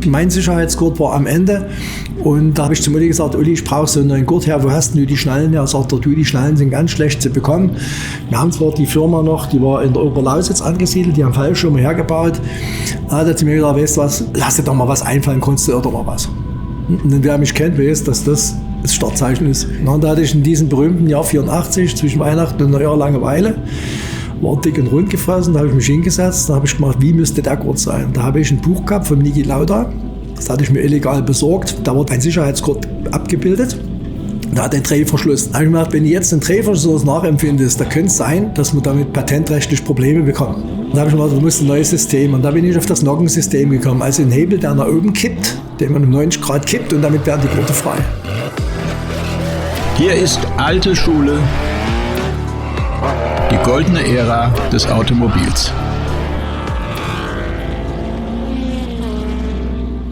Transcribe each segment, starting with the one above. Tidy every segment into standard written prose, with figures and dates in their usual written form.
Mein Sicherheitsgurt war am Ende und da habe ich zum Uli gesagt, Uli, ich brauche so einen neuen Gurt her, wo hast du die Schnallen her? Er sagt, du, die Schnallen sind ganz schlecht zu bekommen. Wir haben zwar die Firma noch, die war in der Oberlausitz angesiedelt, die haben Fallschirme hergebaut. Da hat er zu mir gesagt, weißt du was, lass dir doch mal was einfallen, konntest du doch mal was. Und wer mich kennt, weiß, dass das Startzeichen ist. Und da hatte ich in diesem berühmten Jahr 84, zwischen Weihnachten und Neujahr Langeweile, war dick und rund gefressen, da habe ich mich hingesetzt, da habe ich gemacht, wie müsste der Gurt sein. Da habe ich ein Buch gehabt von Niki Lauda, das hatte ich mir illegal besorgt, da wurde ein Sicherheitsgurt abgebildet, da hat der Drehverschluss. Da habe ich mir gedacht, wenn du jetzt den Drehverschluss nachempfindest, da könnte es sein, dass wir damit patentrechtlich Probleme bekommen. Da habe ich mir gedacht, du musst ein neues System, und da bin ich auf das Nockensystem gekommen, also ein Hebel, der nach oben kippt, den man um 90 Grad kippt, und damit werden die Gurte frei. Hier ist alte Schule, die goldene Ära des Automobils.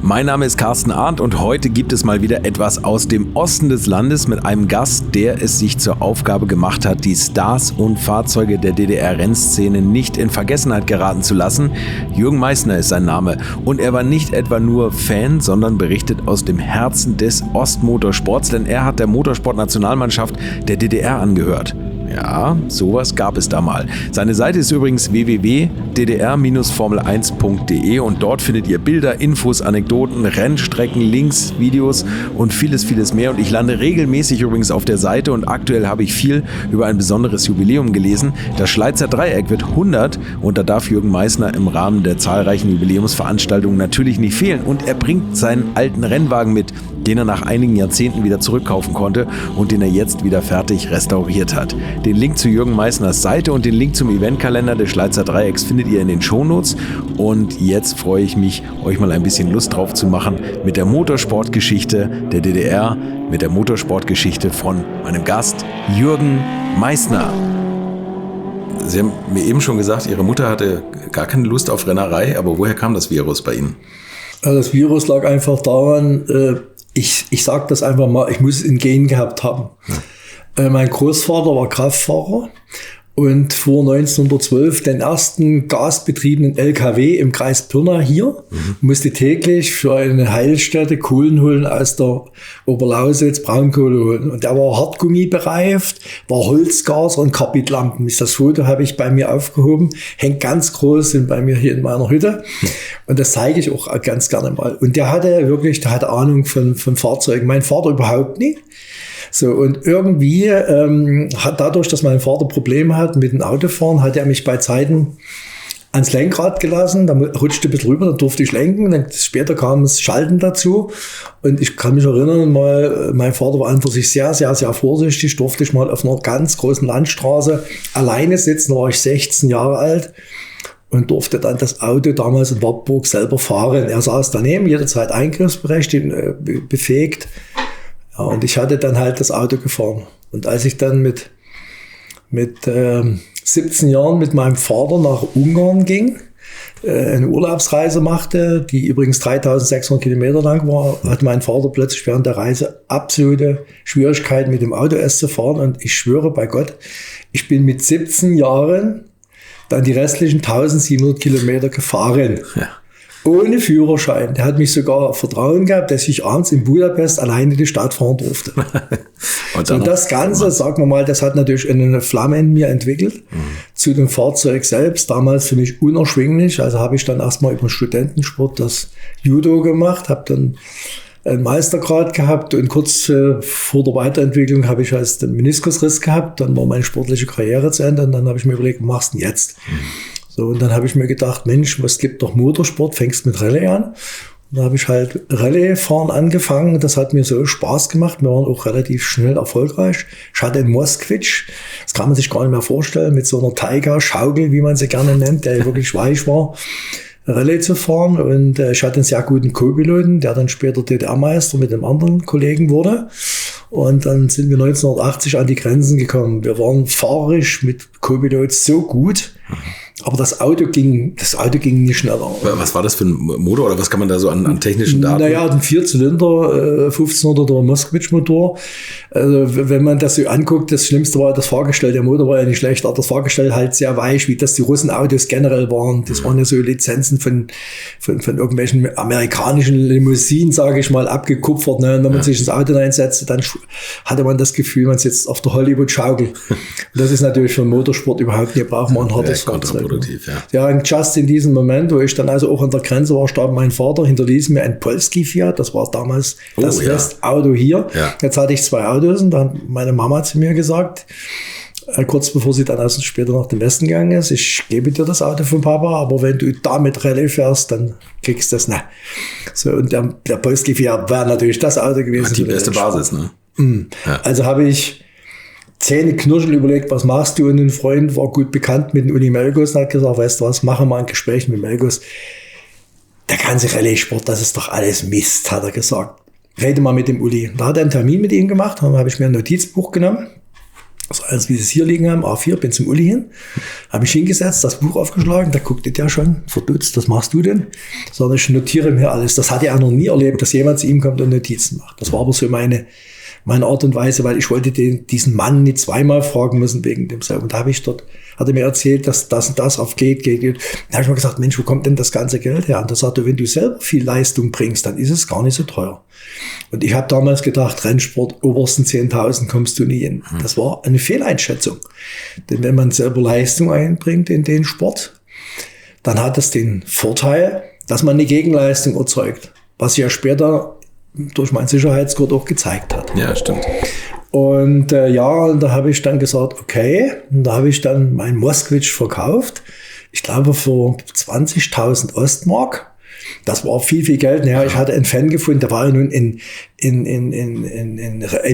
Mein Name ist Carsten Arndt und heute gibt es mal wieder etwas aus dem Osten des Landes mit einem Gast, der es sich zur Aufgabe gemacht hat, die Stars und Fahrzeuge der DDR-Rennszene nicht in Vergessenheit geraten zu lassen. Jürgen Meißner ist sein Name und er war nicht etwa nur Fan, sondern berichtet aus dem Herzen des Ostmotorsports, denn er hat der Motorsport-Nationalmannschaft der DDR angehört. Ja, sowas gab es da mal. Seine Seite ist übrigens www.ddr-formel1.de und dort findet ihr Bilder, Infos, Anekdoten, Rennstrecken, Links, Videos und vieles, vieles mehr. Und ich lande regelmäßig übrigens auf der Seite und aktuell habe ich viel über ein besonderes Jubiläum gelesen. Das Schleizer Dreieck wird 100 und da darf Jürgen Meißner im Rahmen der zahlreichen Jubiläumsveranstaltungen natürlich nicht fehlen. Und er bringt seinen alten Rennwagen mit, den er nach einigen Jahrzehnten wieder zurückkaufen konnte und den er jetzt wieder fertig restauriert hat. Den Link zu Jürgen Meißners Seite und den Link zum Eventkalender des Schleizer Dreiecks findet ihr in den Shownotes. Und jetzt freue ich mich, euch mal ein bisschen Lust drauf zu machen mit der Motorsportgeschichte der DDR, mit der Motorsportgeschichte von meinem Gast Jürgen Meißner. Sie haben mir eben schon gesagt, Ihre Mutter hatte gar keine Lust auf Rennerei, aber woher kam das Virus bei Ihnen? Das Virus lag einfach daran, ich sage das einfach mal, ich muss es in Gen gehabt haben. Ja. Mein Großvater war Kraftfahrer und fuhr 1912 den ersten gasbetriebenen LKW im Kreis Pirna hier, musste täglich für eine Heilstätte Kohlen holen aus der Oberlausitz, Braunkohle holen. Und der war Hartgummi bereift, war Holzgaser und Karbidlampen. Das Foto habe ich bei mir aufgehoben, hängt ganz groß bei mir hier in meiner Hütte. Und das zeige ich auch ganz gerne mal. Und der hatte Ahnung von Fahrzeugen. Mein Vater überhaupt nicht. So, und irgendwie dadurch, dass mein Vater Probleme hat mit dem Autofahren, hat er mich bei Zeiten ans Lenkrad gelassen, da rutschte ein bisschen rüber, dann durfte ich lenken, dann später kam das Schalten dazu und ich kann mich erinnern, mein Vater war an für sich sehr, sehr, sehr vorsichtig, durfte ich mal auf einer ganz großen Landstraße alleine sitzen, da war ich 16 Jahre alt und durfte dann das Auto damals in Wartburg selber fahren. Er saß daneben, jederzeit eingriffsberechtigt, befähigt. Ja, und ich hatte dann halt das Auto gefahren. Und als ich dann mit 17 Jahren mit meinem Vater nach Ungarn ging, eine Urlaubsreise machte, die übrigens 3600 Kilometer lang war, hat mein Vater plötzlich während der Reise absolute Schwierigkeiten mit dem Auto erst zu fahren. Und ich schwöre bei Gott, ich bin mit 17 Jahren dann die restlichen 1700 Kilometer gefahren. Ja. Ohne Führerschein. Der hat mich sogar Vertrauen gehabt, dass ich abends in Budapest alleine die Stadt fahren durfte. Und das Ganze, sagen wir mal, das hat natürlich eine Flamme in mir entwickelt. Zu dem Fahrzeug selbst, damals für mich unerschwinglich. Also habe ich dann erstmal über Studentensport das Judo gemacht, habe dann einen Meistergrad gehabt und kurz vor der Weiterentwicklung habe ich also den Meniskusriss gehabt. Dann war meine sportliche Karriere zu Ende und dann habe ich mir überlegt, was machst du denn jetzt? So, und dann habe ich mir gedacht, Mensch, was gibt doch Motorsport, fängst mit Rallye an. Und da habe ich halt Rallye-Fahren angefangen. Das hat mir so Spaß gemacht. Wir waren auch relativ schnell erfolgreich. Ich hatte einen Moskwitsch, das kann man sich gar nicht mehr vorstellen, mit so einer Taiga-Schaukel, wie man sie gerne nennt, der wirklich weich war, Rallye zu fahren. Und ich hatte einen sehr guten Co-Piloten, der dann später DDR-Meister mit einem anderen Kollegen wurde. Und dann sind wir 1980 an die Grenzen gekommen. Wir waren fahrerisch mit Co-Pilots so gut, Aber das Auto ging nicht schneller. Was war das für ein Motor oder was kann man da so an technischen Daten? Naja, ein 4-Zylinder, 1500er Moskvitch-Motor. Also wenn man das so anguckt, das Schlimmste war das Fahrgestell. Der Motor war ja nicht schlecht, aber das Fahrgestell halt sehr weich, wie das die Russenautos generell waren. Das waren ja so Lizenzen von irgendwelchen amerikanischen Limousinen, sage ich mal, abgekupfert. Ne? Und wenn man sich ins Auto reinsetzte, dann hatte man das Gefühl, man sitzt auf der Hollywood-Schaukel. Das ist natürlich für den Motorsport überhaupt nicht, braucht man ein hartes Fahrzeug. Ja, und just in diesem Moment, wo ich dann also auch an der Grenze war, starb mein Vater, hinterließ mir ein Polski Fiat. Das war damals das Westauto hier. Ja. Jetzt hatte ich 2 Autos und dann hat meine Mama zu mir gesagt, kurz bevor sie dann also später nach dem Westen gegangen ist, ich gebe dir das Auto von Papa, aber wenn du damit Rallye fährst, dann kriegst du das nicht. So, und der Polski Fiat war natürlich das Auto gewesen. Hat die beste Basis, ne? Ja. Also habe ich Zähneknirschend überlegt, was machst du? Und ein Freund war gut bekannt mit dem Uli Melgus und hat gesagt, weißt du was, machen wir ein Gespräch mit Melgus. Der ganze Rallye-Sport, das ist doch alles Mist, hat er gesagt. Rede mal mit dem Uli. Da hat er einen Termin mit ihm gemacht, dann habe ich mir ein Notizbuch genommen, also alles, wie sie es hier liegen haben, A4, bin zum Uli hin, habe mich hingesetzt, das Buch aufgeschlagen, da guckte der schon verdutzt, was machst du denn? Sondern ich notiere mir alles. Das hatte er noch nie erlebt, dass jemand zu ihm kommt und Notizen macht. Das war aber so meine Art und Weise, weil ich wollte diesen Mann nicht zweimal fragen müssen wegen demselben. Und da hat er mir erzählt, dass das und das auf geht. Da habe ich mir gesagt, Mensch, wo kommt denn das ganze Geld her? Und da sagte er, wenn du selber viel Leistung bringst, dann ist es gar nicht so teuer. Und ich habe damals gedacht, Rennsport, obersten 10.000 kommst du nie hin. Das war eine Fehleinschätzung. Denn wenn man selber Leistung einbringt in den Sport, dann hat es den Vorteil, dass man eine Gegenleistung erzeugt. Was ja später durch meinen Sicherheitsgurt auch gezeigt hat. Ja, stimmt. Und und da habe ich dann gesagt, okay, und da habe ich dann mein Moskvitch verkauft. Ich glaube für 20.000 Ostmark. Das war viel, viel Geld. Naja, ich hatte einen Fan gefunden, der war ja nun im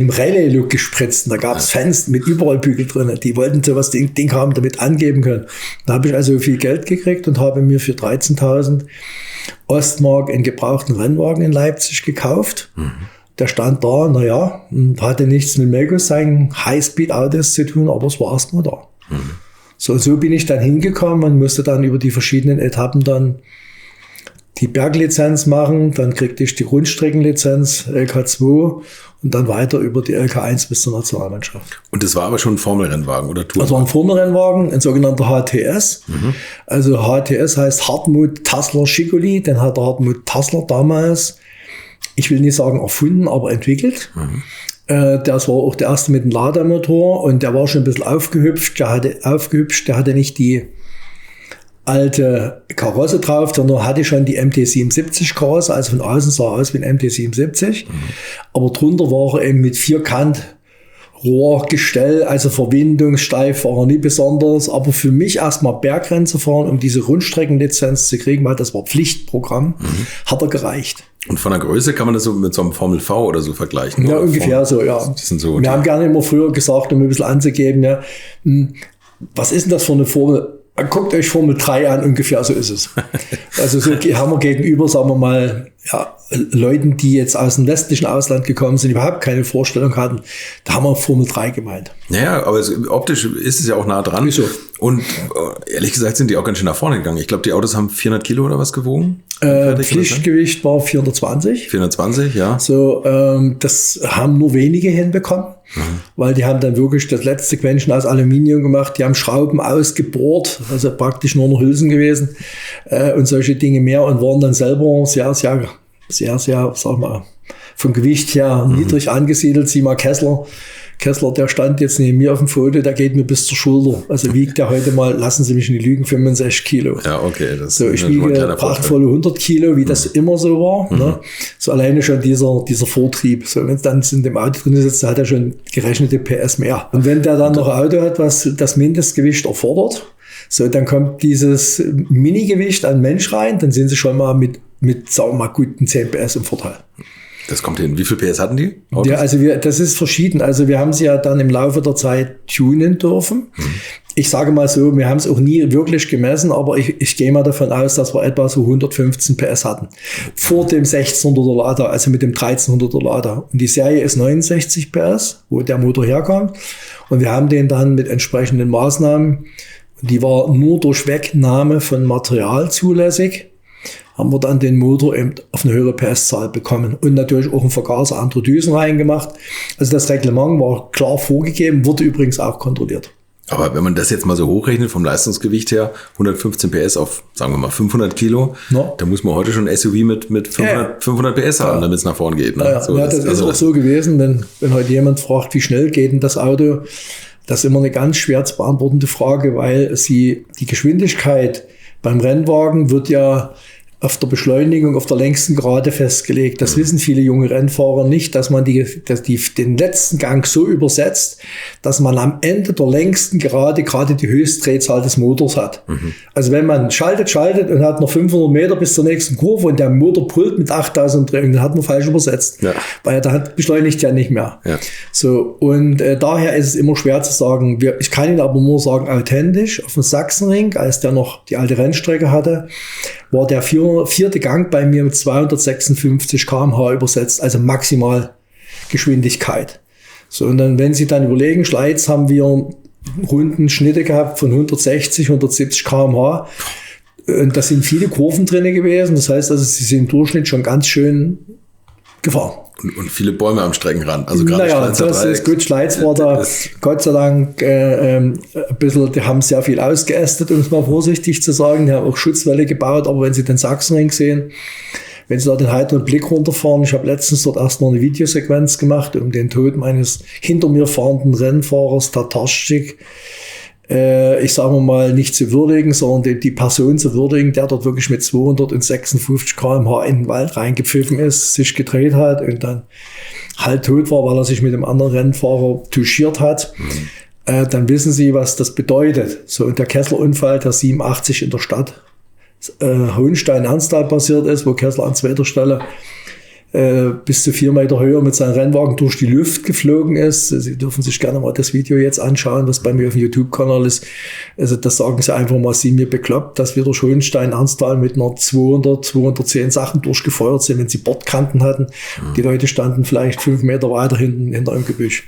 Rallye-Look gespritzt. Da gab es Fans mit Überrollbügel drin. Die wollten sowas Ding haben, damit angeben können. Da habe ich also viel Geld gekriegt und habe mir für 13.000 Ostmark einen gebrauchten Rennwagen in Leipzig gekauft. Der stand da, hatte nichts mit Melgus seinen Highspeed-Autos zu tun, aber es war erstmal da. So bin ich dann hingekommen und musste dann über die verschiedenen Etappen dann die Berglizenz machen, dann kriegte ich die Rundstreckenlizenz, LK2 und dann weiter über die LK1 bis zur Nationalmannschaft. Und das war aber schon ein Formelrennwagen oder Tour? Das war ein Formelrennwagen, ein sogenannter HTS. Also HTS heißt Hartmut Tassler Schicoli, den hat der Hartmut Tassler damals, ich will nicht sagen erfunden, aber entwickelt. Das war auch der erste mit dem Lademotor und der war schon ein bisschen aufgehübscht. Der hatte nicht die alte Karosse drauf, sondern hatte schon die MT-77 Karosse, also von außen sah aus wie ein MT-77. Aber drunter war er eben mit Vierkant-Rohrgestell, also verwindungssteif war er nie besonders. Aber für mich erstmal Bergrennen zu fahren, um diese Rundstreckenlizenz zu kriegen, weil das war Pflichtprogramm, hat er gereicht. Und von der Größe kann man das so mit so einem Formel V oder so vergleichen? Ja, ungefähr so, ja. Das sind so wir haben gerne immer früher gesagt, um ein bisschen anzugeben, ja, was ist denn das für eine Formel? Guckt euch Formel 3 an, ungefähr so ist es. Also so haben wir gegenüber, sagen wir mal, Leuten, die jetzt aus dem westlichen Ausland gekommen sind, überhaupt keine Vorstellung hatten, da haben wir Formel 3 gemeint. Naja, aber optisch ist es ja auch nah dran. Wieso? Und ehrlich gesagt sind die auch ganz schön nach vorne gegangen. Ich glaube, die Autos haben 400 Kilo oder was gewogen. Pflichtgewicht war 420. 420, ja. So, das haben nur wenige hinbekommen, weil die haben dann wirklich das letzte Quäntchen aus Aluminium gemacht. Die haben Schrauben ausgebohrt, also praktisch nur noch Hülsen gewesen und solche Dinge mehr und waren dann selber sehr, sag mal, vom Gewicht her niedrig angesiedelt. Sieh mal Kessler, der stand jetzt neben mir auf dem Foto, der geht mir bis zur Schulter. Also wiegt der heute mal, lassen Sie mich nicht lügen, 65 Kilo. Ja, okay. So, ich wiege prachtvolle 100 Kilo, wie das immer so war. Ne? So alleine schon dieser Vortrieb. So, wenn es dann in dem Auto drin sitzt, hat er schon gerechnete PS mehr. Und wenn der dann noch ein Auto hat, was das Mindestgewicht erfordert, so, dann kommt dieses Minigewicht an Mensch rein, dann sind sie schon mal mit sagen wir mal, guten 10 PS im Vorteil. Das kommt hin. Wie viel PS hatten die Autos? Ja, also das ist verschieden. Also wir haben sie ja dann im Laufe der Zeit tunen dürfen. Ich sage mal so, wir haben es auch nie wirklich gemessen, aber ich gehe mal davon aus, dass wir etwa so 115 PS hatten. Vor dem 1600er Lada, also mit dem 1300er Lada. Und die Serie ist 69 PS, wo der Motor herkommt. Und wir haben den dann mit entsprechenden Maßnahmen Die war nur durch Wegnahme von Material zulässig. Haben wir dann den Motor eben auf eine höhere PS-Zahl bekommen und natürlich auch einen Vergaser, andere Düsen reingemacht. Also das Reglement war klar vorgegeben, wurde übrigens auch kontrolliert. Aber wenn man das jetzt mal so hochrechnet vom Leistungsgewicht her, 115 PS auf, sagen wir mal, 500 Kilo, da muss man heute schon ein SUV mit 500 PS haben, damit es nach vorne geht. Ne? Das ist auch so gewesen, wenn heute jemand fragt, wie schnell geht denn das Auto, das ist immer eine ganz schwer zu beantwortende Frage, weil die Geschwindigkeit beim Rennwagen wird ja auf der Beschleunigung auf der längsten Gerade festgelegt. Das wissen viele junge Rennfahrer nicht, dass man den letzten Gang so übersetzt, dass man am Ende der längsten Gerade gerade die Höchstdrehzahl des Motors hat. Also wenn man schaltet und hat noch 500 Meter bis zur nächsten Kurve und der Motor brüllt mit 8000 Drehungen, dann hat man falsch übersetzt. Ja. Weil der beschleunigt ja nicht mehr. Ja. So, und daher ist es immer schwer zu sagen. Ich kann Ihnen aber nur sagen, authentisch auf dem Sachsenring, als der noch die alte Rennstrecke hatte, war der vierte Gang bei mir mit 256 km/h übersetzt, also Maximalgeschwindigkeit. So, und dann, wenn Sie dann überlegen, Schleiz haben wir Rundenschnitte gehabt von 160, 170 km/h. Und da sind viele Kurven drin gewesen. Das heißt also, Sie sind im Durchschnitt schon ganz schön gefahren. Und viele Bäume am Streckenrand. Also gerade das ist gut. Schleiz war da Gott sei Dank ein bisschen, die haben sehr viel ausgeästet, um es mal vorsichtig zu sagen. Die haben auch Schutzwälle gebaut, aber wenn Sie den Sachsenring sehen, wenn Sie da den heiteren Blick runterfahren, ich habe letztens dort erst noch eine Videosequenz gemacht, um den Tod meines hinter mir fahrenden Rennfahrers Tatarschik, ich sage mal, nicht zu würdigen, sondern die Person zu würdigen, der dort wirklich mit 256 km/h in den Wald reingepfiffen ist, sich gedreht hat und dann halt tot war, weil er sich mit dem anderen Rennfahrer touchiert hat. Dann wissen Sie, was das bedeutet. So, und der Kessler-Unfall, der 87 in der Stadt Hohenstein-Ernsthal passiert ist, wo Kessler an zweiter Stelle bis zu 4 Meter Höhe mit seinem Rennwagen durch die Luft geflogen ist. Sie dürfen sich gerne mal das Video jetzt anschauen, was bei mir auf dem YouTube-Kanal ist. Also das sagen Sie einfach mal, Sie mir bekloppt, dass wir durch Hohenstein-Ernsthal mit einer 210 Sachen durchgefeuert sind, wenn Sie Bordkanten hatten. Die Leute standen vielleicht 5 Meter weiter hinten hinter einem Gebüsch.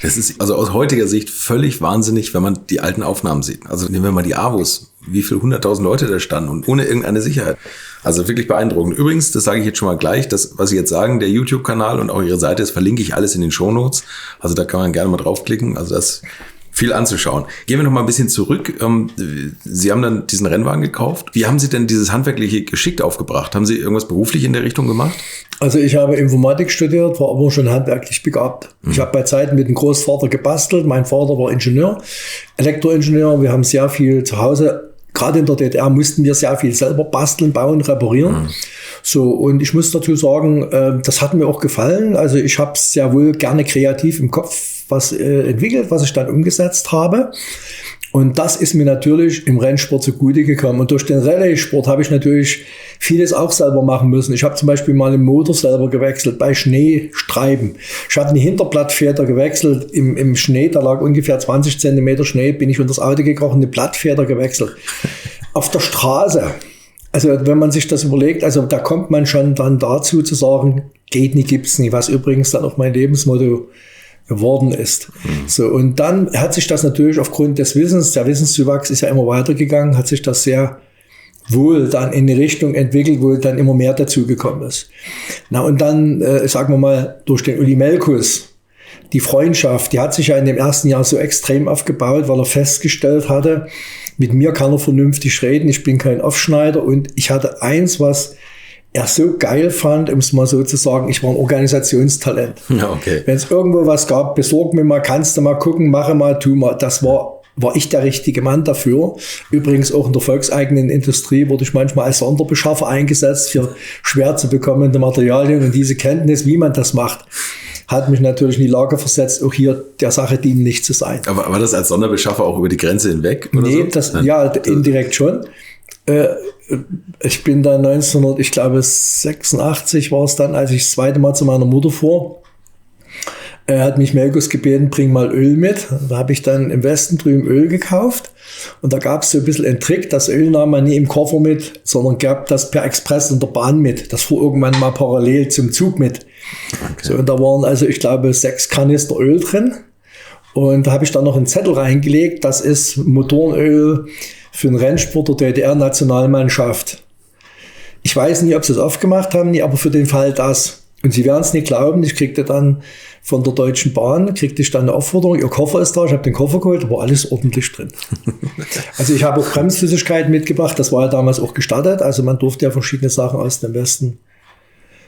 Das ist also aus heutiger Sicht völlig wahnsinnig, wenn man die alten Aufnahmen sieht. Also nehmen wir mal die AWOS, wie viele 100.000 Leute da standen und ohne irgendeine Sicherheit. Also wirklich beeindruckend. Übrigens, das sage ich jetzt schon mal gleich, das, was Sie jetzt sagen, der YouTube-Kanal und auch Ihre Seite, das verlinke ich alles in den Shownotes. Also da kann man gerne mal draufklicken. Also das ist viel anzuschauen. Gehen wir noch mal ein bisschen zurück. Sie haben dann diesen Rennwagen gekauft. Wie haben Sie denn dieses handwerkliche Geschick aufgebracht? Haben Sie irgendwas beruflich in der Richtung gemacht? Also ich habe Informatik studiert, war aber schon handwerklich begabt. Ich habe bei Zeiten mit dem Großvater gebastelt. Mein Vater war Ingenieur, Elektroingenieur. Wir haben sehr viel zu Hause. Gerade in der DDR mussten wir sehr viel selber basteln, bauen, reparieren. So, und ich muss dazu sagen, das hat mir auch gefallen. Also ich habe sehr wohl gerne kreativ im Kopf was entwickelt, was ich dann umgesetzt habe. Und das ist mir natürlich im Rennsport zugute gekommen. Und durch den Rallye-Sport habe ich natürlich vieles auch selber machen müssen. Ich habe zum Beispiel mal den Motor selber gewechselt bei Schneestreiben. Ich habe eine Hinterblattfeder gewechselt im Schnee. Da lag ungefähr 20 Zentimeter Schnee. Bin ich unter das Auto gekrochen, eine Blattfeder gewechselt. Auf der Straße. Also wenn man sich das überlegt, also da kommt man schon dann dazu zu sagen, geht nicht, gibt's nicht. Was übrigens dann auch mein Lebensmotto geworden ist. So, und dann hat sich das natürlich aufgrund des Wissens, der Wissenszuwachs ist ja immer weitergegangen, hat sich das sehr wohl dann in eine Richtung entwickelt, wo dann immer mehr dazugekommen ist. Na, und dann, sagen wir mal, durch den Uli Melkus, die Freundschaft, die hat sich ja in dem ersten Jahr so extrem aufgebaut, weil er festgestellt hatte, mit mir kann er vernünftig reden, ich bin kein Aufschneider und ich hatte eins, was er so geil fand, um es mal so zu sagen, ich war ein Organisationstalent. Ja, okay. Wenn es irgendwo was gab, besorg mir mal, kannst du mal gucken, mache mal, tu mal. Das war ich der richtige Mann dafür. Übrigens auch in der volkseigenen Industrie wurde ich manchmal als Sonderbeschaffer eingesetzt für schwer zu bekommende Materialien. Und diese Kenntnis, wie man das macht, hat mich natürlich in die Lage versetzt, auch hier der Sache dienlich zu sein. Aber war das als Sonderbeschaffer auch über die Grenze hinweg? Oder nee, so? Ja, indirekt schon. Ich bin dann 1986 war es dann, als ich das zweite Mal zu meiner Mutter fuhr. Er hat mich Melkus gebeten, bring mal Öl mit. Da habe ich dann im Westen drüben Öl gekauft. Und da gab es so ein bisschen einen Trick. Das Öl nahm man nie im Koffer mit, sondern gab das per Express in der Bahn mit. Das fuhr irgendwann mal parallel zum Zug mit. Okay. So, und da waren also, ich glaube, 6 Kanister Öl drin. Und da habe ich dann noch einen Zettel reingelegt, das ist Motorenöl für den Rennsport der DDR-Nationalmannschaft. Ich weiß nicht, ob sie es aufgemacht haben, aber für den Fall das. Und Sie werden es nicht glauben, ich kriegte dann von der Deutschen Bahn, kriegte ich dann eine Aufforderung, Ihr Koffer ist da, ich habe den Koffer geholt, da war alles ordentlich drin. Also ich habe auch Bremsflüssigkeit mitgebracht, das war ja damals auch gestattet, also man durfte ja verschiedene Sachen aus dem Westen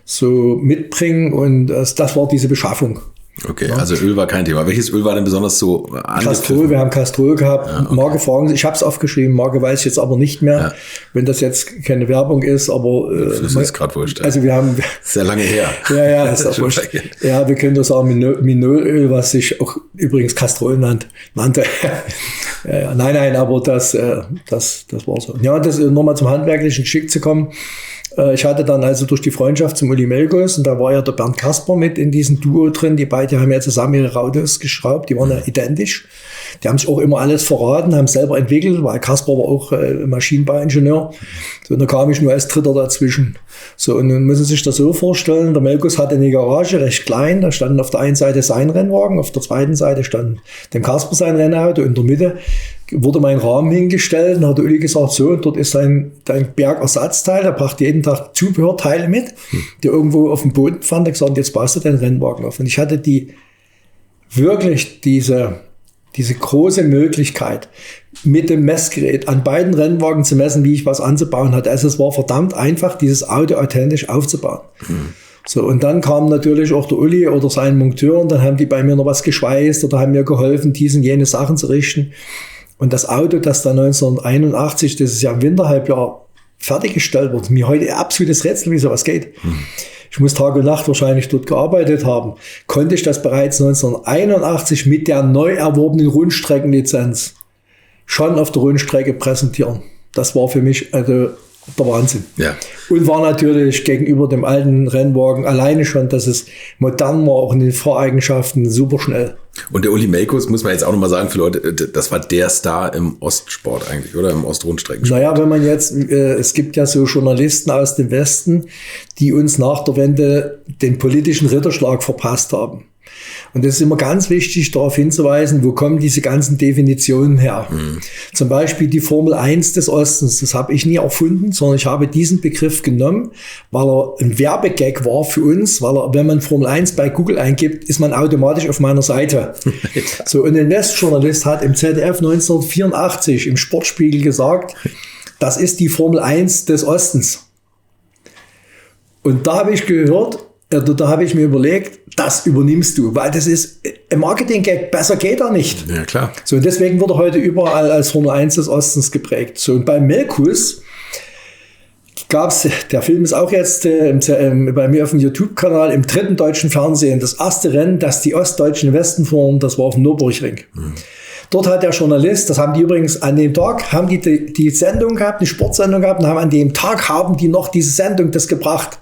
so mitbringen und das war diese Beschaffung. Okay, ja. Also Öl war kein Thema. Welches Öl war denn besonders so Castrol, wir haben Castrol gehabt. Ja, okay. Marke fragen Sie, ich habe es aufgeschrieben, Marke weiß ich jetzt aber nicht mehr, wenn das jetzt keine Werbung ist, aber das ist gerade wurscht. Also wir haben sehr lange her. Ja, ist auch wurscht. Ja, wir können nur sagen Minolöl, was sich auch übrigens Castrol nannte. Nein, aber das war so. Ja, das nochmal zum handwerklichen Geschick zu kommen. Ich hatte dann also durch die Freundschaft zum Uli Melkus, und da war ja der Bernd Kasper mit in diesem Duo drin, die beiden haben ja zusammen ihre Autos geschraubt, die waren ja identisch. Die haben sich auch immer alles verraten, haben selber entwickelt, weil Kasper war auch Maschinenbauingenieur. So, und da kam ich nur als Dritter dazwischen. So, und nun müssen Sie sich das so vorstellen, der Melkus hatte eine Garage, recht klein, da standen auf der einen Seite sein Rennwagen, auf der zweiten Seite stand dem Kasper sein Rennauto, in der Mitte wurde mein Rahmen hingestellt und hat Uli gesagt, so, dort ist dein Bergersatzteil, er brachte jeden Tag Zubehörteile mit, die irgendwo auf dem Boden fand, er gesagt, jetzt baust du deinen Rennwagen auf. Und ich hatte wirklich diese große Möglichkeit, mit dem Messgerät an beiden Rennwagen zu messen, wie ich was anzubauen hatte. Also es war verdammt einfach, dieses Auto authentisch aufzubauen. So, und dann kam natürlich auch der Uli oder sein Monteur und dann haben die bei mir noch was geschweißt oder haben mir geholfen, diese und jene Sachen zu richten. Und das Auto, das da 1981, das ist ja im Winterhalbjahr fertiggestellt wurde, mir heute absolutes Rätsel, wie sowas geht. Ich muss Tag und Nacht wahrscheinlich dort gearbeitet haben. Konnte ich das bereits 1981 mit der neu erworbenen Rundstreckenlizenz schon auf der Rundstrecke präsentieren. Das war für mich also der Wahnsinn. Ja. Und war natürlich gegenüber dem alten Rennwagen alleine schon, dass es modern war, auch in den Fahreigenschaften super schnell. Und der Uli Melkus, muss man jetzt auch nochmal sagen, für Leute, das war der Star im Ostsport eigentlich, oder? Im Ostrundstreckensport. Naja, wenn man jetzt, es gibt ja so Journalisten aus dem Westen, die uns nach der Wende den politischen Ritterschlag verpasst haben. Und das ist immer ganz wichtig, darauf hinzuweisen, wo kommen diese ganzen Definitionen her. Zum Beispiel die Formel 1 des Ostens, das habe ich nie erfunden, sondern ich habe diesen Begriff genommen, weil er ein Werbegag war für uns, weil er, wenn man Formel 1 bei Google eingibt, ist man automatisch auf meiner Seite. So, und ein Westjournalist hat im ZDF 1984 im Sportspiegel gesagt, das ist die Formel 1 des Ostens. Und da habe ich gehört, da habe ich mir überlegt, das übernimmst du, weil das ist ein Marketing-Gag, besser geht er nicht. Ja, klar. So, und deswegen wird er heute überall als Formel 1 des Ostens geprägt. So, und bei Melkus gab's, der Film ist auch jetzt bei mir auf dem YouTube-Kanal im 3. deutschen Fernsehen, das erste Rennen, das die Ostdeutschen im Westen fuhren, das war auf dem Nürburgring. Dort hat der Journalist, das haben die übrigens an dem Tag, haben die Sendung gehabt, eine Sportsendung gehabt, und an dem Tag haben die noch diese Sendung das gebracht.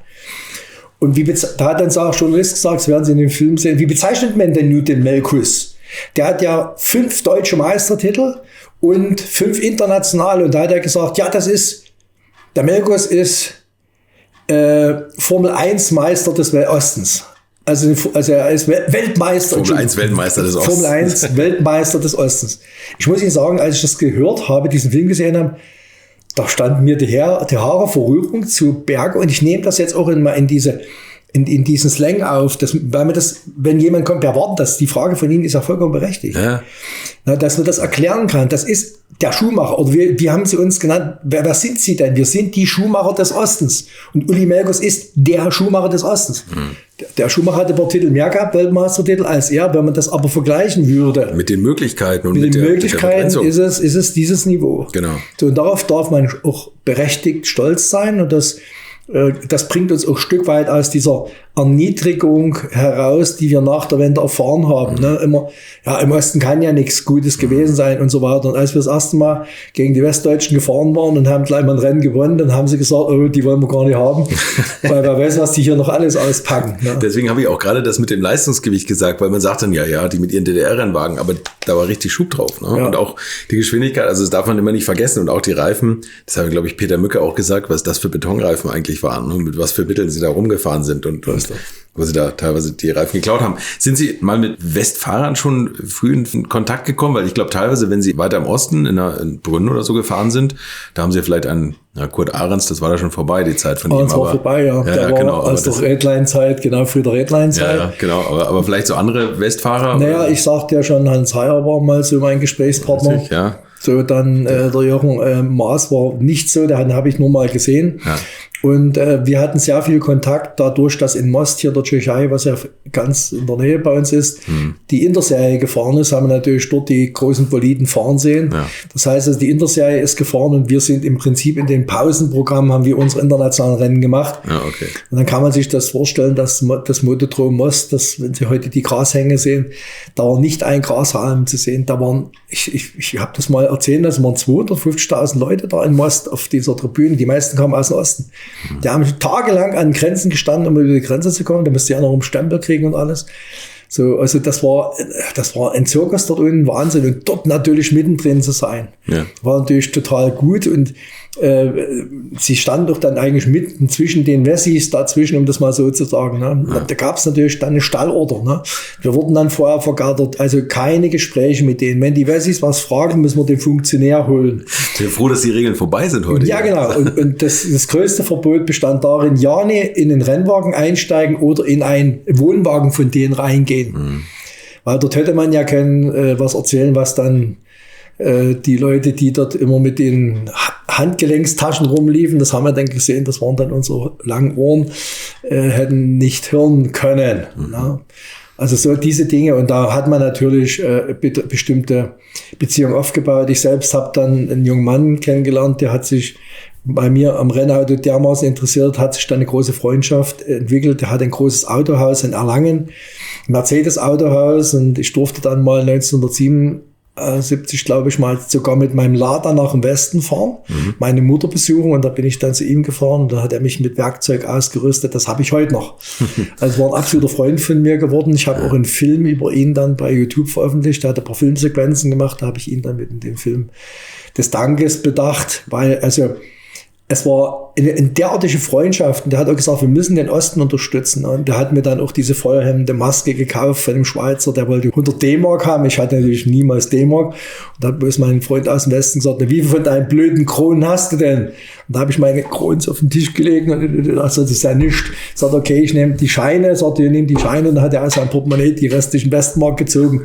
Und da hat dann der Journalist gesagt, das werden Sie in dem Film sehen, wie bezeichnet man denn nun den Melkus? Der hat ja 5 deutsche Meistertitel und 5 internationale. Und da hat er gesagt, ja, der Melkus ist Formel 1 Meister des Ostens. Also er ist Weltmeister. Formel 1 Weltmeister des Ostens. Formel 1 Weltmeister des Ostens. Ich muss Ihnen sagen, als ich das gehört habe, diesen Film gesehen habe, da standen mir die Haare vor Rührung zu Berge, und ich nehme das jetzt auch in diesen Slang auf, weil wenn jemand kommt, wer war das? Die Frage von Ihnen ist ja vollkommen berechtigt. Ja. Na, dass man das erklären kann, das ist der Schuhmacher, oder wie haben Sie uns genannt, wer sind Sie denn? Wir sind die Schuhmacher des Ostens. Und Uli Melkus ist der Schuhmacher des Ostens. Der Schuhmacher hatte ein paar Titel mehr gehabt, Weltmeistertitel, als er. Wenn man das aber vergleichen würde. Mit den Möglichkeiten. Und mit den Möglichkeiten ist es dieses Niveau. Genau. So, und darauf darf man auch berechtigt stolz sein. Und das bringt uns auch ein Stück weit aus dieser Erniedrigung heraus, die wir nach der Wende erfahren haben. Ne? Immer, ja, im Osten kann ja nichts Gutes gewesen sein und so weiter. Und als wir das erste Mal gegen die Westdeutschen gefahren waren und haben gleich mal ein Rennen gewonnen, dann haben sie gesagt, oh, die wollen wir gar nicht haben, weil wer weiß, was die hier noch alles auspacken. Ne? Deswegen habe ich auch gerade das mit dem Leistungsgewicht gesagt, weil man sagt dann, ja, die mit ihren DDR-Rennwagen, aber da war richtig Schub drauf. Ne? Ja. Und auch die Geschwindigkeit, also das darf man immer nicht vergessen. Und auch die Reifen, das habe, glaube ich, Peter Mücke auch gesagt, was das für Betonreifen eigentlich wirklich waren und mit was für Mitteln sie da rumgefahren sind und wo sie da teilweise die Reifen geklaut haben. Sind Sie mal mit Westfahrern schon früh in Kontakt gekommen? Weil ich glaube teilweise, wenn Sie weiter im Osten in Brünn oder so gefahren sind, da haben Sie vielleicht Kurt Ahrens, das war da schon vorbei, die Zeit von ihm. Das war vorbei, ja. Der war genau, aus der Redline-Zeit, genau, für die Redline-Zeit. Ja, genau, aber vielleicht so andere Westfahrer? Naja, ich sagte ja schon, Hans Heyer war mal so mein Gesprächspartner. Ja. So, dann der Jochen Maas war nicht so, den habe ich nur mal gesehen. Ja. Und wir hatten sehr viel Kontakt dadurch, dass in Most hier der Tschechei, was ja ganz in der Nähe bei uns ist, die Interserie gefahren ist, haben wir natürlich dort die großen Boliden fahren sehen. Ja. Das heißt, also die Interserie ist gefahren und wir sind im Prinzip in den Pausenprogrammen, haben wir unsere internationalen Rennen gemacht. Ja, okay. Und dann kann man sich das vorstellen, dass das Motodrom Most, wenn Sie heute die Grashänge sehen, da war nicht ein Grashalm zu sehen. Da waren, ich habe das mal erzählt, es waren 250.000 Leute da in Most auf dieser Tribüne. Die meisten kamen aus dem Osten. Die haben tagelang an Grenzen gestanden, um über die Grenze zu kommen. Da musste ja noch einen Stempel kriegen und alles. So, also das war ein Zirkus dort unten, Wahnsinn. Und dort natürlich mittendrin zu sein, war natürlich total gut. Und sie stand doch dann eigentlich mitten zwischen den Wessis dazwischen, um das mal so zu sagen. Ne? Ja. Da gab es natürlich dann eine Stallorder. Ne? Wir wurden dann vorher vergattert, also keine Gespräche mit denen. Wenn die Wessis was fragen, müssen wir den Funktionär holen. Ich bin froh, dass die Regeln vorbei sind heute. Ja, genau. Und das größte Verbot bestand darin, ja nicht in den Rennwagen einsteigen oder in einen Wohnwagen von denen reingehen. Mhm. Weil dort hätte man ja können was erzählen, was dann die Leute, die dort immer mit den Handgelenkstaschen rumliefen, das haben wir dann gesehen, das waren dann unsere langen Ohren, hätten nicht hören können. Mhm. Ne? Also so diese Dinge. Und da hat man natürlich bestimmte Beziehungen aufgebaut. Ich selbst habe dann einen jungen Mann kennengelernt, der hat sich bei mir am Rennauto dermaßen interessiert, hat sich dann eine große Freundschaft entwickelt. Der hat ein großes Autohaus in Erlangen, Mercedes-Autohaus, und ich durfte dann mal 1977, glaube ich, mal sogar mit meinem Lada nach dem Westen fahren, meine Mutter besuchen, und da bin ich dann zu ihm gefahren und da hat er mich mit Werkzeug ausgerüstet. Das habe ich heute noch. Also war ein absoluter Freund von mir geworden. Ich habe auch einen Film über ihn dann bei YouTube veröffentlicht. Er hat ein paar Filmsequenzen gemacht, da habe ich ihn dann mit in dem Film des Dankes bedacht, weil es war eine derartige Freundschaft, und der hat auch gesagt, wir müssen den Osten unterstützen. Und der hat mir dann auch diese feuerhemmende Maske gekauft von dem Schweizer, der wollte 100 D-Mark haben. Ich hatte natürlich niemals D-Mark. Und da hat bloß mein Freund aus dem Westen gesagt, wie viel von deinen blöden Kronen hast du denn? Und da habe ich meine Kronen auf den Tisch gelegt und also das ist ja nichts. Sagt, okay, ich nehme die Scheine, sagt, ich nehme die Scheine, und dann hat er aus seinem Portemonnaie die restlichen Westmark gezogen.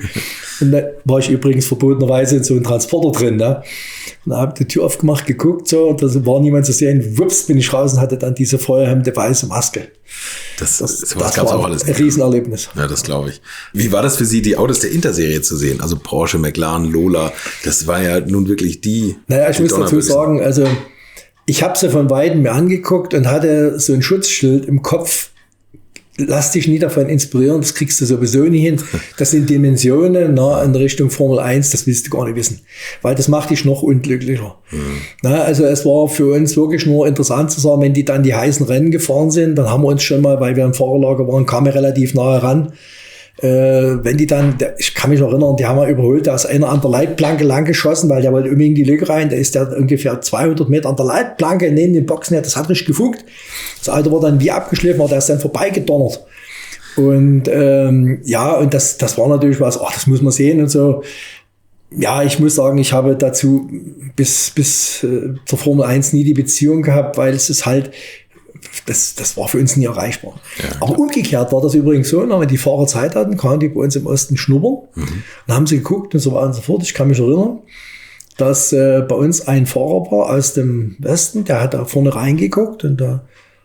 Und da war ich übrigens verbotenerweise in so einem Transporter drin. Ne? Und da habe ich die Tür aufgemacht, geguckt, so, und da war niemand zu sehen. Wups, bin ich raus und hatte dann diese feuerhemmende weiße Maske. Das gab's auch alles. Ein Riesenerlebnis. Ja, das glaube ich. Wie war das für Sie, die Autos der Interserie zu sehen? Also Porsche, McLaren, Lola, das war ja nun wirklich die. Naja, ich muss dazu sagen, also ich habe sie von Weitem mir angeguckt und hatte so ein Schutzschild im Kopf. Lass dich nie davon inspirieren, das kriegst du sowieso nie hin. Das sind Dimensionen in Richtung Formel 1, das willst du gar nicht wissen. Weil das macht dich noch unglücklicher. Also es war für uns wirklich nur interessant zu sagen, wenn die dann die heißen Rennen gefahren sind, dann haben wir uns schon mal, weil wir im Fahrerlager waren, kamen wir relativ nahe ran. Wenn die dann, ich kann mich noch erinnern, die haben wir überholt, da ist einer an der Leitplanke lang geschossen, weil der wollte unbedingt die Lücke rein, da ist der ungefähr 200 Meter an der Leitplanke neben den Boxen, das hat richtig gefunkt. Das Auto war dann wie abgeschliffen, aber der ist dann vorbeigedonnert. Und und das war natürlich was, das muss man sehen und so. Ja, ich muss sagen, ich habe dazu bis zur Formel 1 nie die Beziehung gehabt, weil es ist halt, das war für uns nie erreichbar. Ja, aber umgekehrt war das übrigens so, wenn die Fahrer Zeit hatten, kamen die bei uns im Osten schnuppern und haben sie geguckt und so weiter und so fort. Ich kann mich erinnern, dass bei uns ein Fahrer war aus dem Westen, der hat da vorne reingeguckt und da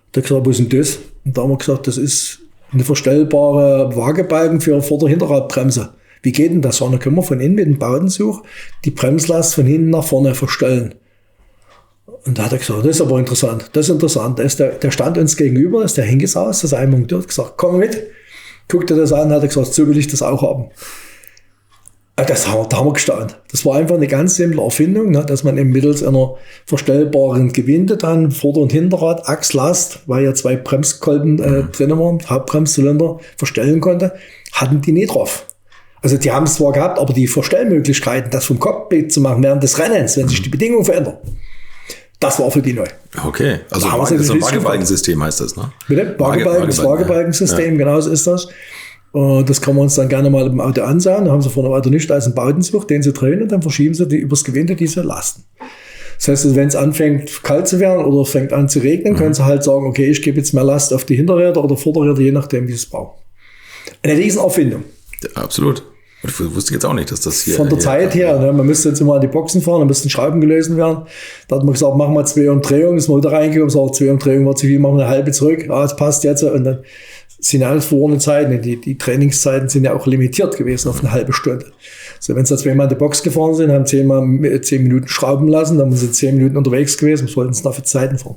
hat er gesagt, was ist denn das? Und da haben wir gesagt, das ist eine verstellbare Waagebalken für Vorder-Hinterradbremse. Wie geht denn das? Und dann können wir von innen mit dem Bowdenzug die Bremslast von hinten nach vorne verstellen. Und da hat er gesagt, das ist aber interessant, das ist interessant. Der stand uns gegenüber, ist der hingesaust, das ist ein Monteur, hat gesagt, komm mit. Guckte das an, hat er gesagt, so will ich das auch haben. Da haben wir gestaunt. Das war einfach eine ganz simple Erfindung, dass man eben mittels einer verstellbaren Gewinde dann Vorder- und Hinterrad, Achslast, weil ja 2 Bremskolben drin waren, Hauptbremszylinder, verstellen konnte, hatten die nie drauf. Also die haben es zwar gehabt, aber die Verstellmöglichkeiten, das vom Cockpit zu machen während des Rennens, wenn sich die Bedingungen verändern, Das war für die neu. Okay, also Da haben wir so ein richtig Waagebalgensystem heißt das, ne? Bitte? Waagebalgensystem, ja. genau so ist das. Das kann man uns dann gerne mal im Auto ansehen. Da haben sie vorne weiter nicht als einen Bautenzug, den sie drehen und dann verschieben sie übers Gewinde diese Lasten. Das heißt, wenn es anfängt kalt zu werden oder fängt an zu regnen, können sie halt sagen, okay, ich gebe jetzt mehr Last auf die Hinterräder oder Vorderräder, je nachdem, wie sie es brauchen. Eine Riesenerfindung. Ja, absolut. Ich wusste jetzt auch nicht, dass das hier... Von der Zeit her, ne, man müsste jetzt immer an die Boxen fahren, da müssten Schrauben gelöst werden. Da hat man gesagt, machen wir 2 Umdrehungen, ist man wieder reingekommen, sagt 2 Umdrehungen war zu viel, machen wir eine halbe zurück, das passt jetzt. Und dann sind ja alles verlorene Zeiten. Die Trainingszeiten sind ja auch limitiert gewesen auf eine halbe Stunde. So, wenn sie da 2-mal in die Box gefahren sind, haben 10 Minuten schrauben lassen, dann sind sie 10 Minuten unterwegs gewesen, was wollten sie da für Zeiten fahren?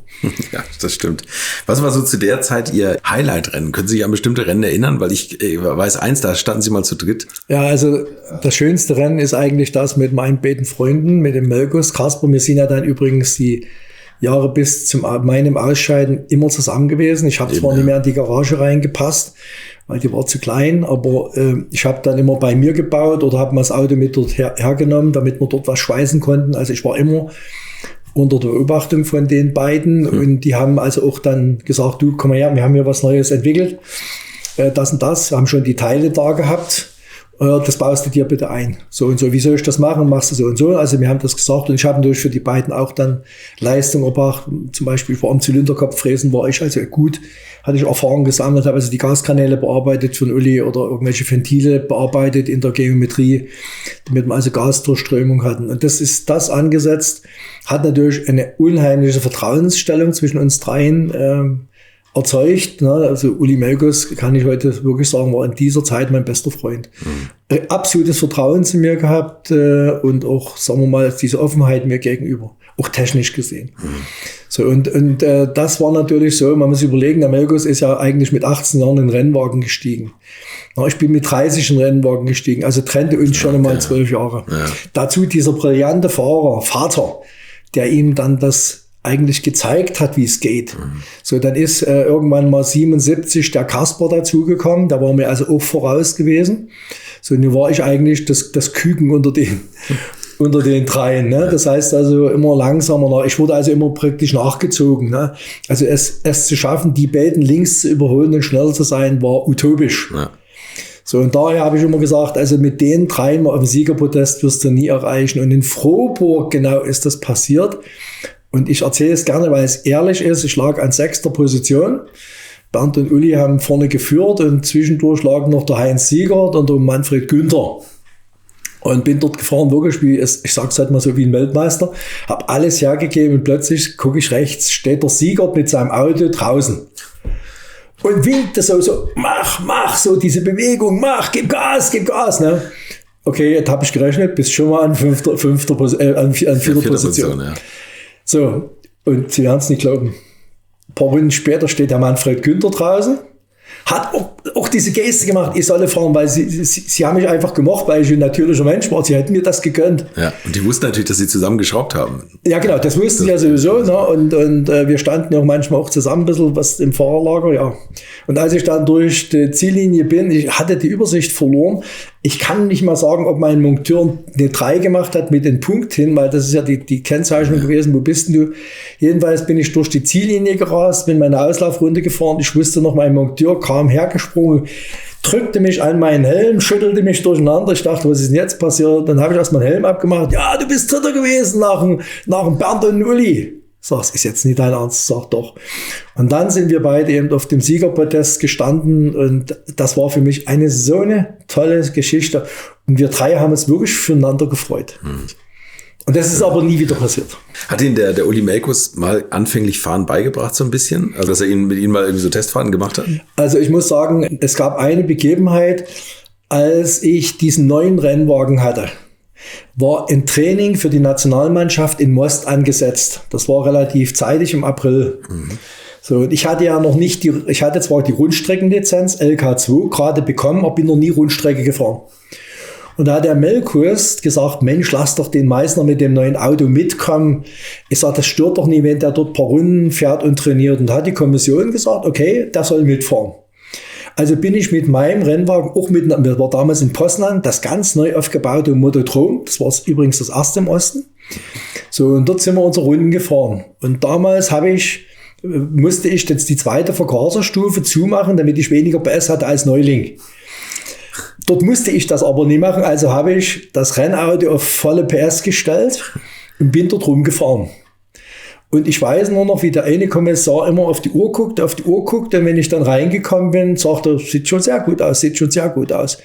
Ja, das stimmt. Was war so zu der Zeit Ihr Highlight-Rennen? Können Sie sich an bestimmte Rennen erinnern? Weil ich weiß eins, da standen Sie mal zu dritt. Ja, also das schönste Rennen ist eigentlich das mit meinen beiden Freunden, mit dem Melkus, Kasper. Wir sind ja dann übrigens die Jahre bis zu meinem Ausscheiden immer zusammen gewesen. Ich habe zwar nicht mehr in die Garage reingepasst, weil die war zu klein, aber ich habe dann immer bei mir gebaut oder habe mal das Auto mit dort hergenommen, damit wir dort was schweißen konnten. Also ich war immer unter der Beobachtung von den beiden und die haben also auch dann gesagt, du, komm mal her, wir haben hier was Neues entwickelt, das und das, haben schon die Teile da gehabt. Das baust du dir bitte ein. So und so. Wie soll ich das machen? Machst du so und so. Also wir haben das gesagt und ich habe natürlich für die beiden auch dann Leistung erbracht. Zum Beispiel vor dem Zylinderkopffräsen war ich also gut, hatte ich Erfahrung gesammelt, habe also die Gaskanäle bearbeitet von Uli oder irgendwelche Ventile bearbeitet in der Geometrie, damit wir also Gasdurchströmung hatten. Und das ist das angesetzt, hat natürlich eine unheimliche Vertrauensstellung zwischen uns dreien erzeugt. Ne? Also Uli Melkus, kann ich heute wirklich sagen, war in dieser Zeit mein bester Freund. Absolutes Vertrauen zu mir gehabt und auch, sagen wir mal, diese Offenheit mir gegenüber, auch technisch gesehen. So, und das war natürlich so, man muss überlegen, der Melkus ist ja eigentlich mit 18 Jahren in den Rennwagen gestiegen. Na, ich bin mit 30 in den Rennwagen gestiegen, also trennte uns schon einmal 12 Jahre. Ja. Dazu dieser brillante Vater, der ihm dann das eigentlich gezeigt hat, wie es geht. So, dann ist irgendwann mal 77 der Kasper dazugekommen, da war mir also auch voraus gewesen. So, nun war ich eigentlich das Küken unter den dreien. Ne? Das heißt also immer langsamer. Ich wurde also immer praktisch nachgezogen. Ne? Also es zu schaffen, die beiden links zu überholen und schneller zu sein, war utopisch. Ja. So, und daher habe ich immer gesagt, also mit den dreien mal auf dem Siegerpodest wirst du nie erreichen. Und in Frohburg genau ist das passiert. Und ich erzähle es gerne, weil es ehrlich ist. Ich lag an 6. Position. Bernd und Uli haben vorne geführt und zwischendurch lag noch der Heinz Siegert und der Manfred Günther. Und bin dort gefahren, wirklich wie, ich sag's halt mal so wie ein Weltmeister, habe alles hergegeben und plötzlich gucke ich rechts, steht der Siegert mit seinem Auto draußen. Und winkte so, mach, so diese Bewegung, gib Gas, ne? Okay, jetzt habe ich gerechnet, bist schon mal an vierter Position. Ja. So, und Sie werden es nicht glauben. Ein paar Runden später steht der Manfred Günther draußen, hat auch diese Geste gemacht, ich solle fahren, weil sie haben mich einfach gemocht, weil ich ein natürlicher Mensch war. Sie hätten mir das gegönnt. Ja, und die wussten natürlich, dass Sie zusammen geschraubt haben. Ja, genau, das wussten sie ja sowieso. Ne? Und wir standen ja auch manchmal auch zusammen ein bisschen was im Fahrerlager, ja. Und als ich dann durch die Ziellinie bin, ich hatte die Übersicht verloren. Ich kann nicht mal sagen, ob mein Monteur eine 3 gemacht hat mit dem Punkt hin, weil das ist ja die Kennzeichnung gewesen. Wo bist denn du? Jedenfalls bin ich durch die Ziellinie gerast, bin meine Auslaufrunde gefahren. Ich wusste noch, mein Monteur kam hergesprungen, drückte mich an meinen Helm, schüttelte mich durcheinander. Ich dachte, was ist denn jetzt passiert? Dann habe ich erst meinen Helm abgemacht. Ja, du bist Dritter gewesen nach dem Bernd und Uli. Ich sag, das ist jetzt nicht dein Ernst. Sag doch. Und dann sind wir beide eben auf dem Siegerpodest gestanden und das war für mich so eine tolle Geschichte. Und wir drei haben uns wirklich füreinander gefreut. Und das ist aber nie wieder passiert. Hat Ihnen der Uli Melkus mal anfänglich Fahren beigebracht so ein bisschen? Also dass er mit Ihnen mal irgendwie so Testfahrten gemacht hat? Also ich muss sagen, es gab eine Begebenheit, als ich diesen neuen Rennwagen hatte. War ein Training für die Nationalmannschaft in Most angesetzt. Das war relativ zeitig im April. So, und ich hatte ja noch nicht ich hatte zwar die Rundstreckenlizenz LK2 gerade bekommen, aber bin noch nie Rundstrecke gefahren. Und da hat der Melkus gesagt, Mensch, lass doch den Meißner mit dem neuen Auto mitkommen. Ich sage, das stört doch nie, wenn der dort ein paar Runden fährt und trainiert. Und da hat die Kommission gesagt, okay, der soll mitfahren. Also bin ich mit meinem Rennwagen, wir waren damals in Poznan, das ganz neu aufgebaute Motodrom, das war übrigens das erste im Osten. So, und dort sind wir unsere Runden gefahren. Und damals musste ich jetzt die zweite Vergaserstufe zumachen, damit ich weniger PS hatte als Neuling. Dort musste ich das aber nicht machen, also habe ich das Rennauto auf volle PS gestellt und bin dort rumgefahren. Und ich weiß nur noch, wie der eine Kommissar immer auf die Uhr guckte, und wenn ich dann reingekommen bin, sagte er, sieht schon sehr gut aus.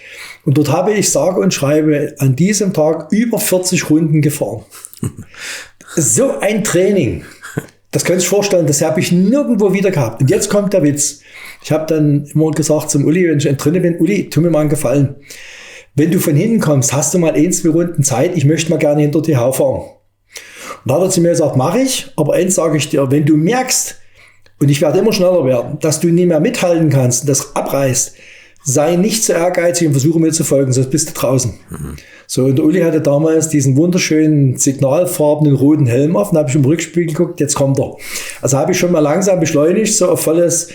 Und dort habe ich sage und schreibe an diesem Tag über 40 Runden gefahren. So ein Training. Das könnt ihr euch vorstellen, das habe ich nirgendwo wieder gehabt. Und jetzt kommt der Witz. Ich habe dann immer gesagt zum Uli, wenn ich drinnen bin, Uli, tu mir mal einen Gefallen. Wenn du von hinten kommst, hast du mal 1-2 Runden Zeit, ich möchte mal gerne hinter dir herfahren. Und da hat er zu mir gesagt, mache ich, aber eins sage ich dir, wenn du merkst, und ich werde immer schneller werden, dass du nicht mehr mithalten kannst und das abreißt, sei nicht zu ehrgeizig und versuche mir zu folgen, sonst bist du draußen. So, und der Uli hatte damals diesen wunderschönen signalfarbenen roten Helm auf, und habe ich im Rückspiegel geguckt, jetzt kommt er. Also habe ich schon mal langsam beschleunigt, so auf volle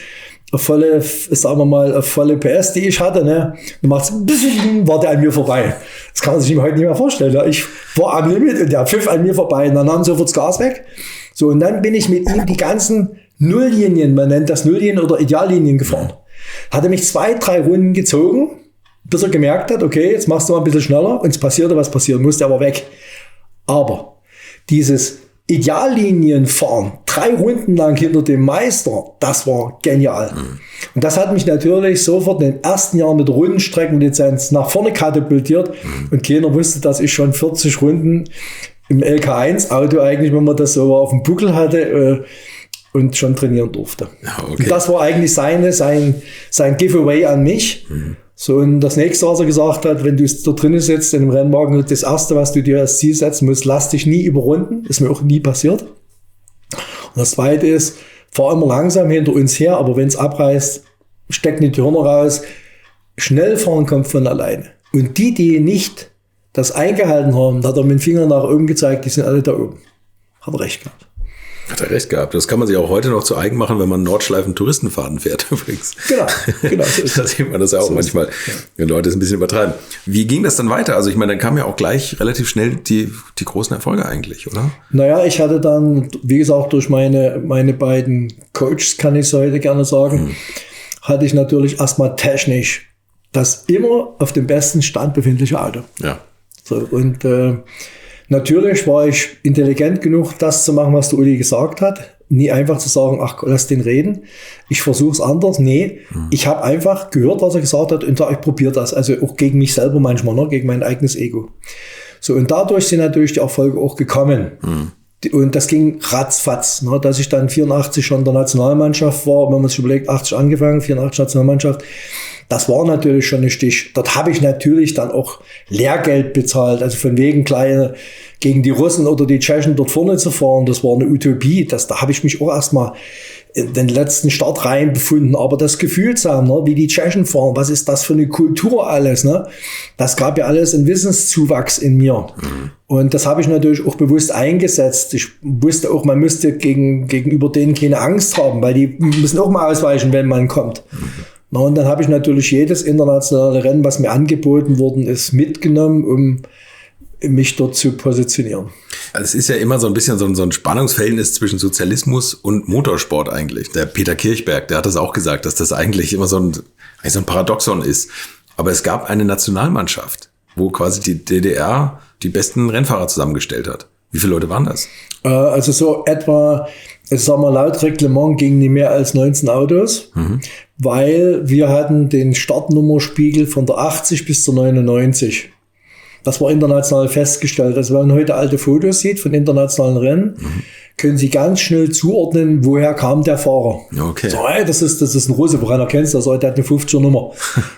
PS, die ich hatte, ne? Dann macht's, war der an mir vorbei. Das kann man sich heute nicht mehr vorstellen. Ja? Ich war am Limit und der pfiff an mir vorbei, und dann nahm sofort das Gas weg. So, und dann bin ich mit ihm die ganzen Nulllinien, man nennt das Nulllinien oder Ideallinien gefahren. Hat er mich 2-3 Runden gezogen, bis er gemerkt hat, okay, jetzt machst du mal ein bisschen schneller, und es passierte, was passieren musste, aber weg. Aber dieses Ideallinienfahren, 3 Runden lang hinter dem Meister, das war genial. Und das hat mich natürlich sofort in den ersten Jahren mit der Rundenstreckenlizenz nach vorne katapultiert. Und keiner wusste, dass ich schon 40 Runden im LK1-Auto eigentlich, wenn man das so auf dem Buckel hatte, und schon trainieren durfte. Ja, okay. Und das war eigentlich sein Giveaway an mich. So, und das nächste, was er gesagt hat, wenn du da drinnen sitzt in dem Rennwagen, das erste, was du dir als Ziel setzen musst, lass dich nie überrunden. Ist mir auch nie passiert. Und das zweite ist, fahr immer langsam hinter uns her, aber wenn es abreißt, stecken die Hörner raus. Schnell fahren kommt von alleine. Und die nicht das eingehalten haben, da hat er mit dem Finger nach oben gezeigt, die sind alle da oben. Hat er recht gehabt. Hat er recht gehabt. Das kann man sich auch heute noch zu eigen machen, wenn man Nordschleifen-Touristenfahrten fährt übrigens. Genau. So da sieht man das ja auch so manchmal, wenn Leute es ein bisschen übertreiben. Wie ging das dann weiter? Also ich meine, dann kamen ja auch gleich relativ schnell die großen Erfolge eigentlich, oder? Naja, ich hatte dann, wie gesagt, durch meine beiden Coaches, kann ich so heute gerne sagen, hatte ich natürlich erstmal technisch das immer auf dem besten Stand befindliche Auto. Ja. So, und natürlich war ich intelligent genug, das zu machen, was der Uli gesagt hat. Nie einfach zu sagen, ach, lass den reden. Ich versuche es anders. Nee, ich habe einfach gehört, was er gesagt hat, und ich probiere das. Also auch gegen mich selber manchmal, ne? Gegen mein eigenes Ego. So, und dadurch sind natürlich die Erfolge auch gekommen. Und das ging ratzfatz, ne? Dass ich dann 84 schon in der Nationalmannschaft war, wenn man sich überlegt, 80 angefangen, 84 Nationalmannschaft. Das war natürlich schon ein Stich. Dort habe ich natürlich dann auch Lehrgeld bezahlt. Also von wegen kleine gegen die Russen oder die Tschechen dort vorne zu fahren. Das war eine Utopie. Da habe ich mich auch erstmal in den letzten Startreihen befunden. Aber das Gefühl zu haben, ne, wie die Tschechen fahren, was ist das für eine Kultur alles, ne? Das gab ja alles einen Wissenszuwachs in mir. Und das habe ich natürlich auch bewusst eingesetzt. Ich wusste auch, man müsste gegenüber denen keine Angst haben, weil die müssen auch mal ausweichen, wenn man kommt. Na, und dann habe ich natürlich jedes internationale Rennen, was mir angeboten worden ist, mitgenommen, um mich dort zu positionieren. Also es ist ja immer so ein bisschen so ein Spannungsverhältnis zwischen Sozialismus und Motorsport eigentlich. Der Peter Kirchberg, der hat das auch gesagt, dass das eigentlich immer so ein Paradoxon ist. Aber es gab eine Nationalmannschaft, wo quasi die DDR die besten Rennfahrer zusammengestellt hat. Wie viele Leute waren das? Also so etwa, sagen wir laut Reglement gingen nicht mehr als 19 Autos, weil wir hatten den Startnummerspiegel von der 80 bis zur 99. Das war international festgestellt. Also wenn man heute alte Fotos sieht von internationalen Rennen, können Sie ganz schnell zuordnen, woher kam der Fahrer. Okay. So, hey, das ist ein Russe, woran erkennst du das? Der hat eine 50er Nummer.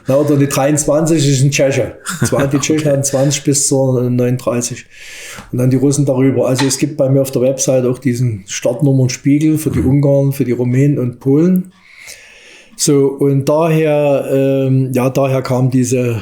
Oder eine 23 ist ein Tscheche. Die Tschechen hatten 20 bis zur 39. Und dann die Russen darüber. Also es gibt bei mir auf der Website auch diesen Startnummernspiegel für die Ungarn, für die Rumänen und Polen. So, und daher kam diese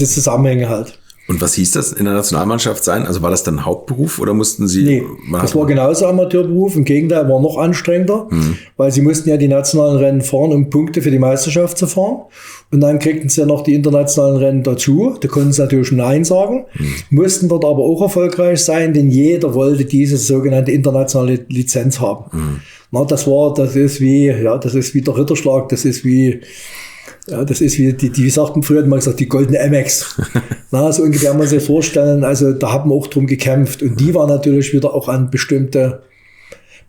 Zusammenhänge halt. Und was hieß das, in der Nationalmannschaft sein? Also war das dann Hauptberuf oder mussten Sie... Nee, das war genauso Amateurberuf. Im Gegenteil, war noch anstrengender, weil sie mussten ja die nationalen Rennen fahren, um Punkte für die Meisterschaft zu fahren. Und dann kriegten sie ja noch die internationalen Rennen dazu. Da konnten sie natürlich Nein sagen, mussten dort aber auch erfolgreich sein, denn jeder wollte diese sogenannte internationale Lizenz haben. Na, das ist wie der Ritterschlag, das ist wie, wie sagten früher, hat man gesagt, die goldene MX. Na, so ungefähr muss man sich vorstellen, also da haben wir auch drum gekämpft. Und die war natürlich wieder auch an bestimmte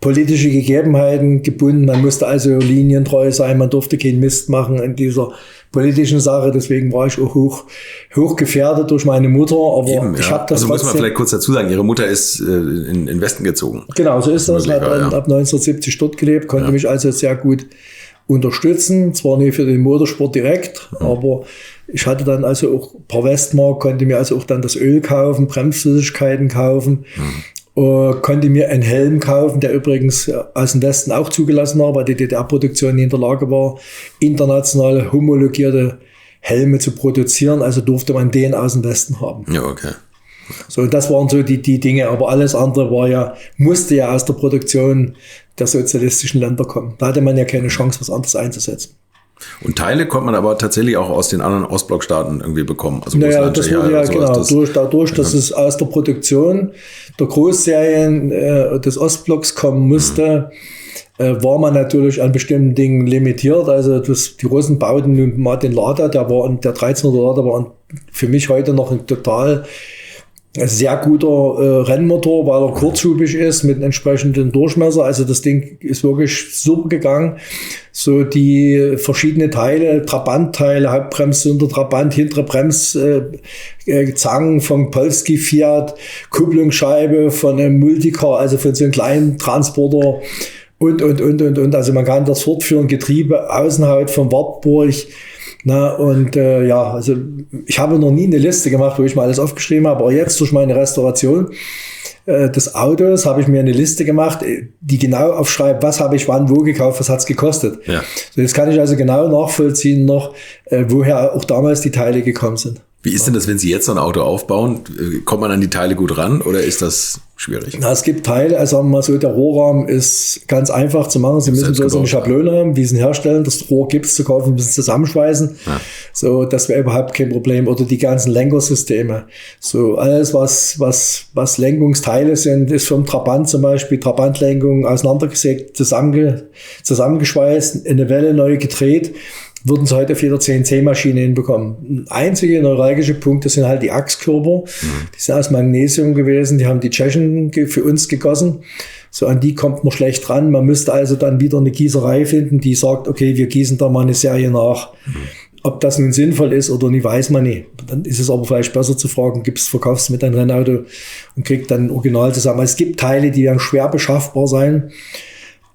politische Gegebenheiten gebunden. Man musste also linientreu sein, man durfte keinen Mist machen in dieser politischen Sache. Deswegen war ich auch hoch gefährdet durch meine Mutter. Aber eben, ich habe das also muss man vielleicht kurz dazu sagen, Ihre Mutter ist in den Westen gezogen. Genau, so ist das. Hat ab 1970 dort gelebt, konnte mich also sehr gut unterstützen. Zwar nicht für den Motorsport direkt, aber ich hatte dann also auch ein paar Westmark, konnte mir also auch dann das Öl kaufen, Bremsflüssigkeiten kaufen. Konnte mir einen Helm kaufen, der übrigens aus dem Westen auch zugelassen war, weil die DDR-Produktion nicht in der Lage war, internationale homologierte Helme zu produzieren. Also durfte man den aus dem Westen haben. Ja, okay. So, das waren so die Dinge. Aber alles andere musste ja aus der Produktion der sozialistischen Länder kommen. Da hatte man ja keine Chance, was anderes einzusetzen. Und Teile konnte man aber tatsächlich auch aus den anderen Ostblockstaaten irgendwie bekommen. Also naja, das wurde ja genau, dadurch, dass es aus der Produktion der Großserien des Ostblocks kommen musste, war man natürlich an bestimmten Dingen limitiert. Also die Russen bauten nun mal den Lada, der 1300 Lada war für mich heute noch ein total sehr guter Rennmotor, weil er kurzhubig ist mit einem entsprechenden Durchmesser. Also das Ding ist wirklich super gegangen. So die verschiedenen Teile, Trabantteile, Hauptbremse, Trabant, hintere Bremszangen vom Polski Fiat, Kupplungsscheibe von einem Multicar, also von so einem kleinen Transporter und. Also man kann das fortführen, Getriebe, Außenhaut vom Wartburg. Also ich habe noch nie eine Liste gemacht, wo ich mal alles aufgeschrieben habe, aber jetzt durch meine Restauration des Autos habe ich mir eine Liste gemacht, die genau aufschreibt, was habe ich wann wo gekauft, was hat es gekostet. Ja. So, jetzt kann ich also genau nachvollziehen noch, woher auch damals die Teile gekommen sind. Wie ist denn das, wenn Sie jetzt so ein Auto aufbauen? Kommt man an die Teile gut ran oder ist das schwierig? Na, es gibt Teile, also sagen wir mal so, der Rohrrahmen ist ganz einfach zu machen. Sie müssen bloß eine Schablone haben, wie Sie ihn herstellen. Das Rohr gibt es zu kaufen, müssen zusammenschweißen. Ja. So, das wäre überhaupt kein Problem. Oder die ganzen Lenkersysteme. So, alles, was Lenkungsteile sind, ist vom Trabant zum Beispiel, Trabantlenkung auseinandergesägt, zusammengeschweißt, in eine Welle neu gedreht. Würden sie heute auf jeder CNC-Maschine hinbekommen. Einzige neuralgische Punkte sind halt die Achskörper. Die sind aus Magnesium gewesen. Die haben die Tschechen für uns gegossen. So, an die kommt man schlecht ran. Man müsste also dann wieder eine Gießerei finden, die sagt, okay, wir gießen da mal eine Serie nach. Ob das nun sinnvoll ist oder nicht, weiß man nicht. Dann ist es aber vielleicht besser zu fragen, verkaufst du mit deinem Rennauto und kriegst dann ein Original zusammen. Es gibt Teile, die werden schwer beschaffbar sein.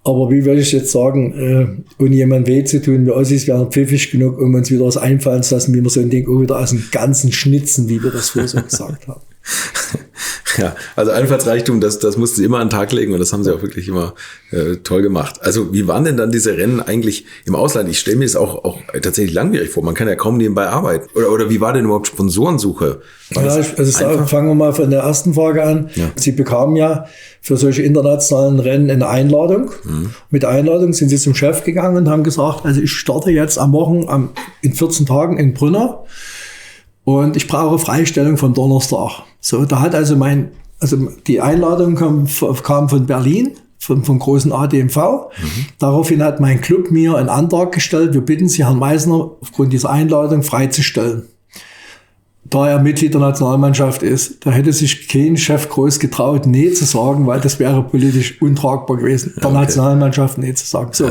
Aber wie würde ich jetzt sagen, ohne jemand weh zu tun, wir Ossis wären pfiffig genug, um uns wieder was einfallen zu lassen, wie wir so ein Ding auch wieder aus dem Ganzen schnitzen, wie wir das vorher so gesagt haben. Ja, also Einfallsreichtum, das mussten Sie immer an den Tag legen und das haben Sie auch wirklich immer toll gemacht. Also wie waren denn dann diese Rennen eigentlich im Ausland? Ich stelle mir das auch tatsächlich langwierig vor. Man kann ja kaum nebenbei arbeiten. Oder wie war denn überhaupt Sponsorensuche? Fangen wir mal von der ersten Frage an. Ja. Sie bekamen ja für solche internationalen Rennen eine Einladung. Mit der Einladung sind Sie zum Chef gegangen und haben gesagt, also ich starte jetzt in 14 Tagen in Brunner. Und ich brauche Freistellung vom Donnerstag. So, da hat also die Einladung kam von Berlin, vom großen ADMV. Daraufhin hat mein Club mir einen Antrag gestellt, wir bitten Sie, Herrn Meissner, aufgrund dieser Einladung freizustellen. Da er Mitglied der Nationalmannschaft ist, da hätte sich kein Chef groß getraut, nee zu sagen, weil das wäre politisch untragbar gewesen, der Nationalmannschaft nee zu sagen. So.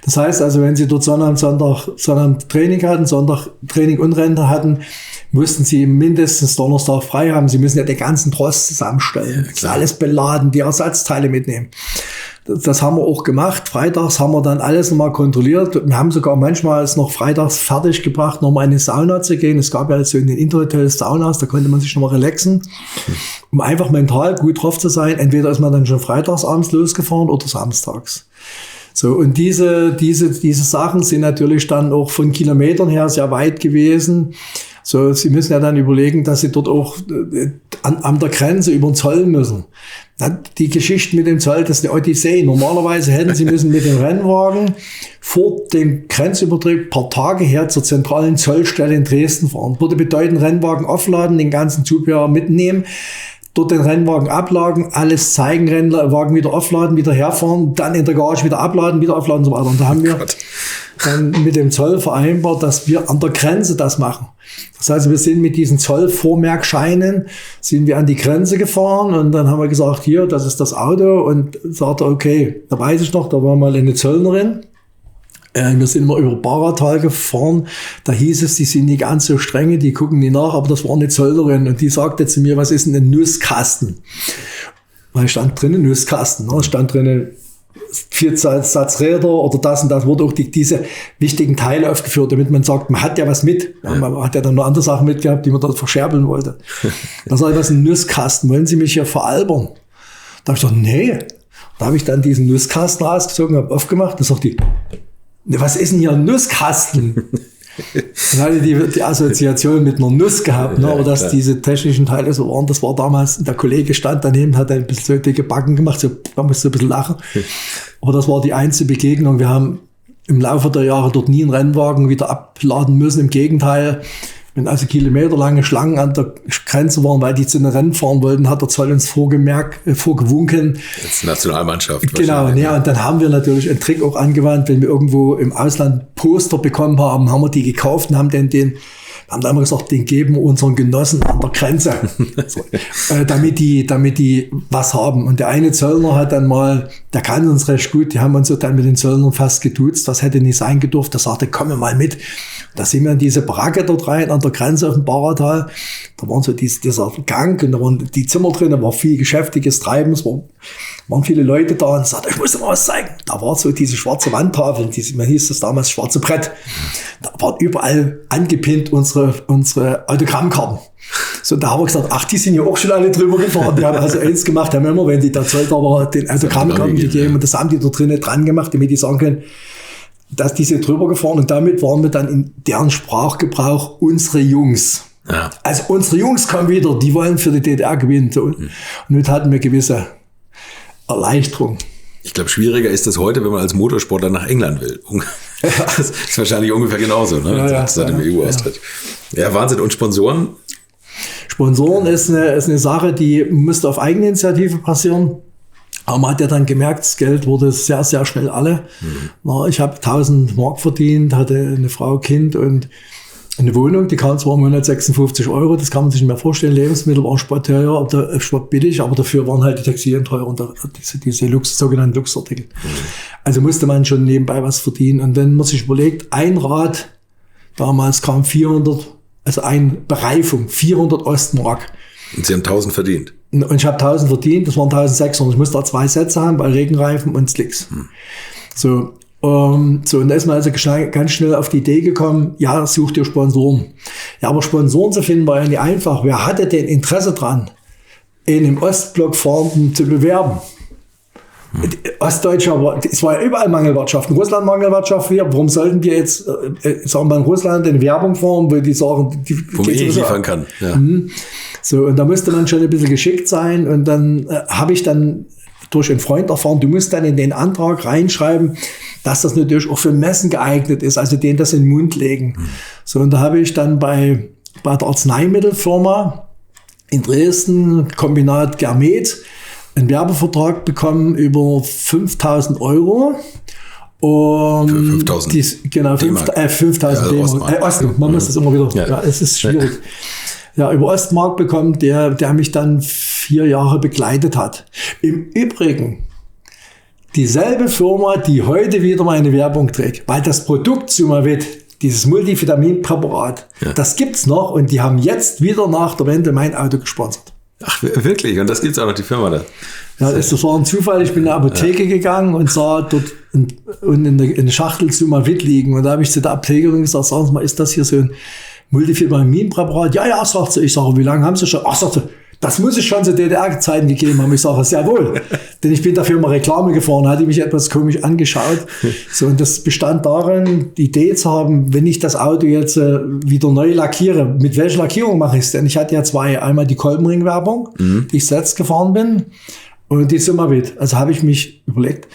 Das heißt also, wenn Sie dort Sonntag Training hatten, Sonntag Training und Rente hatten, mussten Sie mindestens Donnerstag frei haben. Sie müssen ja den ganzen Trost zusammenstellen, alles beladen, die Ersatzteile mitnehmen. Das haben wir auch gemacht. Freitags haben wir dann alles nochmal kontrolliert. Wir haben sogar manchmal es noch freitags fertig gebracht, nochmal in die Sauna zu gehen. Es gab ja so in den Interhotels Saunas, da konnte man sich nochmal relaxen, um einfach mental gut drauf zu sein. Entweder ist man dann schon freitags abends losgefahren oder samstags. So, und diese Sachen sind natürlich dann auch von Kilometern her sehr weit gewesen. So, Sie müssen ja dann überlegen, dass Sie dort auch an der Grenze über den Zoll müssen. Die Geschichte mit dem Zoll, das ist eine Odyssee. Normalerweise hätten Sie müssen mit dem Rennwagen vor dem Grenzübertritt ein paar Tage her zur zentralen Zollstelle in Dresden fahren. Würde bedeuten, Rennwagen aufladen, den ganzen Zubehör mitnehmen, dort den Rennwagen abladen, alles zeigen, Rennwagen wieder aufladen, wieder herfahren, dann in der Garage wieder abladen, wieder aufladen und so weiter. Und da haben wir dann mit dem Zoll vereinbart, dass wir an der Grenze das machen. Das heißt, wir sind mit diesen Zollvormerkscheinen, sind wir an die Grenze gefahren und dann haben wir gesagt, hier, das ist das Auto und sagte, okay, da weiß ich noch, da war mal eine Zöllnerin. Wir sind immer über Baratal gefahren, da hieß es, die sind nicht ganz so strenge, die gucken nie nach, aber das war eine Zöllnerin und die sagte zu mir, was ist denn ein Nusskasten? Da stand drinnen Nusskasten, da stand drinnen 4 Satz Räder oder das und das, wurde auch diese wichtigen Teile aufgeführt, damit man sagt, man hat ja was mit. Ja, man hat ja dann noch andere Sachen mitgehabt, die man dort verscherbeln wollte. Da sag ich, was ist ein Nusskasten? Wollen Sie mich hier veralbern? Da habe ich gesagt, nee. Da habe ich dann diesen Nusskasten rausgezogen, habe aufgemacht, da sagt die, was ist denn hier ein Nusskasten? Dann hatte die Assoziation mit einer Nuss gehabt, ne? Aber dass diese technischen Teile so waren, das war damals, der Kollege stand daneben, hat ein bisschen so dicke Backen gemacht, so, da musste so ein bisschen lachen. Aber das war die einzige Begegnung. Wir haben im Laufe der Jahre dort nie einen Rennwagen wieder abladen müssen. Im Gegenteil, wenn also kilometerlange Schlangen an der Grenze waren, weil die zu einem Rennen fahren wollten, hat der Zoll uns vorgewunken. Als Nationalmannschaft. Genau, ja, und dann haben wir natürlich einen Trick auch angewandt, wenn wir irgendwo im Ausland Poster bekommen haben wir die gekauft und haben haben da immer gesagt, den geben wir unseren Genossen an der Grenze, so, damit die was haben. Und der eine Zöllner hat dann mal, der kann uns recht gut, die haben uns so dann mit den Zöllnern fast geduzt, das hätte nicht sein gedurft, der sagte, komm mal mit. Da sind wir in diese Baracke dort rein, an der Grenze auf dem Baratal. Da waren so dieser Gang und da waren die Zimmer drin, da war viel geschäftiges Treiben, es waren viele Leute da und sagte, ich muss dir mal was zeigen. Da war so diese schwarze Wandtafel, man hieß das damals schwarze Brett. Da waren überall angepinnt unsere Autogrammkarten. So, da haben wir gesagt, ach, die sind ja auch schon alle drüber gefahren. Die haben also eins gemacht, haben immer, wenn die der Zoll da war, den Autogrammkarten gegeben und das haben die da drinnen dran gemacht, damit die sagen können, dass die sind drüber gefahren und damit waren wir dann in deren Sprachgebrauch unsere Jungs. Ja. Also unsere Jungs kommen wieder, die wollen für die DDR gewinnen. So. Und damit hatten wir gewisse Erleichterung. Ich glaube, schwieriger ist das heute, wenn man als Motorsportler nach England will. Das ist wahrscheinlich ungefähr genauso, ne? Seit dem EU-Austritt. Ja, Wahnsinn. Und Sponsoren? Sponsoren ist eine Sache, die müsste auf Eigeninitiative passieren. Aber man hat ja dann gemerkt, das Geld wurde sehr, sehr schnell alle. Ich habe 1000 Mark verdient, hatte eine Frau, Kind und eine Wohnung. Die kam zwar im Monat 56 €, das kann man sich nicht mehr vorstellen. Lebensmittel waren sportteuer, billig, aber dafür waren halt die Textilien teuer und diese sogenannten Luxusartikel. Also musste man schon nebenbei was verdienen. Und wenn man sich überlegt, ein Rad, damals kam 400, also eine Bereifung, 400 Ostmark. Und Sie haben 1000 verdient? Und ich habe 1000 verdient, das waren 1600. Ich musste da 2 Sätze haben, bei Regenreifen und Slicks. So, und da ist man also ganz schnell auf die Idee gekommen, ja, such dir Sponsoren. Ja, aber Sponsoren zu finden war ja nicht einfach. Wer hatte denn Interesse dran, in dem Ostblock Fahrenden zu bewerben? Ostdeutscher, es war ja überall Mangelwirtschaft. In Russland Mangelwirtschaft. Warum sollten wir jetzt, sagen wir in Russland, eine Werbung fahren, wo die sagen, wo man nicht liefern kann. Ja. So, und da musste man schon ein bisschen geschickt sein. Und dann habe ich dann durch einen Freund erfahren, du musst dann in den Antrag reinschreiben, dass das natürlich auch für Messen geeignet ist, also denen das in den Mund legen. So, und da habe ich dann bei der Arzneimittelfirma in Dresden, Kombinat Germet, einen Werbevertrag bekommen über 5.000 €. Und 5.000 genau, 5.000 D-Mark. Ostmark, man muss das immer wieder, ja, es ist schwierig. Ja, über Ostmark bekommen, der mich dann 4 Jahre begleitet hat. Im Übrigen, dieselbe Firma, die heute wieder meine Werbung trägt, weil das Produkt Sumavit, dieses Multivitaminpräparat, das gibt's noch und die haben jetzt wieder nach der Wende mein Auto gesponsert. Ach, wirklich? Und das gibt's auch noch, die Firma da? Ja, das war ein Zufall. Ich bin in die Apotheke gegangen und sah dort in der Schachtel Sumavit liegen. Und da habe ich zu der Apothekerin gesagt, sagen Sie mal, ist das hier so ein Multivitaminpräparat? Ja, sagt sie. Ich sage, wie lange haben Sie schon? Ach, sagt sie, Das muss es schon zu DDR-Zeiten gegeben haben. Ich sage, sehr wohl. Denn ich bin dafür mal Reklame gefahren, hatte mich etwas komisch angeschaut. So, und das bestand darin, die Idee zu haben, wenn ich das Auto jetzt wieder neu lackiere, mit welcher Lackierung mache ich es denn? Ich hatte ja zwei. Einmal die Kolbenring-Werbung, die ich selbst gefahren bin, und die Summavit. Also habe ich mich überlegt,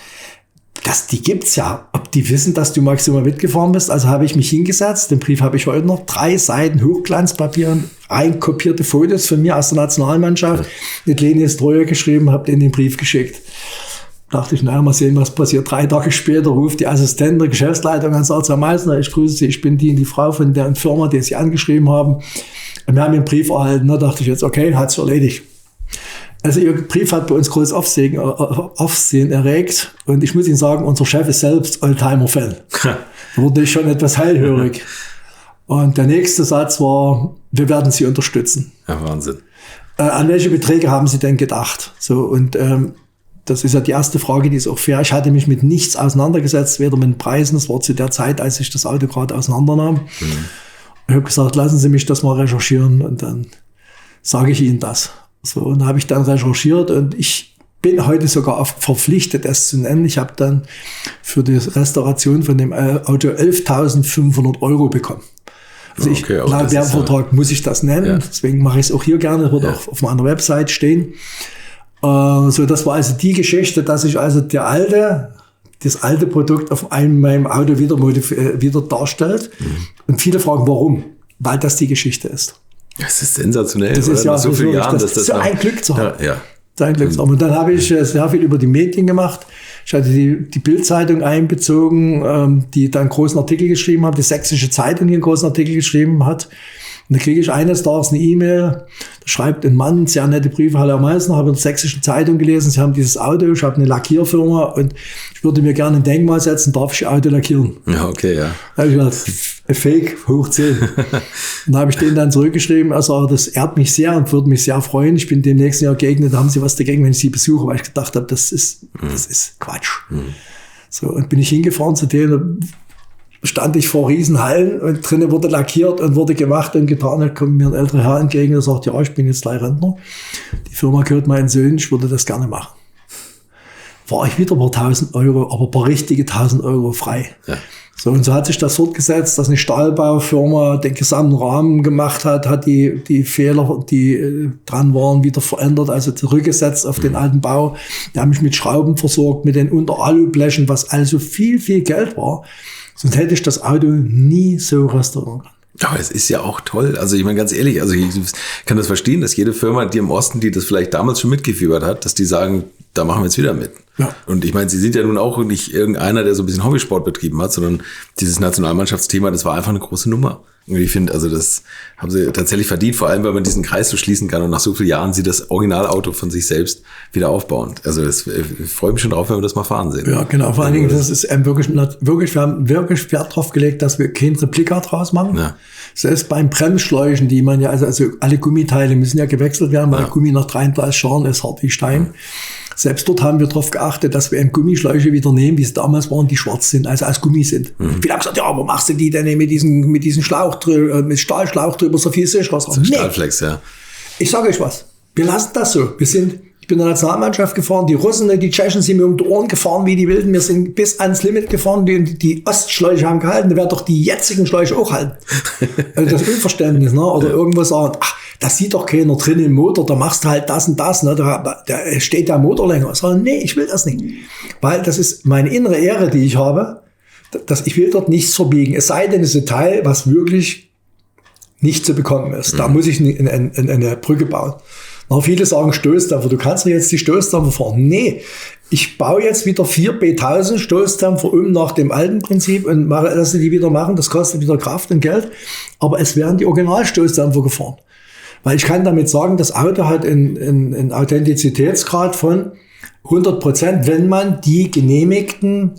die gibt's ja. Ob die wissen, dass du Max Summavit gefahren bist? Also habe ich mich hingesetzt. Den Brief habe ich heute noch. 3 Seiten Hochglanzpapier, einkopierte Fotos von mir aus der Nationalmannschaft. Mit Leni Streuer geschrieben, habe den Brief geschickt. Dachte ich, naja, mal sehen, was passiert. 3 Tage später ruft die Assistentin der Geschäftsleitung an und sagt, Herr Meissner, ich grüße Sie, ich bin die Frau von der Firma, die Sie angeschrieben haben. Wir haben den Brief erhalten. Da dachte ich jetzt, okay, hat's erledigt. Also Ihr Brief hat bei uns großes Aufsehen erregt. Und ich muss Ihnen sagen, unser Chef ist selbst Oldtimer-Fan. Da wurde ich schon etwas hellhörig. Und der nächste Satz war, wir werden Sie unterstützen. Ja, Wahnsinn. An welche Beträge haben Sie denn gedacht? So, und das ist ja die erste Frage, die ist auch fair. Ich hatte mich mit nichts auseinandergesetzt, weder mit den Preisen. Das war zu der Zeit, als ich das Auto gerade auseinandernahm. Ich habe gesagt, lassen Sie mich das mal recherchieren und dann sage ich Ihnen das. So, und habe ich dann recherchiert und ich bin heute sogar verpflichtet, es zu nennen. Ich habe dann für die Restauration von dem Auto 11.500 € bekommen. Also laut Werbevertrag muss ich das nennen. Ja. Deswegen mache ich es auch hier gerne. Wird auch auf meiner Website stehen. So, das war also die Geschichte, dass ich also das alte Produkt auf meinem Auto wieder darstellt. Und viele fragen, warum? Weil das die Geschichte ist. Das ist sensationell. Das ist ja so viele Jahren, das ist so ein Glück zu haben. Ja. Ein Glück zu haben. Und dann habe ich sehr viel über die Medien gemacht. Ich hatte die Bild-Zeitung einbezogen, die dann einen großen Artikel geschrieben hat, die Sächsische Zeitung, die einen großen Artikel geschrieben hat. Und da kriege ich eines Tages eine E-Mail, da schreibt ein Mann, sehr nette Briefe, hallo Herr Meissner, habe in der Sächsischen Zeitung gelesen, Sie haben dieses Auto, ich habe eine Lackierfirma und ich würde mir gerne ein Denkmal setzen, darf ich Ihr Auto lackieren? Ja, okay, ja. Da habe ich gedacht, Fake, hoch 10. Und da habe ich denen dann zurückgeschrieben, also das ehrt mich sehr und würde mich sehr freuen. Ich bin dem nächsten Jahr geeignet, da haben Sie was dagegen, wenn ich Sie besuche, weil ich gedacht habe, das ist Quatsch. So, und bin ich hingefahren zu denen, stand ich vor Riesenhallen und drinnen wurde lackiert und wurde gemacht und getan. Da kommt mir ein älterer Herr entgegen und sagt, ja, ich bin jetzt gleich Rentner. Die Firma gehört meinen Söhnen, ich würde das gerne machen. War ich wieder ein paar 1.000 €, aber ein paar richtige 1.000 € frei. Ja. So, und so hat sich das fortgesetzt, dass eine Stahlbaufirma den gesamten Rahmen gemacht hat die Fehler, die dran waren, wieder verändert, also zurückgesetzt auf den alten Bau. Die haben mich mit Schrauben versorgt, mit den Unter-Alu-Blechen, was also viel, viel Geld war. Sonst hätte ich das Auto nie so restaurieren können. Aber es ist ja auch toll. Also ich meine ganz ehrlich, also ich kann das verstehen, dass jede Firma, die im Osten, die das vielleicht damals schon mitgefiebert hat, dass die sagen, da machen wir jetzt wieder mit. Ja. Und ich meine, sie sind ja nun auch nicht irgendeiner, der so ein bisschen Hobbysport betrieben hat, sondern dieses Nationalmannschaftsthema, das war einfach eine große Nummer. Und ich finde, also das haben sie tatsächlich verdient, vor allem, weil man diesen Kreis so schließen kann und nach so vielen Jahren sie das Originalauto von sich selbst wieder aufbauen. Also ich freue mich schon drauf, wenn wir das mal fahren sehen. Ja, genau. Vor allen Dingen, das ist wirklich, wir haben wirklich Wert drauf gelegt, dass wir kein Replikat draus machen. Ja. Selbst beim Bremsschläuchen, die man ja, also alle Gummiteile müssen ja gewechselt werden, weil Gummi nach 33 Jahren ist hart wie Stein. Ja. Selbst dort haben wir darauf geachtet, dass wir Gummischläuche wieder nehmen, wie es damals waren, die schwarz sind, also aus Gummi sind. Viele haben gesagt, ja, aber machst du die denn mit diesen Schlauch drüber, mit Stahlschlauch drüber, so viel sicherer? So nee. Stahlflex, ja. Ich sage euch was, wir lassen das so. Ich bin in der Nationalmannschaft gefahren, die Russen und die Tschechen sind mir um die Ohren gefahren wie die Wilden. Wir sind bis ans Limit gefahren, die Ostschläuche haben gehalten, da werden doch die jetzigen Schläuche auch halten. Also das Unverständnis, ne? Oder irgendwas sagen, ach, das sieht doch keiner drin im Motor, da machst du halt das und das, ne? Da steht der Motor länger. Ich sage, nee, ich will das nicht. Weil das ist meine innere Ehre, die ich habe, ich will dort nichts verbiegen. Es sei denn, es ist ein Teil, was wirklich nicht zu bekommen ist. Da muss ich eine Brücke bauen. Na, viele sagen Stoßdämpfer, du kannst doch jetzt die Stoßdämpfer fahren. Nee, ich baue jetzt wieder 4 B1000 Stoßdämpfer nach dem alten Prinzip und lasse die wieder machen. Das kostet wieder Kraft und Geld. Aber es werden die Originalstoßdämpfer gefahren. Weil ich kann damit sagen, das Auto hat einen Authentizitätsgrad von 100%, wenn man die genehmigten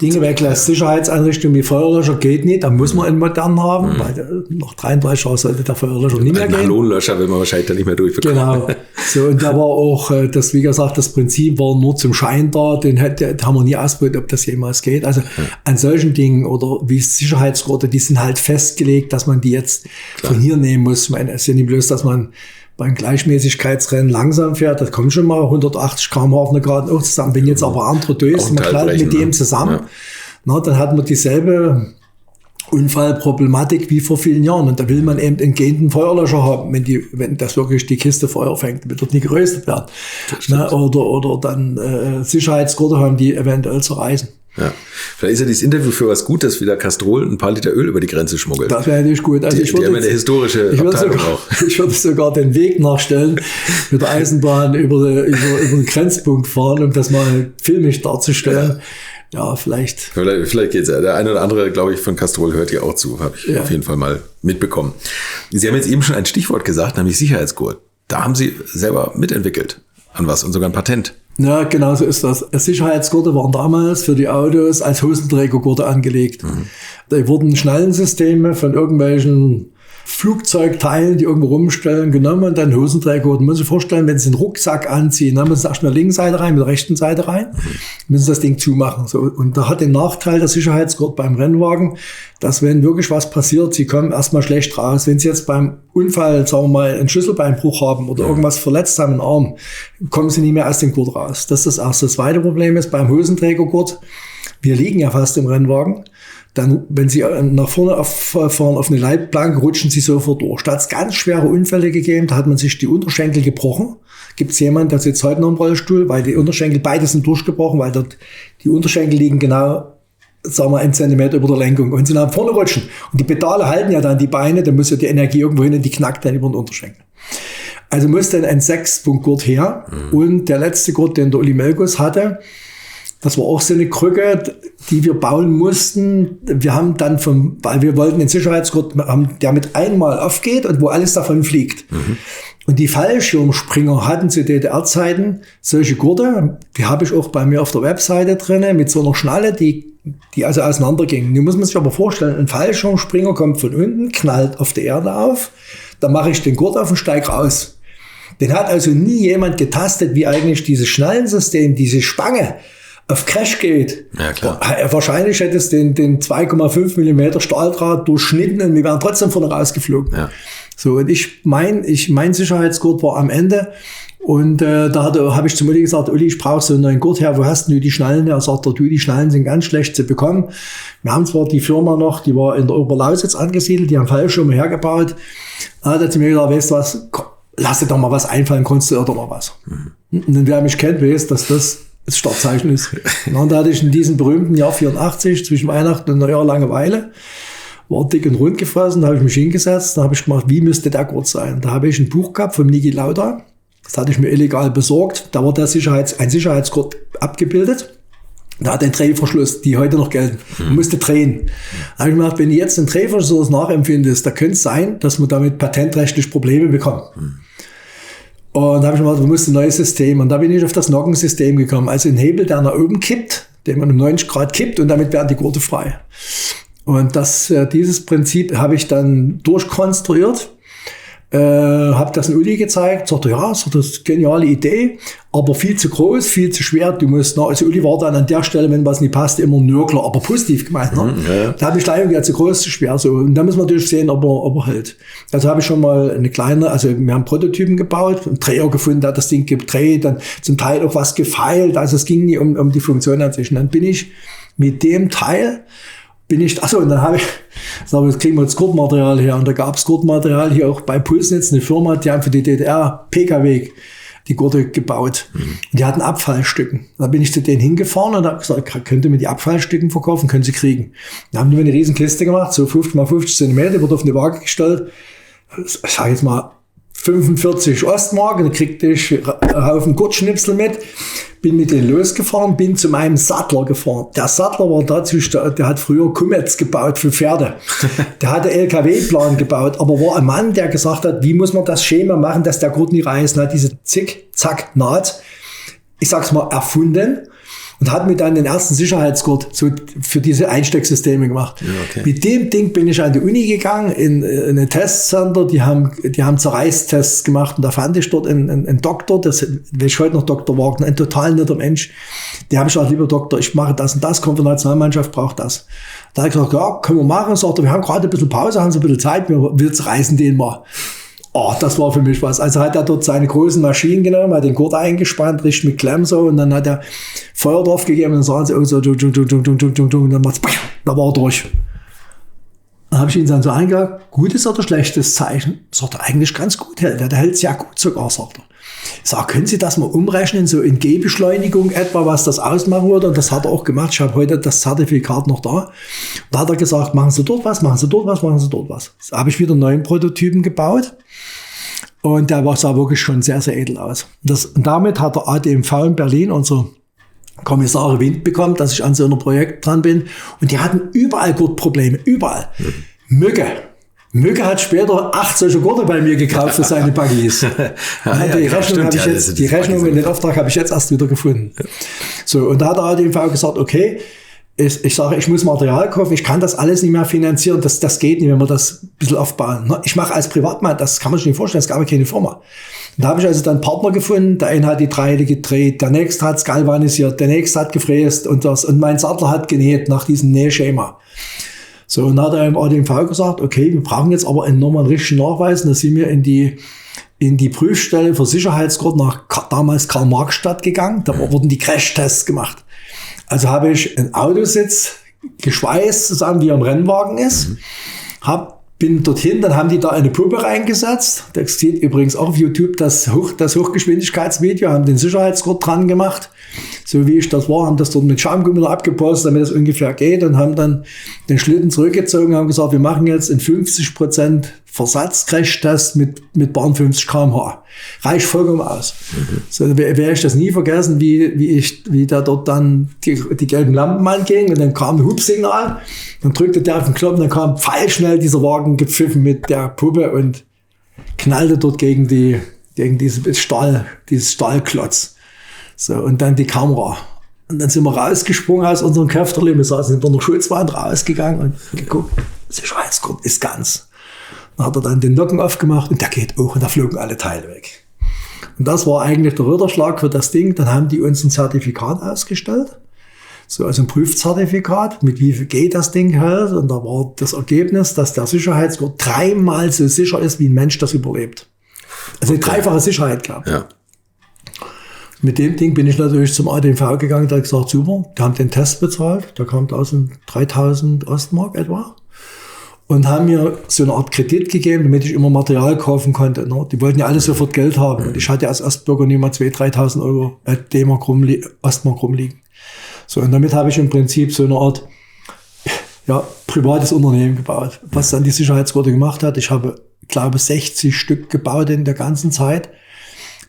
Dinge weglässt. Sicherheitseinrichtungen wie Feuerlöscher geht nicht, da muss man einen modernen haben, weil nach 33 Jahren sollte der Feuerlöscher nicht mehr gehen. Halonlöscher will man wahrscheinlich dann nicht mehr durchbekommen. Genau. So, und da war auch, wie gesagt, das Prinzip war nur zum Schein da, den haben wir nie ausprobiert, ob das jemals geht. Also an solchen Dingen oder wie Sicherheitsgurte, die sind halt festgelegt, dass man die jetzt von hier nehmen muss. Ich meine, es ist ja nicht bloß, dass man beim Gleichmäßigkeitsrennen langsam fährt, das kommt schon mal 180 km/h auf einer Geraden auch zusammen. Wenn jetzt aber andere Dösen, man knallt mit dem zusammen, dann hat man dieselbe Unfallproblematik wie vor vielen Jahren. Und da will man eben einen gehenden Feuerlöscher haben, wenn das wirklich die Kiste Feuer fängt, wird dort nicht geröstet werden. Oder dann Sicherheitsgurte haben, die eventuell zerreißen. Ja. Vielleicht ist ja dieses Interview für was Gutes, wie der Castrol ein paar Liter Öl über die Grenze schmuggelt. Das wäre natürlich gut. Also die haben eine historische Abteilung auch. Ich würde sogar den Weg nachstellen, mit der Eisenbahn über den Grenzpunkt fahren, um das mal filmisch darzustellen. Ja, vielleicht geht's ja. Der eine oder andere, glaube ich, von Castrol hört ja auch zu. Habe ich auf jeden Fall mal mitbekommen. Sie haben jetzt eben schon ein Stichwort gesagt, nämlich Sicherheitsgurt. Da haben Sie selber mitentwickelt an was und sogar ein Patent. Ja, genau so ist das. Sicherheitsgurte waren damals für die Autos als Hosenträgergurte angelegt. Da wurden Schnallensysteme von irgendwelchen Flugzeugteilen, die irgendwo rumstellen, genommen und dann Hosenträgergurte. Man muss sich vorstellen, wenn Sie einen Rucksack anziehen, dann müssen Sie erst mit der linken Seite rein, mit der rechten Seite rein, müssen Sie das Ding zumachen. So. Und da hat den Nachteil der Sicherheitsgurt beim Rennwagen, dass wenn wirklich was passiert, Sie kommen erstmal schlecht raus. Wenn Sie jetzt beim Unfall, sagen wir mal, einen Schlüsselbeinbruch haben oder irgendwas verletzt haben im Arm, kommen Sie nicht mehr aus dem Gurt raus. Das ist das erste. Das zweite Problem ist beim Hosenträgergurt, wir liegen ja fast im Rennwagen. Dann, wenn Sie nach vorne fahren auf eine Leitplanke, rutschen Sie sofort durch. Da hat es ganz schwere Unfälle gegeben, da hat man sich die Unterschenkel gebrochen. Gibt es jemanden, der sitzt heute noch im Rollstuhl, weil die Unterschenkel, beide sind durchgebrochen, weil dort die Unterschenkel liegen genau, sagen wir, 1 Zentimeter über der Lenkung und sie nach vorne rutschen. Und die Pedale halten ja dann die Beine, dann muss ja die Energie irgendwo hin und die knackt dann über den Unterschenkel. Also muss dann ein 6-Punkt-Gurt her. Und der letzte Gurt, den der Uli Melkus hatte, das war auch so eine Krücke, die wir bauen mussten. Wir haben dann weil wir wollten den Sicherheitsgurt haben, der mit einmal aufgeht und wo alles davon fliegt. Und die Fallschirmspringer hatten zu DDR-Zeiten solche Gurte, die habe ich auch bei mir auf der Webseite drinne mit so einer Schnalle, die also auseinandergingen. Nun muss man sich aber vorstellen, ein Fallschirmspringer kommt von unten, knallt auf die Erde auf, dann mache ich den Gurt auf und steige raus. Den hat also nie jemand getastet, wie eigentlich dieses Schnallensystem, diese Spange auf Crash geht. Ja, klar. Wahrscheinlich hätte es den 2,5 Millimeter Stahldraht durchschnitten und wir wären trotzdem vorne rausgeflogen. Ja. So, und mein Sicherheitsgurt war am Ende. Und da habe ich zum Uli gesagt, Uli, ich brauche so einen neuen Gurt her, wo hast du die Schnallen her? Er sagt, die Schnallen sind ganz schlecht zu bekommen. Wir haben zwar die Firma noch, die war in der Oberlausitz angesiedelt, die haben Fallschirme hergebaut. Da hat er zu mir gesagt, weißt du was, lass dir doch mal was einfallen, konstruier doch mal was. Und wer mich kennt, weiß, dass das Startzeichen ist. Und da hatte ich in diesem berühmten Jahr 84, zwischen Weihnachten und Neujahr Langeweile, war dick und rund gefressen, da habe ich mich hingesetzt, da habe ich gemacht, wie müsste der Gurt sein? Da habe ich ein Buch gehabt vom Niki Lauda, das hatte ich mir illegal besorgt, da war ein Sicherheitsgurt abgebildet, da hat ein Drehverschluss, die heute noch gelten, man musste drehen. Da habe ich mir gedacht, wenn du jetzt einen Drehverschluss nachempfindest, da könnte es sein, dass man damit patentrechtlich Probleme bekommt. Und da habe ich mir gedacht, wir müssen ein neues System. Und da bin ich auf das Noggensystem gekommen. Also ein Hebel, der nach oben kippt, den man um 90 Grad kippt und damit werden die Gurte frei. Und dieses Prinzip habe ich dann durchkonstruiert. Habe das in Uli gezeigt, sagte, ja, das ist eine geniale Idee, aber viel zu groß, viel zu schwer. Also Uli war dann an der Stelle, wenn was nicht passt, immer Nörgler, aber positiv gemeint. Ne? Ja. Da habe ich gleich gesagt, zu groß, zu schwer. So. Und da müssen wir natürlich sehen, ob er hält. Also habe ich schon mal wir haben Prototypen gebaut, einen Dreher gefunden, der das Ding gedreht, dann zum Teil auch was gefeilt. Also es ging nie um die Funktion an sich. Und dann bin ich mit dem Teil, und dann habe ich, jetzt kriegen wir das Gurtmaterial her. Und da gab es Gurtmaterial hier auch bei Pulsnitz, eine Firma, die haben für die DDR PKW die Gurte gebaut. Und die hatten Abfallstücken. Da bin ich zu denen hingefahren und habe gesagt, könnt ihr mir die Abfallstücken verkaufen, können sie kriegen. Da haben die mir eine riesen Kiste gemacht, so 50 mal 50 Zentimeter, wurde auf eine Waage gestellt. Ich sage jetzt mal 45 Ostmark, da kriegte ich einen Haufen Gurtschnipsel mit. Bin mit denen losgefahren, bin zu meinem Sattler gefahren. Der Sattler war dazu, der hat früher Kummets gebaut für Pferde. Der hatte LKW-Plan gebaut, aber war ein Mann, der gesagt hat, wie muss man das Schema machen, dass der Gurt nie reißt. Und hat diese Zick-Zack-Naht, ich sag's mal, erfunden. Und hat mir dann den ersten Sicherheitsgurt so für diese Einstecksysteme gemacht. Ja, okay. Mit dem Ding bin ich an die Uni gegangen, in ein Testcenter, die haben Zerreißtests gemacht und da fand ich dort einen Doktor, das will ich heute noch Dr. Wagner, ein total netter Mensch. Der habe ich gesagt, lieber Doktor, ich mache das und das, kommt von der Nationalmannschaft, braucht das. Da habe ich gesagt, ja, können wir machen. Sagt er, wir haben gerade ein bisschen Pause, haben Sie ein bisschen Zeit, wir zerreißen den mal. Oh, das war für mich was. Also hat er dort seine großen Maschinen genommen, hat den Gurt eingespannt, richtig mit Klemm so, und dann hat er Feuer drauf gegeben und dann sagen sie, und dann macht's, da war er durch. Dann habe ich ihn dann so eingehakt, gutes oder schlechtes Zeichen? Sagt er, eigentlich ganz gut, der hält sehr gut sogar, sagt er. Ich sage, können Sie das mal umrechnen, so in G-Beschleunigung etwa, was das ausmachen würde? Und das hat er auch gemacht. Ich habe heute das Zertifikat noch da. Da hat er gesagt, machen Sie dort was, machen Sie dort was, machen Sie dort was. Da habe ich wieder einen neuen Prototypen gebaut. Und der sah wirklich schon sehr, sehr edel aus. Und damit hat der ADMV in Berlin, unser Kommissar, Wind bekommen, dass ich an so einem Projekt dran bin. Und die hatten überall Gurtprobleme, überall. Mücke hat später 8 solche Gurte bei mir gekauft für seine Buggies. Die Rechnung und den Auftrag habe ich jetzt erst wieder gefunden. So, und da hat der ADMV gesagt, okay, ich sage, ich muss Material kaufen, ich kann das alles nicht mehr finanzieren, das geht nicht, wenn wir das ein bisschen aufbauen. Ich mache als Privatmann, das kann man sich nicht vorstellen, es gab ja keine Firma. Und da habe ich also dann Partner gefunden, der eine hat die Dreieile gedreht, der nächste hat es galvanisiert, der nächste hat gefräst und mein Sattler hat genäht nach diesem Nähschema. So, und dann hat er im ADMV gesagt, okay, wir brauchen jetzt aber nochmal einen richtigen Nachweis. Und da sind wir in die Prüfstelle für Sicherheitsgurt nach damals Karl-Marx-Stadt gegangen. Da wurden die Crashtests gemacht. Also habe ich einen Autositz geschweißt, zusammen wie er im Rennwagen ist. Bin dorthin, dann haben die da eine Puppe reingesetzt. Das sieht übrigens auch auf YouTube das Hochgeschwindigkeitsvideo, haben den Sicherheitsgurt dran gemacht. So wie ich das war, haben das dort mit Schaumgummi abgepostet, damit das ungefähr geht, und haben dann den Schlitten zurückgezogen, haben gesagt, wir machen jetzt einen 50% Versatz-Crash-Test mit Bahn 50 km/h. Reicht vollkommen aus. So werde ich das nie vergessen, wie da dort dann die gelben Lampen angingen, und dann kam ein Hubsignal, dann drückte der auf den Knopf, und dann kam pfeilschnell dieser Wagen gepfiffen mit der Puppe und knallte dort gegen dieses Stahlklotz. So, und dann die Kamera. Und dann sind wir rausgesprungen aus unserem Köfterli. Wir saßen hinter einer Schutzwand rausgegangen und geguckt, Sicherheitsgurt ist ganz. Dann hat er dann den Nocken aufgemacht und der geht hoch, und da flogen alle Teile weg. Und das war eigentlich der Ritterschlag für das Ding. Dann haben die uns ein Zertifikat ausgestellt. So, also ein Prüfzertifikat, mit wie viel G das Ding hält. Und da war das Ergebnis, dass der Sicherheitsgurt 3-mal so sicher ist, wie ein Mensch das überlebt. Also eine dreifache Sicherheit gehabt. Ja. Mit dem Ding bin ich natürlich zum ADMV gegangen, der hat gesagt, super, die haben den Test bezahlt, der kam 3.000 Ostmark etwa, und haben mir so eine Art Kredit gegeben, damit ich immer Material kaufen konnte. Die wollten ja alle sofort Geld haben, und ich hatte als Ostbürger nicht mal 2.000, 3.000 Euro D-Mark Ostmark rumliegen. So, und damit habe ich im Prinzip so eine Art privates Unternehmen gebaut, was dann die Sicherheitsgurte gemacht hat. Ich habe, glaube 60 Stück gebaut in der ganzen Zeit.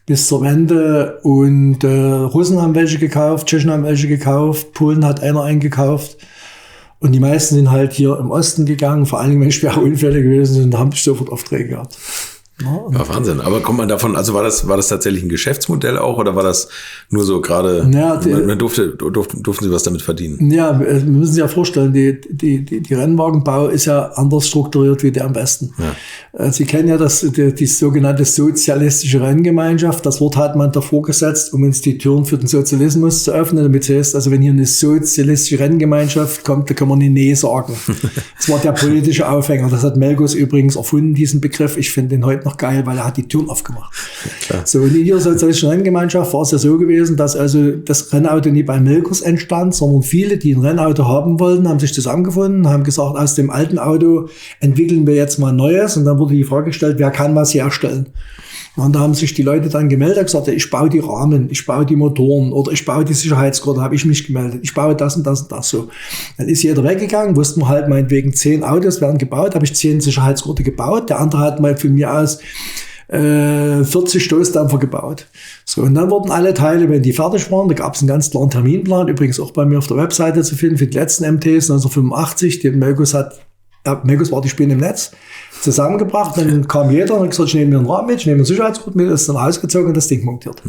Bis zur Wende, und Russen haben welche gekauft, Tschechen haben welche gekauft, Polen hat einer eingekauft, und die meisten sind halt hier im Osten gegangen, vor allen Dingen, wenn schwere Unfälle gewesen sind, haben sofort Aufträge gehabt. Ja, Wahnsinn. Aber kommt man davon, also war das tatsächlich ein Geschäftsmodell auch, oder war das nur so gerade, durften Sie was damit verdienen? Ja, wir müssen sich ja vorstellen, die Rennwagenbau ist ja anders strukturiert wie der am Westen. Ja. Sie kennen ja die sogenannte sozialistische Renngemeinschaft. Das Wort hat man davor gesetzt, um uns die Türen für den Sozialismus zu öffnen, damit es heißt, also wenn hier eine sozialistische Renngemeinschaft kommt, da kann man nicht Nee sagen. Das war der politische Aufhänger. Das hat Melgus übrigens erfunden, diesen Begriff. Ich finde den heute noch geil, weil er hat die Türen aufgemacht. Klar. So, und in ihrer sozialistischen Renngemeinschaft war es ja so gewesen, dass also das Rennauto nie bei Melgus entstand, sondern viele, die ein Rennauto haben wollten, haben sich zusammengefunden, haben gesagt, aus dem alten Auto entwickeln wir jetzt mal ein neues, und dann wurde die Frage gestellt, wer kann was herstellen? Und da haben sich die Leute dann gemeldet und gesagt, ich baue die Rahmen, ich baue die Motoren oder ich baue die Sicherheitsgurte, habe ich mich gemeldet, ich baue das und das und das so. Dann ist jeder weggegangen, wussten wir halt meinetwegen 10 Autos werden gebaut, habe ich 10 Sicherheitsgurte gebaut, der andere hat mal von mir aus 40 Stoßdämpfer gebaut. So, und dann wurden alle Teile, wenn die fertig waren, da gab es einen ganz klaren Terminplan, übrigens auch bei mir auf der Webseite zu finden, für die letzten MTs 1985, die Melgus war die Spinne im Netz, zusammengebracht, dann kam jeder und hat gesagt, ich nehme mir einen Rahmen mit, ich nehme einen Sicherheitsgurt mit, ist dann ausgezogen und das Ding montiert.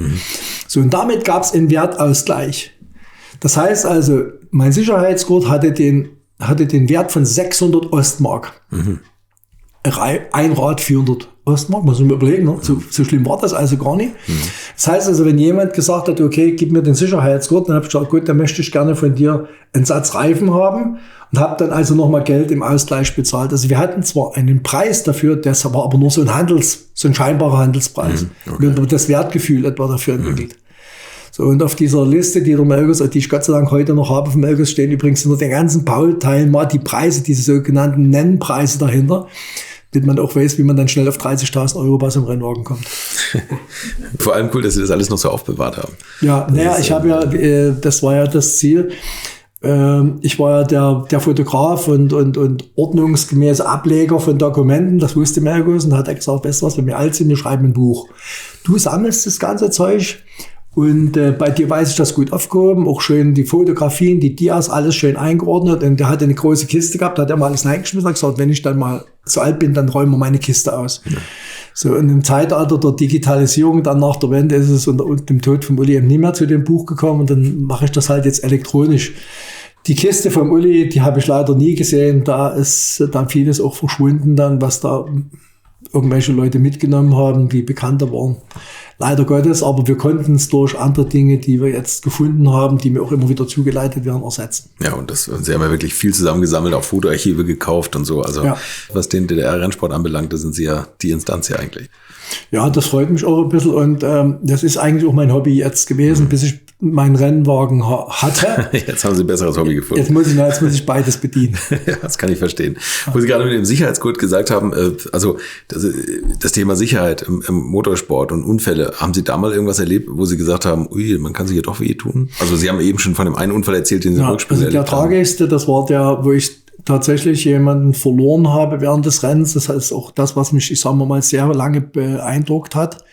So, und damit gab es einen Wertausgleich. Das heißt also, mein Sicherheitsgurt hatte den Wert von 600 Ostmark. ein Rad 400 Ostmark, muss ich mir überlegen, ne? So schlimm war das also gar nicht. Das heißt also, wenn jemand gesagt hat, okay, gib mir den Sicherheitsgurt, dann habe ich gesagt, gut, dann möchte ich gerne von dir einen Satz Reifen haben und habe dann also nochmal Geld im Ausgleich bezahlt. Also wir hatten zwar einen Preis dafür, das war aber nur so ein scheinbarer Handelspreis. Wir haben das Wertgefühl etwa dafür entwickelt. So, und auf dieser Liste, die der Melgus, die ich Gott sei Dank heute noch habe vom Melgus, stehen übrigens unter den ganzen Bauteilen mal die Preise, diese sogenannten Nennpreise dahinter, damit man auch weiß, wie man dann schnell auf 30.000 Euro bei so einem Rennwagen kommt. Vor allem cool, dass Sie das alles noch so aufbewahrt haben. Ja, naja, ich habe ja, das war ja das Ziel. Ich war ja der Fotograf und ordnungsgemäße Ableger von Dokumenten, das wusste Melgus, und hat er gesagt, weißt du was, wenn wir alt sind, wir schreiben ein Buch. Du sammelst das ganze Zeug. Und bei dir weiß ich das gut aufgehoben, auch schön die Fotografien, die Dias, alles schön eingeordnet. Und der hatte eine große Kiste gehabt, da hat er mal alles reingeschmissen und gesagt, wenn ich dann mal zu alt bin, dann räumen wir meine Kiste aus. Ja. So, und im Zeitalter der Digitalisierung, dann nach der Wende, ist es unter dem Tod von Uli eben nie mehr zu dem Buch gekommen, und dann mache ich das halt jetzt elektronisch. Die Kiste vom Uli, die habe ich leider nie gesehen, da ist dann vieles auch verschwunden dann, was da irgendwelche Leute mitgenommen haben, die bekannter waren. Leider Gottes, aber wir konnten es durch andere Dinge, die wir jetzt gefunden haben, die mir auch immer wieder zugeleitet werden, ersetzen. Ja, und Sie haben ja wirklich viel zusammengesammelt, auch Fotoarchive gekauft und so. Also ja. Was den DDR-Rennsport anbelangt, da sind Sie ja die Instanz ja eigentlich. Ja, das freut mich auch ein bisschen, und das ist eigentlich auch mein Hobby jetzt gewesen, bis ich meinen Rennwagen hatte. Jetzt haben Sie ein besseres Hobby gefunden. Jetzt muss ich beides bedienen. Ja, das kann ich verstehen. Wo Sie gerade mit dem Sicherheitsgurt gesagt haben, also das Thema Sicherheit im Motorsport und Unfälle, haben Sie da mal irgendwas erlebt, wo Sie gesagt haben, ui, man kann sich ja doch wehtun? Also Sie haben eben schon von dem einen Unfall erzählt, den Sie im Rückspiel erlebt haben. Der tragischste, das war der, wo ich tatsächlich jemanden verloren habe während des Rennens. Das heißt auch das, was mich, ich sage mal, sehr lange beeindruckt hat,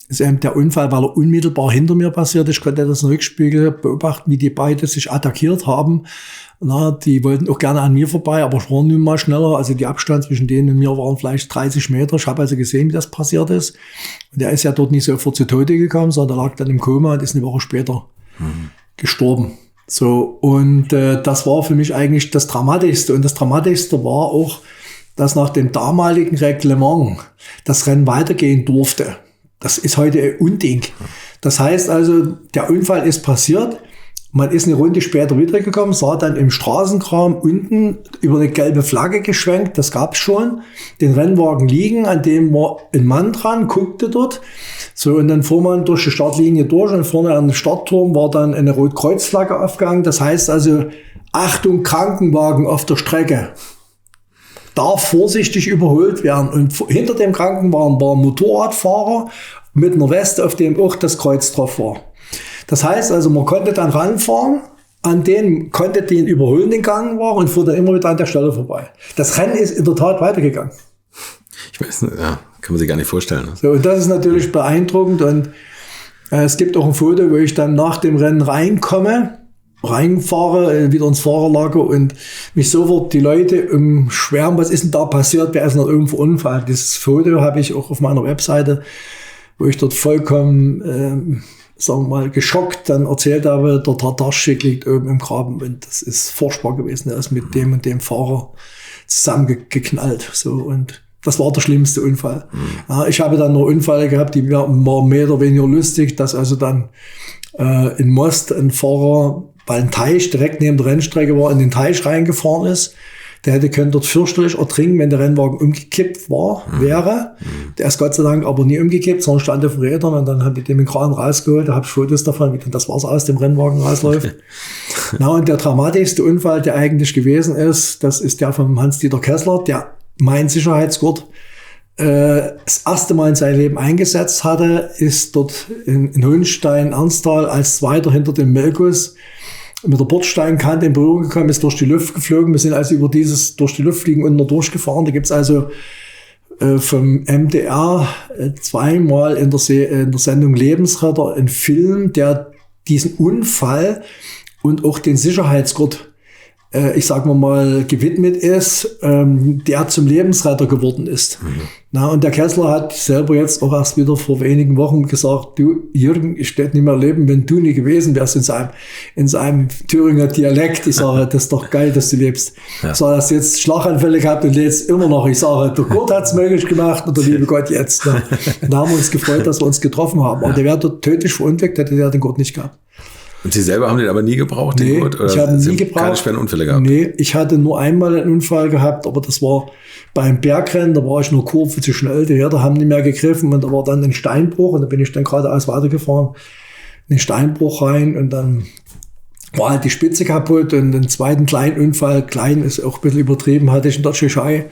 ist eben der Unfall, weil er unmittelbar hinter mir passiert. Ich konnte das im Rückspiegel beobachten, wie die beiden sich attackiert haben. Na, die wollten auch gerne an mir vorbei, aber ich war nun mal schneller. Also die Abstand zwischen denen und mir waren vielleicht 30 Meter. Ich habe also gesehen, wie das passiert ist. Und der ist ja dort nicht sofort zu Tode gekommen, sondern lag dann im Koma und ist eine Woche später gestorben. So, und das war für mich eigentlich das Dramatischste. Und das Dramatischste war auch, dass nach dem damaligen Reglement das Rennen weitergehen durfte. Das ist heute ein Unding. Das heißt also, der Unfall ist passiert, man ist eine Runde später wiedergekommen, sah dann im Straßenkram unten über eine gelbe Flagge geschwenkt, das gab's schon, den Rennwagen liegen, an dem war ein Mann dran, guckte dort. So, und dann fuhr man durch die Startlinie durch, und vorne an dem Startturm war dann eine Rotkreuzflagge aufgegangen. Das heißt also, Achtung, Krankenwagen auf der Strecke. Darf vorsichtig überholt werden. Und hinter dem Krankenwagen war ein Motorradfahrer mit einer Weste, auf dem auch das Kreuz drauf war. Das heißt also, man konnte dann ranfahren, konnte den überholen, den Krankenwagen, und fuhr dann immer wieder an der Stelle vorbei. Das Rennen ist in der Tat weitergegangen. Ich weiß nicht, ja, kann man sich gar nicht vorstellen. So, und das ist natürlich beeindruckend, und es gibt auch ein Foto, wo ich dann nach dem Rennen reinfahre, wieder ins Fahrerlager, und mich sofort die Leute umschwärmen, was ist denn da passiert, wer ist denn da irgendwo Unfall? Dieses Foto habe ich auch auf meiner Webseite, wo ich dort vollkommen, sagen wir mal, geschockt dann erzählt habe, der Tartaschik liegt oben im Graben, und das ist furchtbar gewesen. Er ist mit dem und dem Fahrer zusammengeknallt. So, und das war der schlimmste Unfall. Ja, ich habe dann noch Unfälle gehabt, die waren mehr oder weniger lustig, dass also dann in Most ein Fahrer, weil ein Teich direkt neben der Rennstrecke war, in den Teich reingefahren ist. Der hätte dort fürchterlich ertrinken, wenn der Rennwagen umgekippt wäre. Der ist Gott sei Dank aber nie umgekippt, sondern stand auf den Rädern, und dann haben die den Kran rausgeholt. Da habe ich Fotos davon, wie dann das Wasser aus dem Rennwagen rausläuft. Na, und der dramatischste Unfall, der eigentlich gewesen ist, das ist der von Hans-Dieter Kessler, der mein Sicherheitsgurt das erste Mal in seinem Leben eingesetzt hatte, ist dort in Hohenstein-Ernsthal als Zweiter hinter dem Melkus mit der Bordsteinkante in Berührung gekommen, ist durch die Luft geflogen. Wir sind also über dieses durch die Luft fliegen unten durchgefahren. Da gibt's also vom MDR zweimal in der Sendung Lebensretter einen Film, der diesen Unfall und auch den Sicherheitsgurt ich sag mal, gewidmet ist, der zum Lebensretter geworden ist. Na, und der Kessler hat selber jetzt auch erst wieder vor wenigen Wochen gesagt, du, Jürgen, ich werde nicht mehr leben, wenn du nie gewesen wärst in seinem Thüringer Dialekt. Ich sage, das ist doch geil, dass du lebst. Ja. Ich sage, hast jetzt Schlaganfälle gehabt und lebst immer noch. Ich sage, der Gott hat es möglich gemacht und der liebe Gott jetzt. Ne? Und da haben wir uns gefreut, dass wir uns getroffen haben. Aber der wäre dort tödlich verunglückt, hätte der den Gott nicht gehabt. Und Sie selber haben den aber nie gebraucht, den Gurt? Oder ich habe nie gebraucht. Keine schweren Unfälle gehabt? Nee, ich hatte nur einmal einen Unfall gehabt, aber das war beim Bergrennen, da war ich nur Kurve zu schnell, die Herder haben nicht mehr gegriffen und da war dann ein Steinbruch und da bin ich dann geradeaus weitergefahren, in den Steinbruch rein und dann war halt die Spitze kaputt und den zweiten kleinen Unfall, klein ist auch ein bisschen übertrieben, hatte ich in der Tschechei.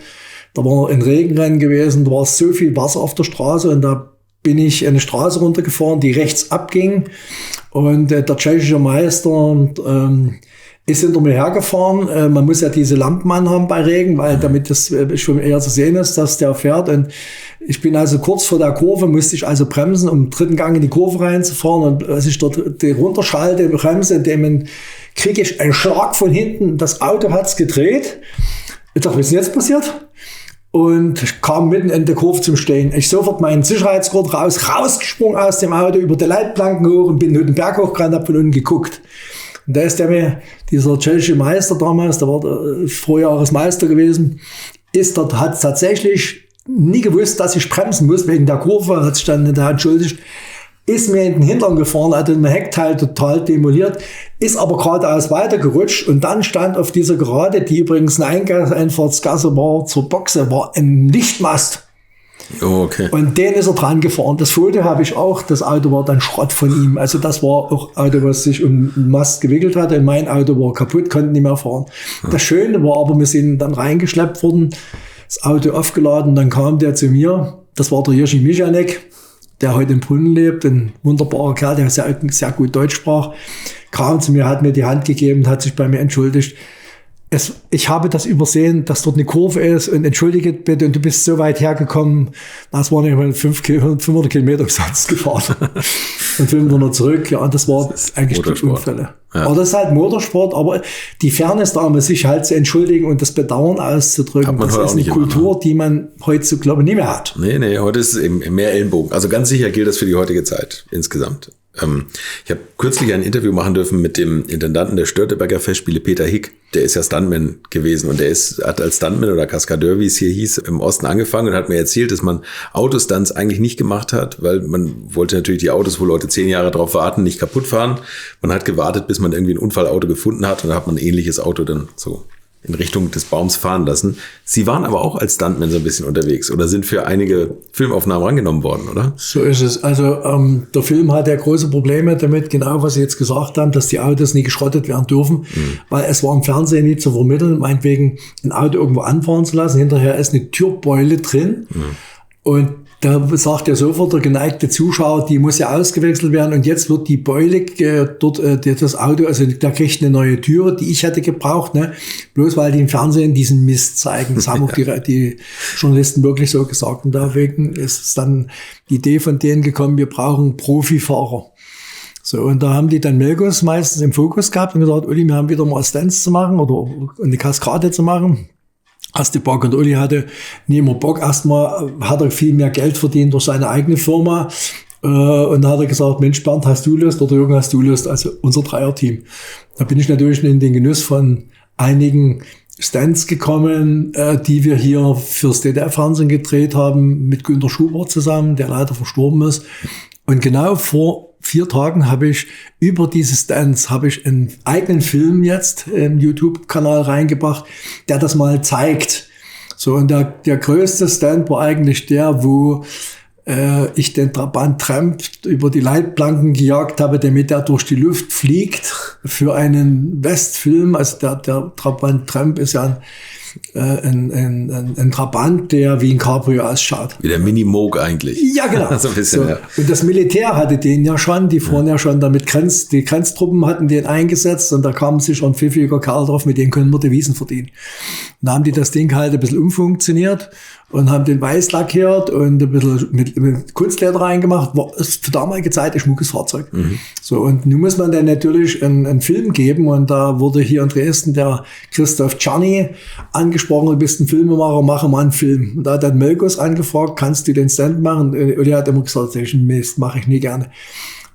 Da war ein Regenrennen gewesen, da war so viel Wasser auf der Straße und da bin ich eine Straße runtergefahren, die rechts abging und der tschechische Meister ist hinter mir hergefahren. Man muss ja diese Lampen anhaben bei Regen, weil damit das schon eher zu sehen ist, dass der fährt. Und ich bin also kurz vor der Kurve, musste ich also bremsen, um im dritten Gang in die Kurve reinzufahren. Und als ich dort runterschalte, bremse, kriege ich einen Schlag von hinten. Das Auto hat's gedreht. Ich dachte, was ist denn jetzt passiert? Und kam mitten in der Kurve zum Stehen. Ich sofort meinen Sicherheitsgurt rausgesprungen aus dem Auto, über die Leitplanken hoch und bin den Berg hochgerannt, hab von unten geguckt. Und da ist dieser tschechische Meister damals, der war der Vorjahresmeister gewesen, hat tatsächlich nie gewusst, dass ich bremsen muss wegen der Kurve, hat sich dann da entschuldigt, ist mir in den Hintern gefahren, hat den Heckteil total demoliert, ist aber geradeaus weitergerutscht und dann stand auf dieser Gerade, die übrigens eine Einfahrtsgasse war, zur Boxe, war ein Lichtmast. Oh, okay. Und den ist er dran gefahren. Das Foto habe ich auch. Das Auto war dann Schrott von ihm. Also das war auch ein Auto, was sich um den Mast gewickelt hatte. Und mein Auto war kaputt, konnte nicht mehr fahren. Ja. Das Schöne war aber, wir sind dann reingeschleppt worden, das Auto aufgeladen, dann kam der zu mir. Das war der Jiří Michanek, der heute in Brunn lebt. Ein wunderbarer Kerl, der sehr gut Deutsch sprach. Kam zu mir, hat mir die Hand gegeben, hat sich bei mir entschuldigt. Ich habe das übersehen, dass dort eine Kurve ist und entschuldige bitte, und du bist so weit hergekommen. Das waren nicht 500 Kilometer umsonst gefahren und 500 zurück. Ja, und das war eigentlich die Unfälle. Ja. Aber das ist halt Motorsport, aber die Fairness da, sich halt zu entschuldigen und das Bedauern auszudrücken, das ist eine Kultur, die man heute so, glaube ich, nicht mehr hat. Nee, heute ist es eben mehr Ellenbogen. Also ganz sicher gilt das für die heutige Zeit insgesamt. Ich habe kürzlich ein Interview machen dürfen mit dem Intendanten der Störtebeker Festspiele, Peter Hick. Der ist ja Stuntman gewesen und hat als Stuntman oder Kaskadeur, wie es hier hieß, im Osten angefangen und hat mir erzählt, dass man Autostunts eigentlich nicht gemacht hat, weil man wollte natürlich die Autos, wo Leute 10 Jahre drauf warten, nicht kaputt fahren. Man hat gewartet, bis man irgendwie ein Unfallauto gefunden hat und dann hat man ein ähnliches Auto dann so in Richtung des Baums fahren lassen. Sie waren aber auch als Stuntman so ein bisschen unterwegs oder sind für einige Filmaufnahmen rangenommen worden, oder? So ist es. Also der Film hat ja große Probleme damit, genau was Sie jetzt gesagt haben, dass die Autos nie geschrottet werden dürfen, weil es war im Fernsehen nicht zu vermitteln, meinetwegen ein Auto irgendwo anfahren zu lassen. Hinterher ist eine Türbeule drin und da sagt ja sofort der geneigte Zuschauer, die muss ja ausgewechselt werden und jetzt wird die Beule dort, das Auto, also der kriegt eine neue Türe, die ich hätte gebraucht, ne? Bloß weil die im Fernsehen diesen Mist zeigen. Das haben auch die Journalisten wirklich so gesagt und deswegen ist dann die Idee von denen gekommen, wir brauchen Profifahrer. So, und da haben die dann Melkos meistens im Fokus gehabt und gesagt, Uli, wir haben wieder mal Stunts zu machen oder eine Kaskade zu machen. Hast du Bock? Und Uli hatte nie mehr Bock. Erstmal hat er viel mehr Geld verdient durch seine eigene Firma. Und da hat er gesagt, Mensch, Bernd, hast du Lust? Oder Jürgen, hast du Lust? Also unser Dreierteam. Da bin ich natürlich in den Genuss von einigen Stunts gekommen, die wir hier fürs DDR-Fernsehen gedreht haben, mit Günter Schubert zusammen, der leider verstorben ist. Und genau vor 4 Tagen habe ich über diese Stunts einen eigenen Film jetzt im YouTube-Kanal reingebracht, der das mal zeigt. So, und der größte Stunt war eigentlich der, wo ich den Trabant Tramp über die Leitplanken gejagt habe, damit er durch die Luft fliegt für einen Westfilm. Also der Trabant Tramp ist ja ein Trabant, der wie ein Cabrio ausschaut. Wie der Mini-Moog eigentlich. Ja, genau. So ein bisschen, so. ja. Und das Militär hatte den ja schon, die fuhren ja schon damit die Grenztruppen hatten den eingesetzt und da kam sich schon ein pfiffiger Kerl drauf, mit denen können wir Devisen verdienen. Und da haben die das Ding halt ein bisschen umfunktioniert und haben den weiß lackiert und ein bisschen mit Kunstleder reingemacht. War für damalige Zeit ein schmuckes Fahrzeug. So, und nun muss man dann natürlich einen Film geben und da wurde hier in Dresden der Christoph Czarny angesprochen, du bist ein Filmemacher, mache mal einen Film. Und da hat dann Melkus angefragt, kannst du den Stand machen? Und er hat immer gesagt, das ist ein Mist, mache ich nie gerne.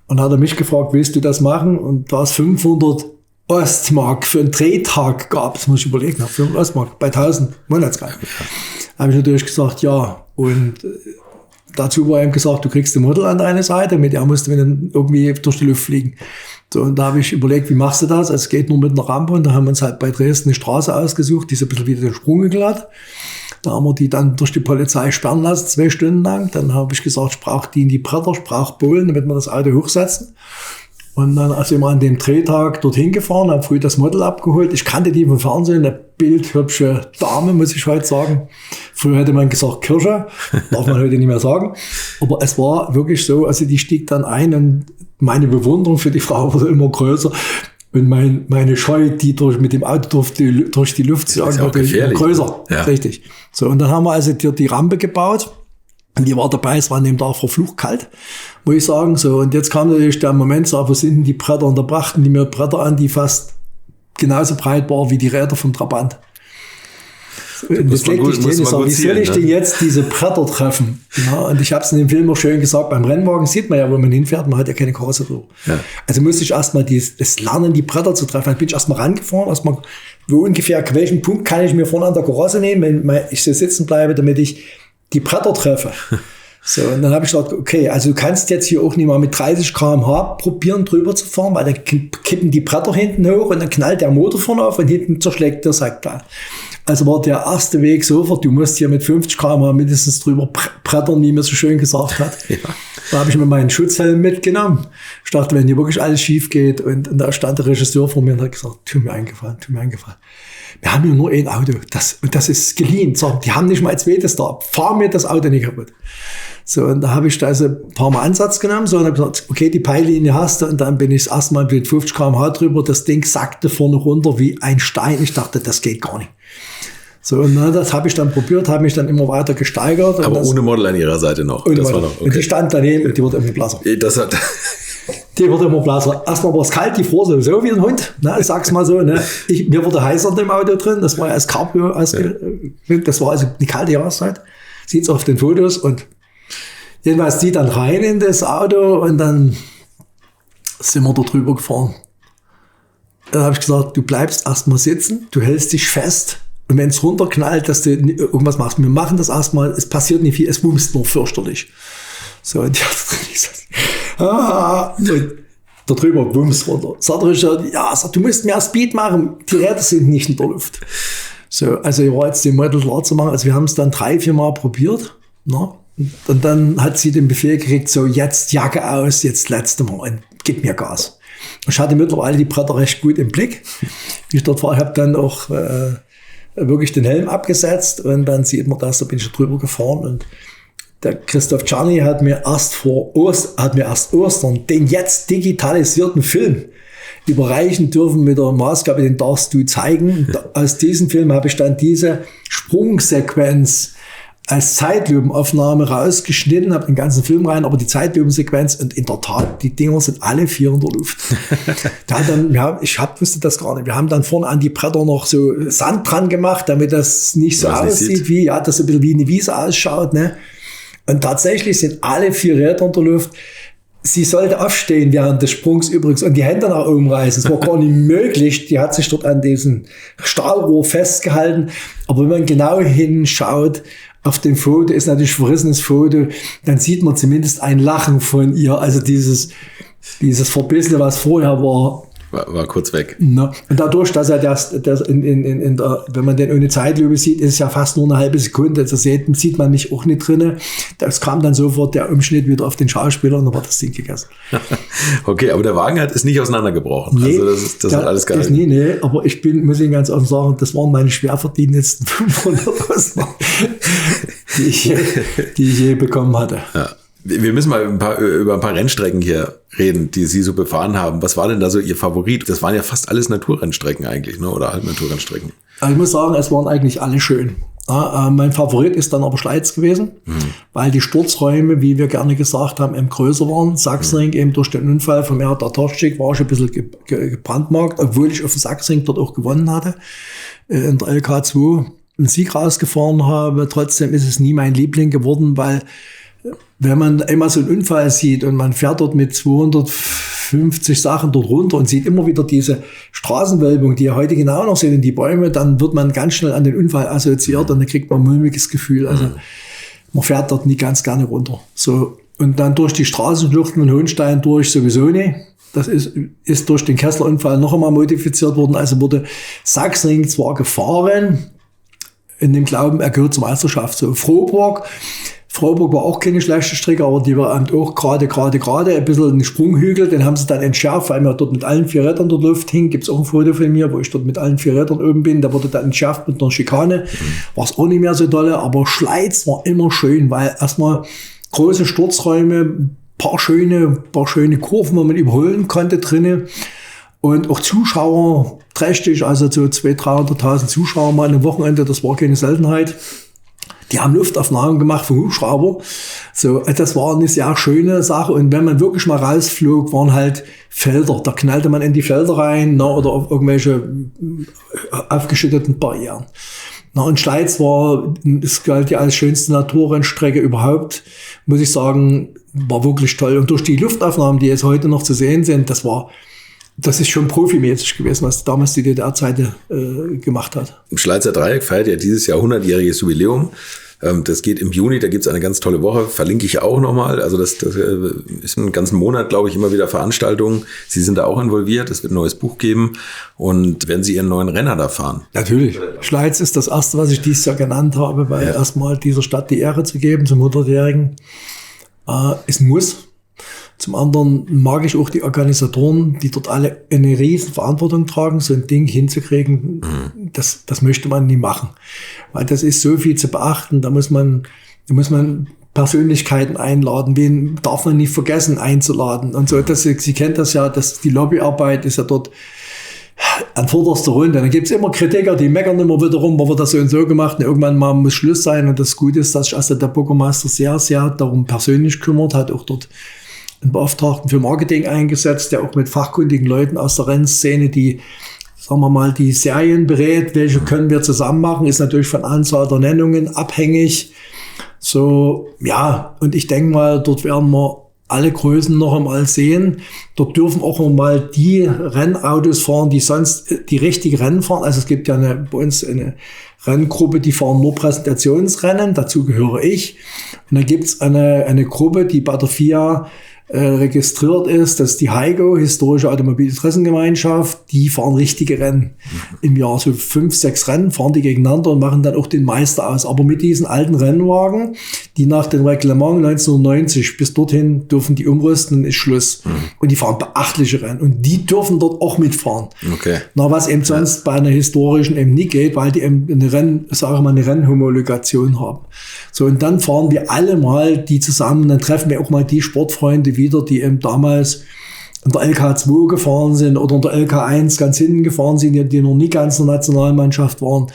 Und hat er mich gefragt, willst du das machen? Und da es 500 Ostmark für einen Drehtag gab, das muss ich überlegen, 500 Ostmark bei 1000 Monatsgehalt. Habe ich natürlich gesagt, ja. Und dazu war ihm gesagt, du kriegst ein Model an deine Seite, mit der musst du dann irgendwie durch die Luft fliegen. So, und da habe ich überlegt, wie machst du das? Es geht nur mit einer Rampe und da haben wir uns halt bei Dresden eine Straße ausgesucht, die so ein bisschen wieder den Sprung hat. Da haben wir die dann durch die Polizei sperren lassen, 2 Stunden lang. Dann habe ich gesagt, ich brauche die in die Bretter, ich brauche Bohlen, damit wir das Auto hochsetzen. Und dann sind wir an dem Drehtag dorthin gefahren, haben früh das Model abgeholt. Ich kannte die vom Fernsehen, eine bildhübsche Dame, muss ich heute sagen. Früher hätte man gesagt Kirsche, darf man heute nicht mehr sagen. Aber es war wirklich so, also die stieg dann ein und meine Bewunderung für die Frau wurde immer größer. Und meine Scheu, die mit dem Auto durch die Luft zu jagen, wurde immer größer. Ja. Richtig. So, und dann haben wir also die Rampe gebaut. Und die war dabei, es war an dem Tag verflucht kalt, muss ich sagen. So, und jetzt kam natürlich der Moment, so, wo sind denn die Bretter? Und da brachten die mir Bretter an, die fast genauso breit waren wie die Räder vom Trabant. Und das legte ich denen, wie soll ich denn jetzt diese Bretter treffen? Ja, und ich habe es in dem Film auch schön gesagt, beim Rennwagen sieht man ja, wo man hinfährt, man hat ja keine Karosserie. Ja. Also musste ich erstmal das lernen, die Bretter zu treffen. Dann bin ich erstmal rangefahren, wo ungefähr, welchen Punkt kann ich mir vorne an der Karosse nehmen, wenn ich so sitzen bleibe, damit ich die Bretter treffe. So, und dann habe ich gesagt, okay, also du kannst jetzt hier auch nicht mal mit 30 km/h probieren, drüber zu fahren, weil dann kippen die Bretter hinten hoch und dann knallt der Motor vorne auf und hinten zerschlägt der Sack da. Also war der erste Weg sofort, du musst hier mit 50 km/h mindestens drüber brettern, wie mir so schön gesagt hat. Ja. Da habe ich mir meinen Schutzhelm mitgenommen. Ich dachte, wenn hier wirklich alles schief geht und da stand der Regisseur vor mir und hat gesagt, tu mir eingefallen. Wir haben hier nur ein Auto, das ist geliehen. So, die haben nicht mal ein zweites da. Fahr mir das Auto nicht kaputt. So, und da habe ich da also ein paar Mal Ansatz genommen, so, und habe gesagt, okay, die Peillinie hast du, und dann bin ich das erste Mal mit 50 km/h drüber, das Ding sackte vorne runter wie ein Stein. Ich dachte, das geht gar nicht. So, und das habe ich dann probiert, habe mich dann immer weiter gesteigert. Aber ohne Model an ihrer Seite noch. Das war noch okay. Und die stand daneben und die wurde immer blasser. Die wurde immer blasser. Erstmal war es kalt, die fror so wie ein Hund. Ne, ich sag's mal so. Ne. Mir wurde heißer in dem Auto drin. Das war ja als Cabrio. Das war also eine kalte Jahreszeit. Sieht's auf den Fotos. Und jedenfalls die dann rein in das Auto und dann sind wir da drüber gefahren. Dann habe ich gesagt, du bleibst erstmal sitzen, du hältst dich fest. Und wenn es runterknallt, dass du irgendwas machst, wir machen das erstmal, es passiert nicht viel, es wumst nur fürchterlich. So, und und da drüber wumst runter. Sagt Richard, du musst mehr Speed machen, die Räder sind nicht in der Luft. So, also ich war jetzt den Model klar zu machen, also wir haben es dann 3-4 Mal probiert, ne? Und dann hat sie den Befehl gekriegt, so jetzt Jacke aus, jetzt letzte Mal und gib mir Gas. Ich hatte mittlerweile die Bretter recht gut im Blick. Wie ich dort war, habe dann auch wirklich den Helm abgesetzt und dann sieht man das, da bin ich drüber gefahren und der Christoph Czarny hat mir erst Ostern den jetzt digitalisierten Film überreichen dürfen mit der Maßgabe, den darfst du zeigen. Aus diesem Film habe ich dann diese Sprungsequenz als Zeitlupenaufnahme rausgeschnitten, habe den ganzen Film rein, aber die Zeitlupensequenz und in der Tat, die Dinger sind alle 4 in der Luft. Ich wusste das gar nicht. Wir haben dann vorne an die Bretter noch so Sand dran gemacht, damit das nicht so aussieht, wie, das so ein bisschen wie eine Wiese ausschaut, ne? Und tatsächlich sind alle 4 Räder in der Luft. Sie sollte aufstehen während des Sprungs übrigens und die Hände nach oben reißen. Es war gar nicht möglich. Die hat sich dort an diesem Stahlrohr festgehalten. Aber wenn man genau hinschaut, auf dem Foto ist natürlich ein verrissenes Foto, dann sieht man zumindest ein Lachen von ihr. Also dieses Verbissene, was vorher war, war kurz weg. Na, und dadurch, dass er wenn man den ohne Zeitlupe sieht, ist es ja fast nur eine halbe Sekunde. Das sieht man mich auch nicht drin. Das kam dann sofort der Umschnitt wieder auf den Schauspieler und dann war das Ding gegessen. Okay, aber der Wagen ist nicht auseinandergebrochen. Nee, also das hat alles gehalten. Nee, aber muss Ihnen ganz offen sagen, das waren meine schwer verdienendsten 500 €, die ich je bekommen hatte. Ja. Wir müssen mal über ein paar Rennstrecken hier reden, die Sie so befahren haben. Was war denn da so Ihr Favorit? Das waren ja fast alles Naturrennstrecken eigentlich, ne? Oder Halbnaturrennstrecken. Also ich muss sagen, es waren eigentlich alle schön. Ja, mein Favorit ist dann aber Schleiz gewesen, weil die Sturzräume, wie wir gerne gesagt haben, eben größer waren. Sachsenring eben durch den Unfall von Erhard Tartowczyk war schon ein bisschen gebrandmarkt, obwohl ich auf dem Sachsenring dort auch gewonnen hatte. In der LK2 einen Sieg rausgefahren habe. Trotzdem ist es nie mein Liebling geworden, weil wenn man immer so einen Unfall sieht und man fährt dort mit 250 Sachen dort runter und sieht immer wieder diese Straßenwölbung, die ihr heute genau noch seht, in die Bäume, dann wird man ganz schnell an den Unfall assoziiert und dann kriegt man ein mulmiges Gefühl. Also man fährt dort nie ganz gerne runter. So, und dann durch die Straßenschluchten und Hohenstein durch sowieso nicht. Das ist durch den Kessler-Unfall noch einmal modifiziert worden. Also wurde Sachsenring zwar gefahren, in dem Glauben, er gehört zur Meisterschaft. So Frohburg war auch keine schlechte Strecke, aber die war auch gerade, ein bisschen ein Sprunghügel, den haben sie dann entschärft, weil wir dort mit allen 4 Rädern dort Luft hing. Gibt's auch ein Foto von mir, wo ich dort mit allen 4 Rädern oben bin, da wurde dann entschärft mit einer Schikane. War es auch nicht mehr so dolle, aber Schleiz war immer schön, weil erstmal große Sturzräume, paar schöne Kurven, wo man überholen konnte drinnen. Und auch Zuschauer trächtig, also so 200.000-300.000 Zuschauer mal am Wochenende, das war keine Seltenheit. Die haben Luftaufnahmen gemacht vom Hubschrauber. So, das war eine sehr schöne Sache. Und wenn man wirklich mal rausflog, waren halt Felder. Da knallte man in die Felder rein, oder auf irgendwelche aufgeschütteten Barrieren. Und Schleiz es galt ja als schönste Naturrennstrecke überhaupt, muss ich sagen, war wirklich toll. Und durch die Luftaufnahmen, die jetzt heute noch zu sehen sind, das ist schon profimäßig gewesen, was damals die DDR-Zeit gemacht hat. Im Schleizer Dreieck feiert ja dieses Jahr 100-jähriges Jubiläum. Das geht im Juni, da gibt's eine ganz tolle Woche, verlinke ich auch nochmal. Also das ist einen ganzen Monat, glaube ich, immer wieder Veranstaltungen. Sie sind da auch involviert, es wird ein neues Buch geben. Und werden Sie Ihren neuen Renner da fahren? Natürlich. Schleiz ist das erste, was ich dieses Jahr genannt habe, weil erstmal dieser Stadt die Ehre zu geben zum 100-jährigen ist ein Muss. Zum anderen mag ich auch die Organisatoren, die dort alle eine riesen Verantwortung tragen, so ein Ding hinzukriegen. Das möchte man nie machen. Weil das ist so viel zu beachten. Da muss man Persönlichkeiten einladen. Wen darf man nicht vergessen einzuladen? Und so, Sie kennt das ja, die Lobbyarbeit ist ja dort an vorderster Runde. Dann gibt's immer Kritiker, die meckern immer wieder rum, warum wird das so und so gemacht. Und irgendwann mal muss Schluss sein. Und das Gute ist, dass sich also der Bürgermeister sehr, sehr darum persönlich kümmert, hat auch dort einen Beauftragten für Marketing eingesetzt, der auch mit fachkundigen Leuten aus der Rennszene, die, sagen wir mal, die Serien berät, welche können wir zusammen machen, ist natürlich von Anzahl der Nennungen abhängig. So, ja, und ich denke mal, dort werden wir alle Größen noch einmal sehen. Dort dürfen auch noch mal die Rennautos fahren, die sonst die richtige Rennen fahren. Also es gibt ja bei uns eine Renngruppe, die fahren nur Präsentationsrennen, dazu gehöre ich. Und dann gibt's eine Gruppe, die bei der FIA registriert ist, das ist die HIGO, Historische Automobilinteressengemeinschaft, die fahren richtige Rennen im Jahr. So 5, 6 Rennen fahren die gegeneinander und machen dann auch den Meister aus. Aber mit diesen alten Rennwagen, die nach dem Reglement 1990 bis dorthin dürfen die umrüsten, ist Schluss. Und die fahren beachtliche Rennen. Und die dürfen dort auch mitfahren. Okay. Na, was eben sonst bei einer historischen eben nie geht, weil die eben eine Rennhomologation haben. So, und dann fahren wir alle mal die zusammen, dann treffen wir auch mal die Sportfreunde wieder, die eben damals in der LK2 gefahren sind oder in der LK1 ganz hinten gefahren sind, die noch nie ganz in der Nationalmannschaft waren.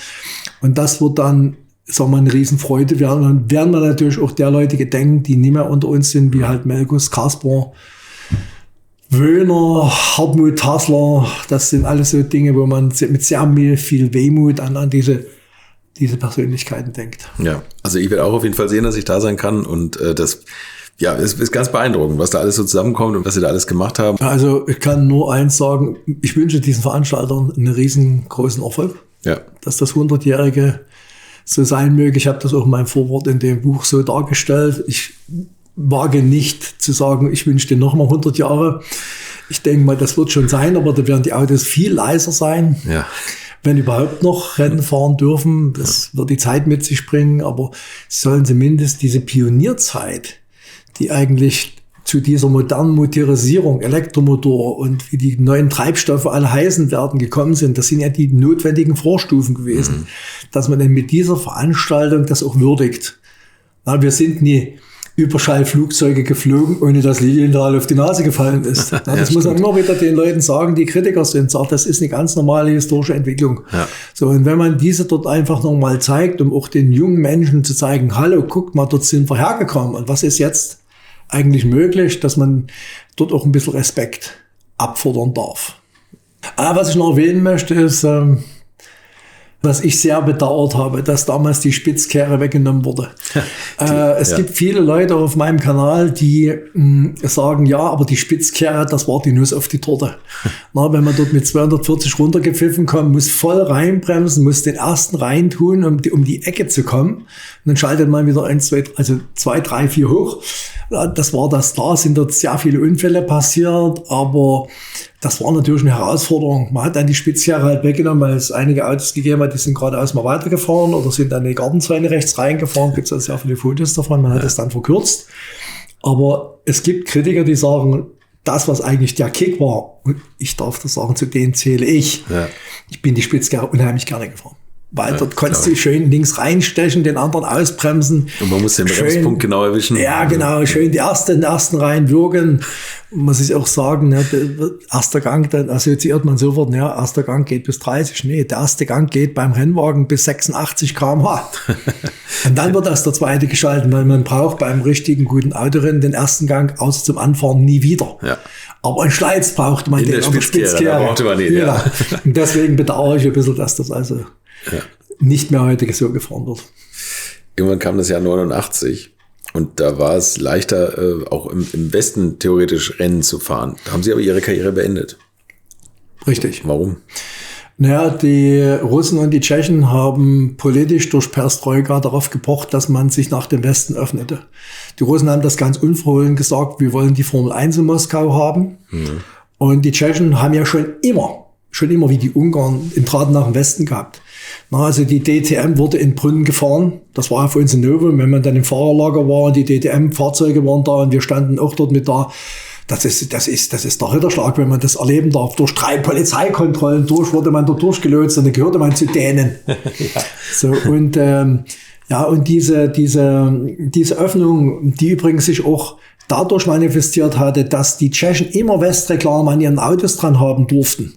Und das wird dann, sagen wir mal, eine Riesenfreude werden. Und dann werden wir natürlich auch der Leute gedenken, die nicht mehr unter uns sind, wie halt Melkus, Kasper, Wöhner, Hartmut, Hassler. Das sind alles so Dinge, wo man mit sehr viel Wehmut an diese Persönlichkeiten denkt. Ja, also ich werde auch auf jeden Fall sehen, dass ich da sein kann und es ist ganz beeindruckend, was da alles so zusammenkommt und was sie da alles gemacht haben. Also ich kann nur eins sagen, ich wünsche diesen Veranstaltern einen riesengroßen Erfolg, dass das 100-Jährige so sein möge. Ich habe das auch in meinem Vorwort in dem Buch so dargestellt. Ich wage nicht zu sagen, ich wünsche dir nochmal 100 Jahre. Ich denke mal, das wird schon sein, aber da werden die Autos viel leiser sein. Ja. Wenn überhaupt noch Rennen fahren dürfen. Das wird die Zeit mit sich bringen, aber sollen zumindest diese Pionierzeit, die eigentlich zu dieser modernen Motorisierung, Elektromotor und wie die neuen Treibstoffe alle heißen werden, gekommen sind, das sind ja die notwendigen Vorstufen gewesen, dass man dann mit dieser Veranstaltung das auch würdigt. Na, wir sind nie Überschallflugzeuge geflogen, ohne dass Lilienthal auf die Nase gefallen ist. Na, das muss man immer wieder den Leuten sagen, die Kritiker sind, sagt, das ist eine ganz normale historische Entwicklung. Ja. So, und wenn man diese dort einfach nochmal zeigt, um auch den jungen Menschen zu zeigen, hallo, guckt mal, dort sind wir hergekommen und was ist jetzt eigentlich möglich, dass man dort auch ein bisschen Respekt abfordern darf. Aber was ich noch erwähnen möchte, ist, was ich sehr bedauert habe, dass damals die Spitzkehre weggenommen wurde. Es gibt viele Leute auf meinem Kanal, die sagen, ja, aber die Spitzkehre, das war die Nuss auf die Torte. Na, wenn man dort mit 240 runtergepfiffen kommt, muss voll reinbremsen, muss den ersten reintun, um die Ecke zu kommen. Und dann schaltet man wieder 2, 3, 4 hoch. Das war das, da sind dort sehr viele Unfälle passiert, aber das war natürlich eine Herausforderung. Man hat dann die Spitzkehre halt weggenommen, weil es einige Autos gegeben hat, die sind geradeaus mal weitergefahren oder sind dann in die Gartenzäune rechts reingefahren. Gibt es also sehr viele Fotos davon. Man hat es dann verkürzt. Aber es gibt Kritiker, die sagen, das, was eigentlich der Kick war, und ich darf das sagen, zu denen zähle ich. Ja. Ich bin die Spitzkehre unheimlich gerne gefahren. Weil dort konntest du schön links reinstechen, den anderen ausbremsen. Und man muss den Bremspunkt genau erwischen. Ja, genau. Schön den ersten reinwürgen. Muss ich auch sagen, ne, erster Gang, dann assoziiert man sofort, ja, erster Gang geht bis 30. Nee, der erste Gang geht beim Rennwagen bis 86 km/h. Und dann wird erst der zweite geschalten, weil man braucht beim richtigen guten Autorennen den ersten Gang außer zum Anfahren nie wieder. Ja. Aber in Schleiz brauchte man den auf der Spitzkehre. Brauchte man den, ja. Und deswegen bedauere ich ein bisschen, dass das also nicht mehr heute so gefahren wird. Irgendwann kam das Jahr 89 und da war es leichter, auch im Westen theoretisch Rennen zu fahren. Da haben Sie aber Ihre Karriere beendet. Richtig. Warum? Naja, die Russen und die Tschechen haben politisch durch Perestroika darauf gepocht, dass man sich nach dem Westen öffnete. Die Russen haben das ganz unverhohlen gesagt, wir wollen die Formel 1 in Moskau haben. Mhm. Und die Tschechen haben ja schon immer wie die Ungarn den Draht nach dem Westen gehabt. Na, also die DTM wurde in Brünn gefahren. Das war für uns ein Novum, wenn man dann im Fahrerlager war und die DTM-Fahrzeuge waren da und wir standen auch dort mit da. Das ist der Ritterschlag, wenn man das erleben darf. Durch 3 Polizeikontrollen wurde man dort durchgelotst und dann gehörte man zu denen. Ja. So, und und diese Öffnung, die übrigens sich auch dadurch manifestiert hatte, dass die Tschechen immer Westreklame an ihren Autos dran haben durften.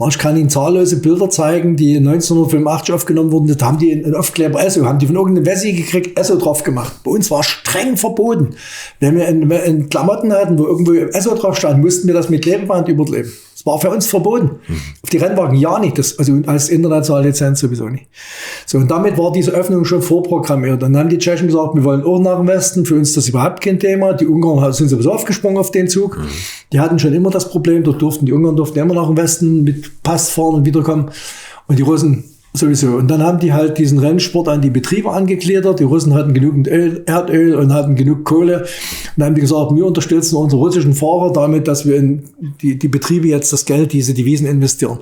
Ich kann Ihnen zahllose Bilder zeigen, die 1985 aufgenommen wurden. Da haben die einen Aufkleber ESSO, haben die von irgendeinem Wessi gekriegt, ESSO drauf gemacht. Bei uns war streng verboten. Wenn wir in Klamotten hatten, wo irgendwo ESSO drauf stand, mussten wir das mit Klebeband überleben. Das war für uns verboten. Auf die Rennwagen ja nicht, also als internationale Lizenz sowieso nicht. So, und damit war diese Öffnung schon vorprogrammiert. Dann haben die Tschechen gesagt, wir wollen auch nach dem Westen, für uns ist das überhaupt kein Thema. Die Ungarn sind sowieso aufgesprungen auf den Zug. Die hatten schon immer das Problem, die Ungarn durften immer nach dem Westen mit Pass fahren und wiederkommen. Und die Russen sowieso. Und dann haben die halt diesen Rennsport an die Betriebe angegliedert. Die Russen hatten genügend Erdöl und hatten genug Kohle. Und dann haben die gesagt, wir unterstützen unsere russischen Fahrer damit, dass wir in die Betriebe jetzt das Geld, diese Devisen investieren.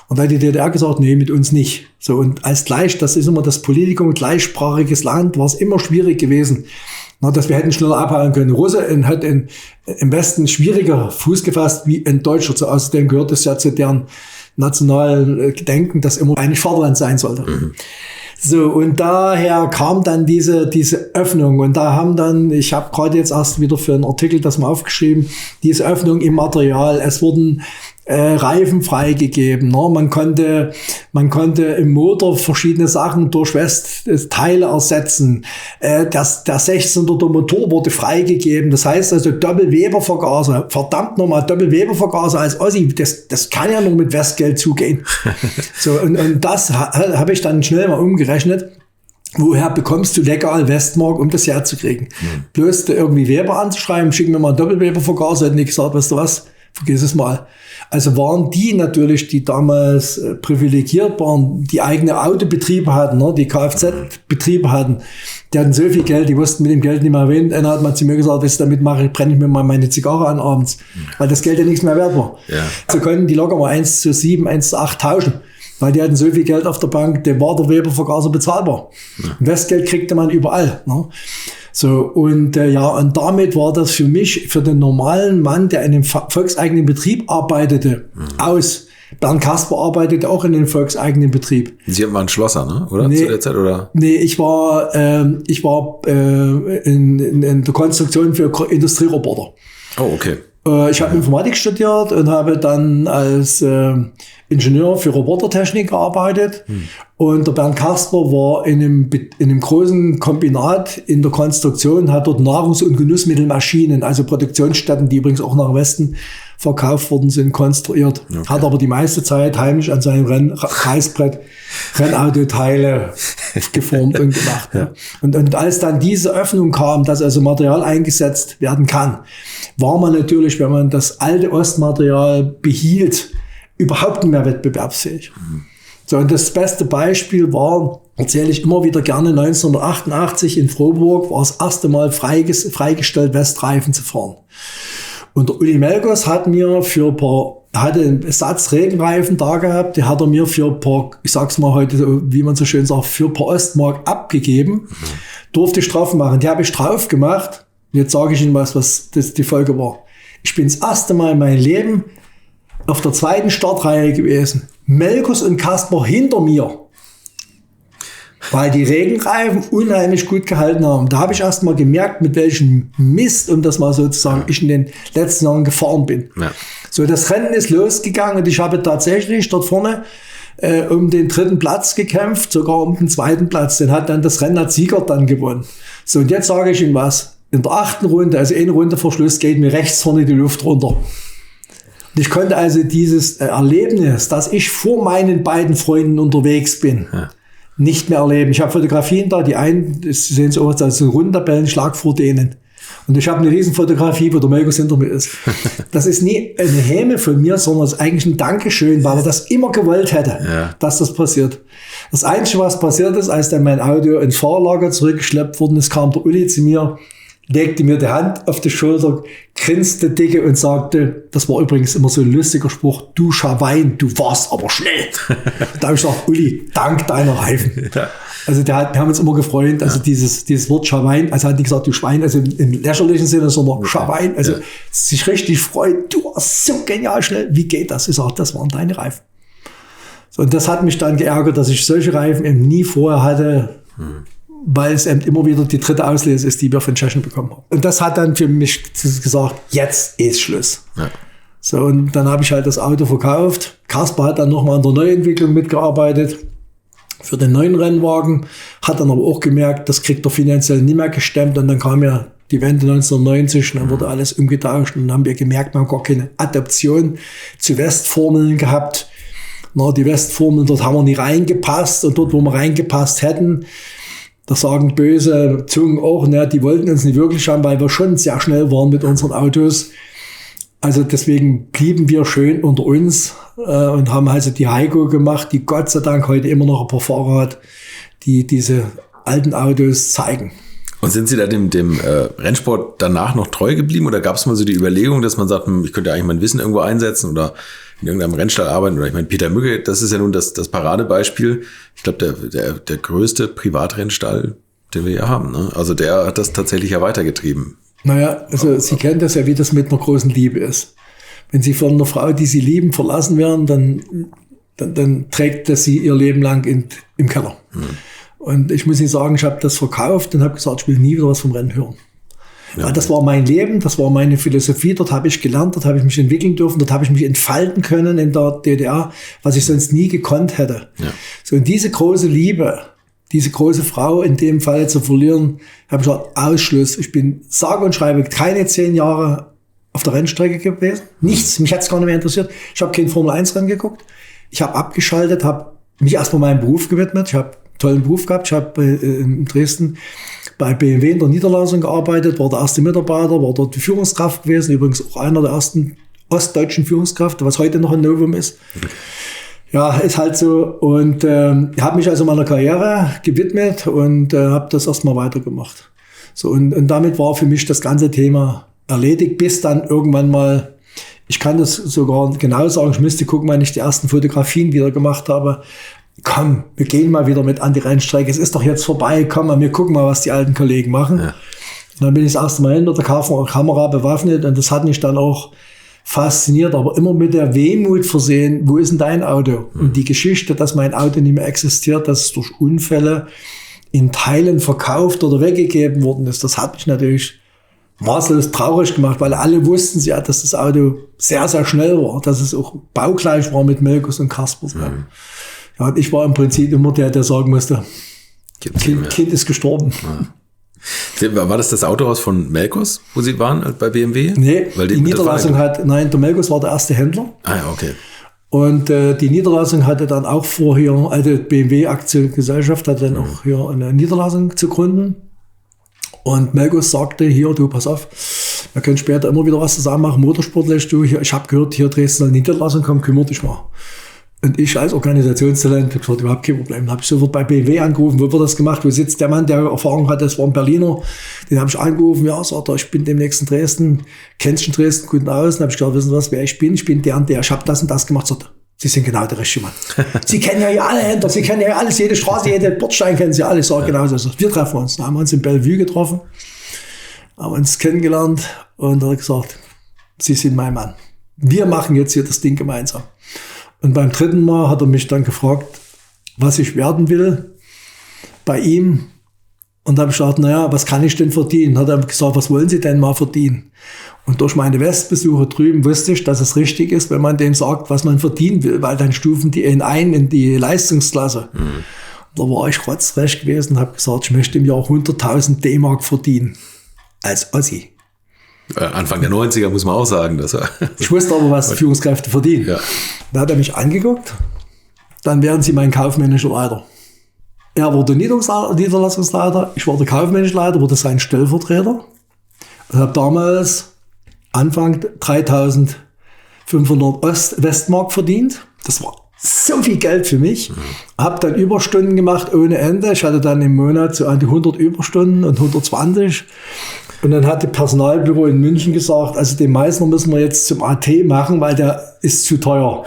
Und da hat die DDR gesagt, nee, mit uns nicht. So, und das ist immer das Politikum, gleichsprachiges Land, war es immer schwierig gewesen. Dass wir hätten schneller abhauen können. Russe hat im Westen schwieriger Fuß gefasst wie ein Deutscher. So, außerdem gehört es ja zu deren nationalen Gedenken, das immer eigentlich Vaterland sein sollte. So, und daher kam dann diese Öffnung. Und da haben dann, ich habe gerade jetzt erst wieder für einen Artikel das mal aufgeschrieben, diese Öffnung im Material. Es wurden Reifen freigegeben. Ne? Man konnte im Motor verschiedene Sachen durch Teile ersetzen. Der 16er der Motor wurde freigegeben. Das heißt also Doppelwebervergaser. Verdammt nochmal, Doppelwebervergaser als Ossi. Das kann ja nur mit Westgeld zugehen. So, und das habe ich dann schnell mal umgerechnet. Woher bekommst du legal Westmark, um das herzukriegen? Bloß irgendwie Weber anzuschreiben, schicken wir mal einen Doppelwebervergaser, hätten die gesagt, weißt du was? vergiss es mal. Also waren die natürlich, die damals privilegiert waren, die eigene Autobetriebe hatten, ne, die Kfz-Betriebe hatten, die hatten so viel Geld, die wussten mit dem Geld nicht mehr erwähnen. Einer hat mal zu mir gesagt, was ich damit mache, brenne ich mir mal meine Zigarre an abends, weil das Geld ja nichts mehr wert war. Ja. So konnten die locker mal 1:7, 1:8 tauschen, weil die hatten so viel Geld auf der Bank, dem war der Weber-Vergaser bezahlbar. Ja. Investgeld kriegte man überall. Ne? So, und und damit war das für mich, für den normalen Mann, der in einem volkseigenen Betrieb arbeitete, aus. Bernd Kasper arbeitete auch in einem volkseigenen Betrieb. Sie waren Schlosser, ne? Oder? Nee, zu der Zeit, oder? Nee, ich war in der Konstruktion für Industrieroboter. Oh, okay. Ich habe Informatik studiert und habe dann als Ingenieur für Robotertechnik gearbeitet. Und der Bernd Kasper war in einem großen Kombinat in der Konstruktion, hat dort Nahrungs- und Genussmittelmaschinen, also Produktionsstätten, die übrigens auch nach Westen verkauft worden sind, konstruiert. Okay. Hat aber die meiste Zeit heimlich an seinem Reißbrett Rennautoteile geformt und gemacht. Ja. Und als dann diese Öffnung kam, dass also Material eingesetzt werden kann, war man natürlich, wenn man das alte Ostmaterial behielt, überhaupt nicht mehr wettbewerbsfähig. So, und das beste Beispiel war, erzähle ich immer wieder gerne, 1988 in Frohburg war das erste Mal freigestellt, Westreifen zu fahren. Und der Uli Melgos hat mir hatte einen Ersatz Regenreifen da gehabt, die hat er mir für ein paar, ich sag's mal heute, wie man so schön sagt, für ein paar Ostmark abgegeben. Durfte ich drauf machen. Die habe ich drauf gemacht. Und jetzt sage ich Ihnen was das die Folge war. Ich bin das erste Mal in meinem Leben auf der zweiten Startreihe gewesen. Melgos und Kasper hinter mir. Weil die Regenreifen unheimlich gut gehalten haben. Da habe ich erst mal gemerkt, mit welchem Mist, um das mal sozusagen, ich in den letzten Jahren gefahren bin. Ja. So, das Rennen ist losgegangen und ich habe tatsächlich dort vorne um den 3. Platz gekämpft, sogar um den 2. Platz. Den hat dann das Rennen als Sieger dann gewonnen. So, und jetzt sage ich Ihnen was. In der 8. Runde, also eine Runde vor Schluss, geht mir rechts vorne die Luft runter. Und ich konnte also dieses Erlebnis, dass ich vor meinen beiden Freunden unterwegs bin, nicht mehr erleben. Ich habe Fotografien da, die einen, das sehen so aus, als ein Rundentabellenschlag vor denen. Und ich habe eine riesen Fotografie, wo der Melgos hinter mir ist. Das ist nie eine Häme von mir, sondern es ist eigentlich ein Dankeschön, weil er das immer gewollt hätte, dass das passiert. Das Einzige, was passiert ist, als dann mein Auto ins Fahrlager zurückgeschleppt worden ist, kam der Uli zu mir, legte mir die Hand auf die Schulter, grinste dicke und sagte, das war übrigens immer so ein lustiger Spruch, du Schawein, du warst aber schnell. Da habe ich gesagt, Uli, dank deiner Reifen. Ja. Also wir haben uns immer gefreut, also dieses Wort Schawein, also hat nicht gesagt, du Schwein, also im lächerlichen Sinne, sondern Schawein, also sich richtig freut, du warst so genial schnell, wie geht das? Ich sage, das waren deine Reifen. So, und das hat mich dann geärgert, dass ich solche Reifen eben nie vorher hatte, weil es eben immer wieder die dritte Auslese ist, die wir von Tschechen bekommen haben. Und das hat dann für mich gesagt, jetzt ist Schluss. Ja. So, und dann habe ich halt das Auto verkauft. Kasper hat dann nochmal an der Neuentwicklung mitgearbeitet für den neuen Rennwagen, hat dann aber auch gemerkt, das kriegt er finanziell nicht mehr gestemmt. Und dann kam ja die Wende 1990 und dann wurde alles umgetauscht. Und dann haben wir gemerkt, wir haben gar keine Adaption zu Westformeln gehabt. Na, die Westformeln, dort haben wir nie reingepasst. Und dort, wo wir reingepasst hätten, da sagen böse Zungen auch, ne, die wollten uns nicht wirklich haben, weil wir schon sehr schnell waren mit unseren Autos. Also deswegen blieben wir schön unter uns und haben also die Heiko gemacht, die Gott sei Dank heute immer noch ein paar Fahrer hat, die diese alten Autos zeigen. Und sind Sie da dem Rennsport danach noch treu geblieben oder gab es mal so die Überlegung, dass man sagt, ich könnte eigentlich mein Wissen irgendwo einsetzen oder in irgendeinem Rennstall arbeiten? Oder ich meine, Peter Mügge, das ist ja nun das Paradebeispiel. Ich glaube, der größte Privatrennstall, den wir ja haben. Ne? Also der hat das tatsächlich ja weitergetrieben. Naja, also Sie kennen das ja, wie das mit einer großen Liebe ist. Wenn Sie von einer Frau, die Sie lieben, verlassen werden, dann trägt das Sie ihr Leben lang im Keller. Und ich muss Ihnen sagen, ich habe das verkauft und habe gesagt, ich will nie wieder was vom Rennen hören. Ja. Weil das war mein Leben, das war meine Philosophie, dort habe ich gelernt, dort habe ich mich entwickeln dürfen, dort habe ich mich entfalten können in der DDR, was ich sonst nie gekonnt hätte. Ja. So, und diese große Liebe, diese große Frau in dem Fall zu verlieren, habe ich gesagt, Ausschluss. Ich bin sage und schreibe keine 10 Jahre auf der Rennstrecke gewesen. Nichts, mich hat es gar nicht mehr interessiert. Ich habe kein Formel-1-Rennen geguckt. Ich habe abgeschaltet, habe mich erstmal meinem Beruf gewidmet. Ich habe einen tollen Beruf gehabt. Ich habe in Dresden bei BMW in der Niederlassung gearbeitet, war der erste Mitarbeiter, war dort die Führungskraft gewesen, übrigens auch einer der ersten ostdeutschen Führungskräfte, was heute noch ein Novum ist. Ja, ist halt so. Und habe mich also meiner Karriere gewidmet und habe das erstmal weitergemacht. So, und damit war für mich das ganze Thema erledigt, bis dann irgendwann mal, ich kann das sogar genau sagen, ich müsste gucken, wann ich die ersten Fotografien wieder gemacht habe. Komm, wir gehen mal wieder mit an die Rennstrecke. Es ist doch jetzt vorbei. Komm mal, wir gucken mal, was die alten Kollegen machen. Ja. Und dann bin ich das erste Mal hinter der Kamera bewaffnet und das hat mich dann auch fasziniert, aber immer mit der Wehmut versehen, wo ist denn dein Auto? Und die Geschichte, dass mein Auto nicht mehr existiert, dass es durch Unfälle in Teilen verkauft oder weggegeben worden ist, das hat mich natürlich maßlos traurig gemacht, weil alle wussten ja, dass das Auto sehr, sehr schnell war, dass es auch baugleich war mit Melkus und Kaspers. Ja, und ich war im Prinzip immer der sagen musste, Kind ist gestorben. Ja. War das Autohaus von Melkus, wo Sie waren bei BMW? Nee, weil die Niederlassung der Melkus war der erste Händler. Ah ja, okay. Und die Niederlassung hatte dann auch vor, hier, also BMW Aktiengesellschaft hatte dann auch hier eine Niederlassung zu gründen. Und Melkus sagte, hier, du, pass auf, wir können später immer wieder was zusammen machen, motorsportlich, du, hier, ich habe gehört, hier Dresden eine Niederlassung, komm, kümmere dich mal. Und ich als Organisationstalent habe gesagt, überhaupt kein Problem. Dann habe ich sofort bei BMW angerufen, wo wird das gemacht, wo sitzt der Mann, der Erfahrung hat, das war ein Berliner. Den habe ich angerufen, ja, sagt er, ich bin demnächst in Dresden, kennst du in Dresden gut aus? Dann habe ich gesagt, wissen Sie was, wer ich bin der und der, ich habe das und das gemacht. Sagt er, Sie sind genau der richtige Mann. Sie kennen ja hier alle Händler, Sie kennen ja alles, jede Straße, jede Bordstein kennen Sie alle. Ich sage genau so, wir treffen uns. Dann haben wir uns in Bellevue getroffen, haben uns kennengelernt und er hat gesagt, Sie sind mein Mann. Wir machen jetzt hier das Ding gemeinsam. Und beim dritten Mal hat er mich dann gefragt, was ich werden will bei ihm. Und da habe ich gesagt, naja, was kann ich denn verdienen? Hat er gesagt, was wollen Sie denn mal verdienen? Und durch meine Westbesuche drüben wusste ich, dass es richtig ist, wenn man dem sagt, was man verdienen will, weil dann stufen die ihn ein in die Leistungsklasse. Da war ich rotzfrech gewesen und habe gesagt, ich möchte im Jahr 100.000 D-Mark verdienen. Als Ossi. Anfang der 90er muss man auch sagen. Ich wusste aber, was Führungskräfte verdienen. Ja. Da hat er mich angeguckt. Dann werden Sie mein kaufmännischer Leiter. Er wurde Niederlassungsleiter, ich war der kaufmännische Leiter, wurde sein Stellvertreter. Und habe damals Anfang 3.500 Westmark verdient. Das war so viel Geld für mich. Habe dann Überstunden gemacht ohne Ende. Ich hatte dann im Monat so an die 100 Überstunden und 120. Und dann hat das Personalbüro in München gesagt, also den Meißner müssen wir jetzt zum AT machen, weil der ist zu teuer.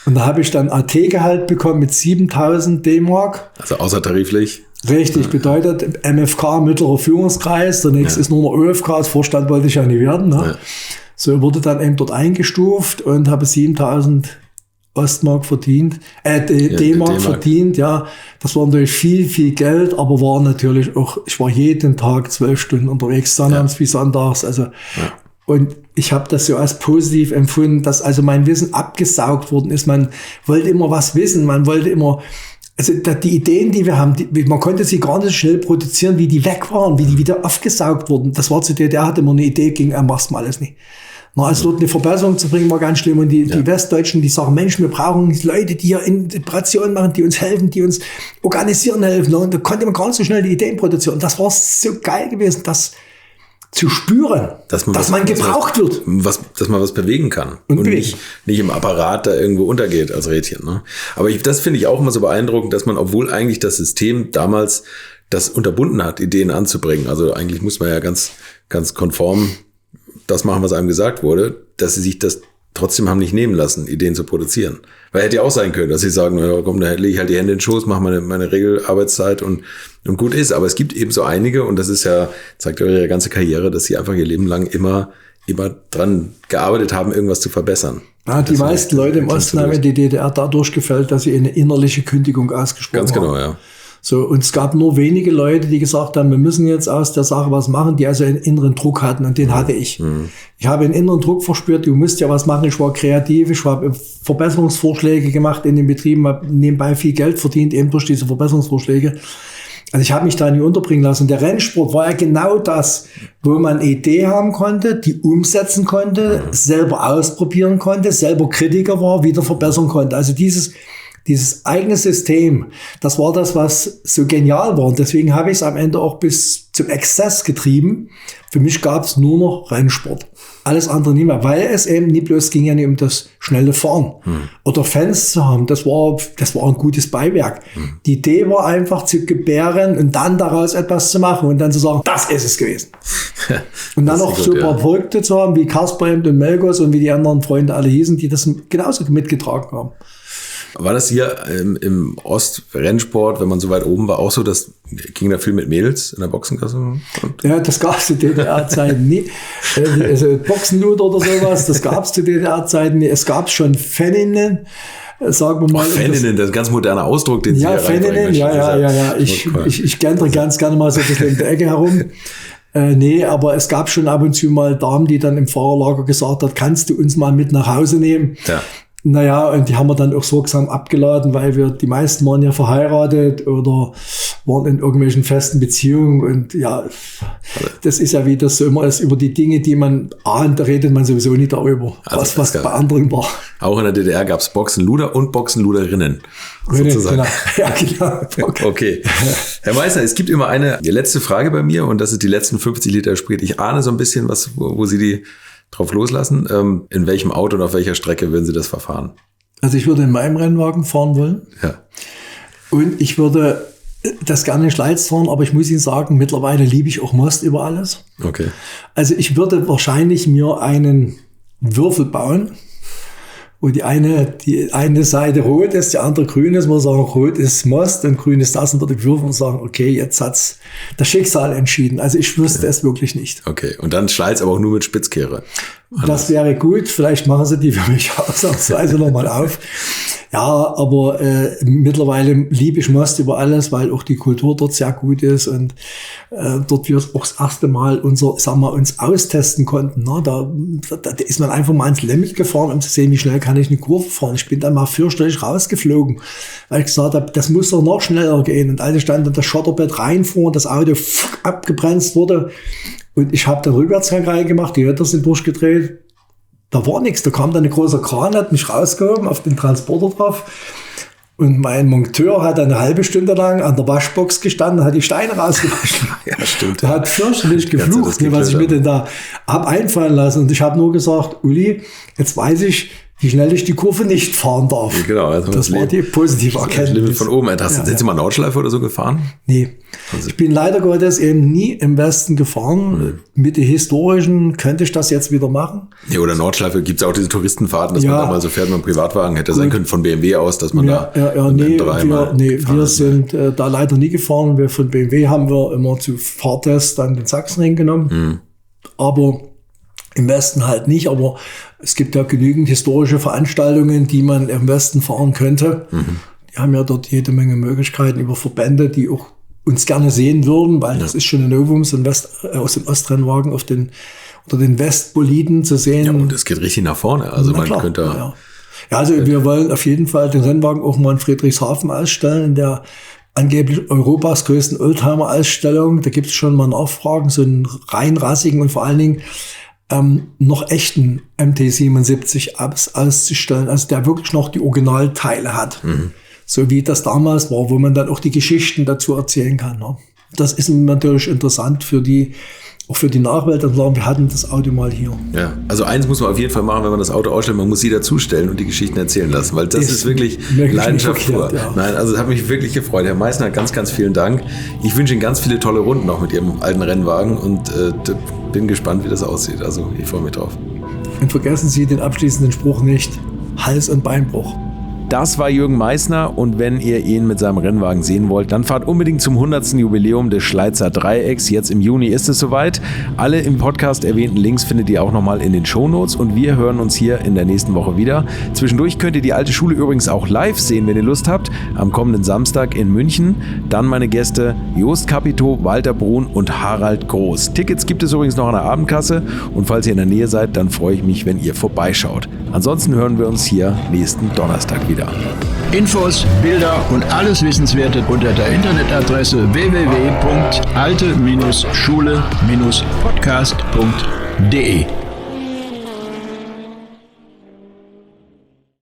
Und da habe ich dann AT-Gehalt bekommen mit 7.000 D-Mark. Also außertariflich. Richtig, bedeutet MFK, mittlerer Führungskreis. Der nächste ist nur noch ÖFK, als Vorstand wollte ich ja nicht werden. Ne? Ja. So wurde dann eben dort eingestuft und habe 7.000 Ostmark verdient, D-Mark verdient, ja. Das war natürlich viel, viel Geld, aber war natürlich auch, ich war jeden Tag 12 Stunden unterwegs, sonnabends wie sonntags, also. Ja. Und ich habe das so als positiv empfunden, dass also mein Wissen abgesaugt worden ist. Man wollte immer was wissen, man wollte immer, also die Ideen, die wir haben, man konnte sie gar nicht so schnell produzieren, wie die weg waren, wie die wieder aufgesaugt wurden. Das war zur DDR, hatte immer eine Idee, ging, machst du alles nicht. Na, also dort eine Verbesserung zu bringen, war ganz schlimm. Und die Westdeutschen, die sagen, Mensch, wir brauchen Leute, die hier Integration machen, die uns helfen, die uns organisieren helfen. Und da konnte man gar nicht so schnell die Ideen produzieren. Und das war so geil gewesen, das zu spüren, dass man gebraucht wird. Dass man was bewegen kann. Und nicht im Apparat da irgendwo untergeht als Rädchen. Ne? Aber das finde ich auch immer so beeindruckend, dass man, obwohl eigentlich das System damals das unterbunden hat, Ideen anzubringen. Also eigentlich muss man ja ganz, ganz konform das machen, was einem gesagt wurde, dass sie sich das trotzdem haben nicht nehmen lassen, Ideen zu produzieren. Weil hätte ja auch sein können, dass sie sagen, ja, komm, da lege ich halt die Hände in den Schoß, mache meine Regelarbeitszeit und gut ist. Aber es gibt eben so einige, und das ist ja, zeigt ja ihre ganze Karriere, dass sie einfach ihr Leben lang immer dran gearbeitet haben, irgendwas zu verbessern. Ja, die meisten Leute im Osten haben in die DDR dadurch gefällt, dass sie eine innerliche Kündigung ausgesprochen haben. Ganz genau, ja. So, und es gab nur wenige Leute, die gesagt haben, wir müssen jetzt aus der Sache was machen, die also einen inneren Druck hatten, und den hatte ich. Ich habe einen inneren Druck verspürt, du musst ja was machen, ich war kreativ, ich habe Verbesserungsvorschläge gemacht in den Betrieben, habe nebenbei viel Geld verdient, eben durch diese Verbesserungsvorschläge. Also ich habe mich da nie unterbringen lassen. Und der Rennsport war ja genau das, wo man eine Idee haben konnte, die umsetzen konnte, selber ausprobieren konnte, selber Kritiker war, wieder verbessern konnte. Also Dieses eigene System, das war das, was so genial war. Und deswegen habe ich es am Ende auch bis zum Exzess getrieben. Für mich gab es nur noch Rennsport. Alles andere nicht mehr, weil es eben nie bloß ging ja nicht um das schnelle Fahren oder Fans zu haben. Das war ein gutes Beiwerk. Die Idee war einfach zu gebären und dann daraus etwas zu machen und dann zu sagen, das ist es gewesen. Und dann noch so ein paar Verrückte zu haben, wie Kasper und Melgos und wie die anderen Freunde alle hießen, die das genauso mitgetragen haben. War das hier im Ost-Rennsport, wenn man so weit oben war, auch so, dass ging da viel mit Mädels in der Boxengasse? Ja, das gab es zu DDR-Zeiten nie. Also Boxenluder oder sowas, das gab es zu DDR-Zeiten nie. Es gab schon Faninnen, sagen wir mal. Faninnen, das ist ein ganz moderner Ausdruck, den Sie ja, Faninnen, ja. Ich gäntere ganz gerne mal so ein bisschen in der Ecke herum. Nee, aber es gab schon ab und zu mal Damen, die dann im Fahrerlager gesagt hat, kannst du uns mal mit nach Hause nehmen? Ja. Naja, und die haben wir dann auch sorgsam abgeladen, weil die meisten waren ja verheiratet oder waren in irgendwelchen festen Beziehungen. Und ja, das ist ja wie das so immer ist, über die Dinge, die man ahnt, da redet man sowieso nicht darüber, also was bei anderen war. Auch in der DDR gab es Boxenluder und Boxenluderinnen. Sozusagen. Genau. Ja, genau. Okay. Herr Meissner, es gibt immer eine letzte Frage bei mir und das ist die letzten 50 Liter Sprit. Ich ahne so ein bisschen, wo Sie die drauf loslassen. In welchem Auto und auf welcher Strecke würden Sie das verfahren? Also ich würde in meinem Rennwagen fahren wollen. Ja. Und ich würde das gerne in Schleiz fahren, aber ich muss Ihnen sagen, mittlerweile liebe ich auch Most über alles. Okay. Also ich würde wahrscheinlich mir einen Würfel bauen, wo die eine Seite rot ist, die andere grün ist. Man sagen, rot ist Most und grün ist das, und würde ich würfeln und sagen, okay, jetzt hat's das Schicksal entschieden. Also ich wüsste es wirklich nicht. Okay, und dann Schleiz aber auch nur mit Spitzkehre. Das wäre gut. Vielleicht machen Sie die für mich ausnahmsweise nochmal auf. Ja, aber mittlerweile liebe ich Most über alles, weil auch die Kultur dort sehr gut ist und dort wir auch das erste Mal uns austesten konnten. Ne? Da ist man einfach mal ins Limit gefahren, um zu sehen, wie schnell kann ich eine Kurve fahren. Ich bin dann mal fürchterlich rausgeflogen, weil ich gesagt habe, das muss doch noch schneller gehen. Und als ich dann in das Schotterbett reinfuhr und das Auto abgebremst wurde und ich habe dann Rückwärtsgang reingemacht, die Räder sind durchgedreht, da war nichts. Da kam dann ein großer Kran, hat mich rausgehoben, auf den Transporter drauf. Und mein Monteur hat eine halbe Stunde lang an der Waschbox gestanden, hat die Steine rausgewaschen. Ja, stimmt. Der hat fürchterlich geflucht, was ich mir denn da hab einfallen lassen. Und ich habe nur gesagt, Uli, jetzt weiß ich, wie schnell ich die Kurve nicht fahren darf. Ja, genau. Also das war die positive Erkenntnis. Von oben. Sind Sie mal Nordschleife oder so gefahren? Nee. Also ich bin leider Gottes eben nie im Westen gefahren. Mit den historischen könnte ich das jetzt wieder machen. Ja, oder Nordschleife gibt es auch diese Touristenfahrten, dass man da mal so fährt mit einem Privatwagen. Hätte sein können von BMW aus, dass man wir sind da leider nie gefahren. Wir von BMW haben wir immer zu Fahrtests dann den Sachsenring genommen. Aber im Westen halt nicht, aber es gibt ja genügend historische Veranstaltungen, die man im Westen fahren könnte. Die haben ja dort jede Menge Möglichkeiten über Verbände, die auch uns gerne sehen würden, weil das ist schon ein Novum, so ein aus dem Ostrennwagen unter den Westboliden zu sehen. Ja, und das geht richtig nach vorne. Also man könnte... Ja, also wir wollen auf jeden Fall den Rennwagen auch mal in Friedrichshafen ausstellen, in der angeblich Europas größten Oldtimer-Ausstellung. Da gibt es schon mal Nachfragen, so einen rein rassigen und vor allen Dingen noch echten MT-77 auszustellen, also der wirklich noch die Originalteile hat. So wie das damals war, wo man dann auch die Geschichten dazu erzählen kann. Ne? Das ist natürlich interessant auch für die Nachwelt, und sagen, wir hatten das Auto mal hier. Ja, also eins muss man auf jeden Fall machen, wenn man das Auto ausstellt, man muss sie dazustellen und die Geschichten erzählen lassen, weil das ist wirklich Leidenschaft pur. Ja. Nein, also es hat mich wirklich gefreut. Herr Meissner, ganz, ganz vielen Dank. Ich wünsche Ihnen ganz viele tolle Runden auch mit Ihrem alten Rennwagen und bin gespannt, wie das aussieht. Also ich freue mich drauf. Und vergessen Sie den abschließenden Spruch nicht: Hals- und Beinbruch. Das war Jürgen Meissner, und wenn ihr ihn mit seinem Rennwagen sehen wollt, dann fahrt unbedingt zum 100. Jubiläum des Schleizer Dreiecks. Jetzt im Juni ist es soweit. Alle im Podcast erwähnten Links findet ihr auch nochmal in den Shownotes, und wir hören uns hier in der nächsten Woche wieder. Zwischendurch könnt ihr die alte Schule übrigens auch live sehen, wenn ihr Lust habt, am kommenden Samstag in München. Dann meine Gäste Jost Capito, Walter Brun und Harald Groß. Tickets gibt es übrigens noch an der Abendkasse, und falls ihr in der Nähe seid, dann freue ich mich, wenn ihr vorbeischaut. Ansonsten hören wir uns hier nächsten Donnerstag wieder. Infos, Bilder und alles Wissenswerte unter der Internetadresse www.alte-schule-podcast.de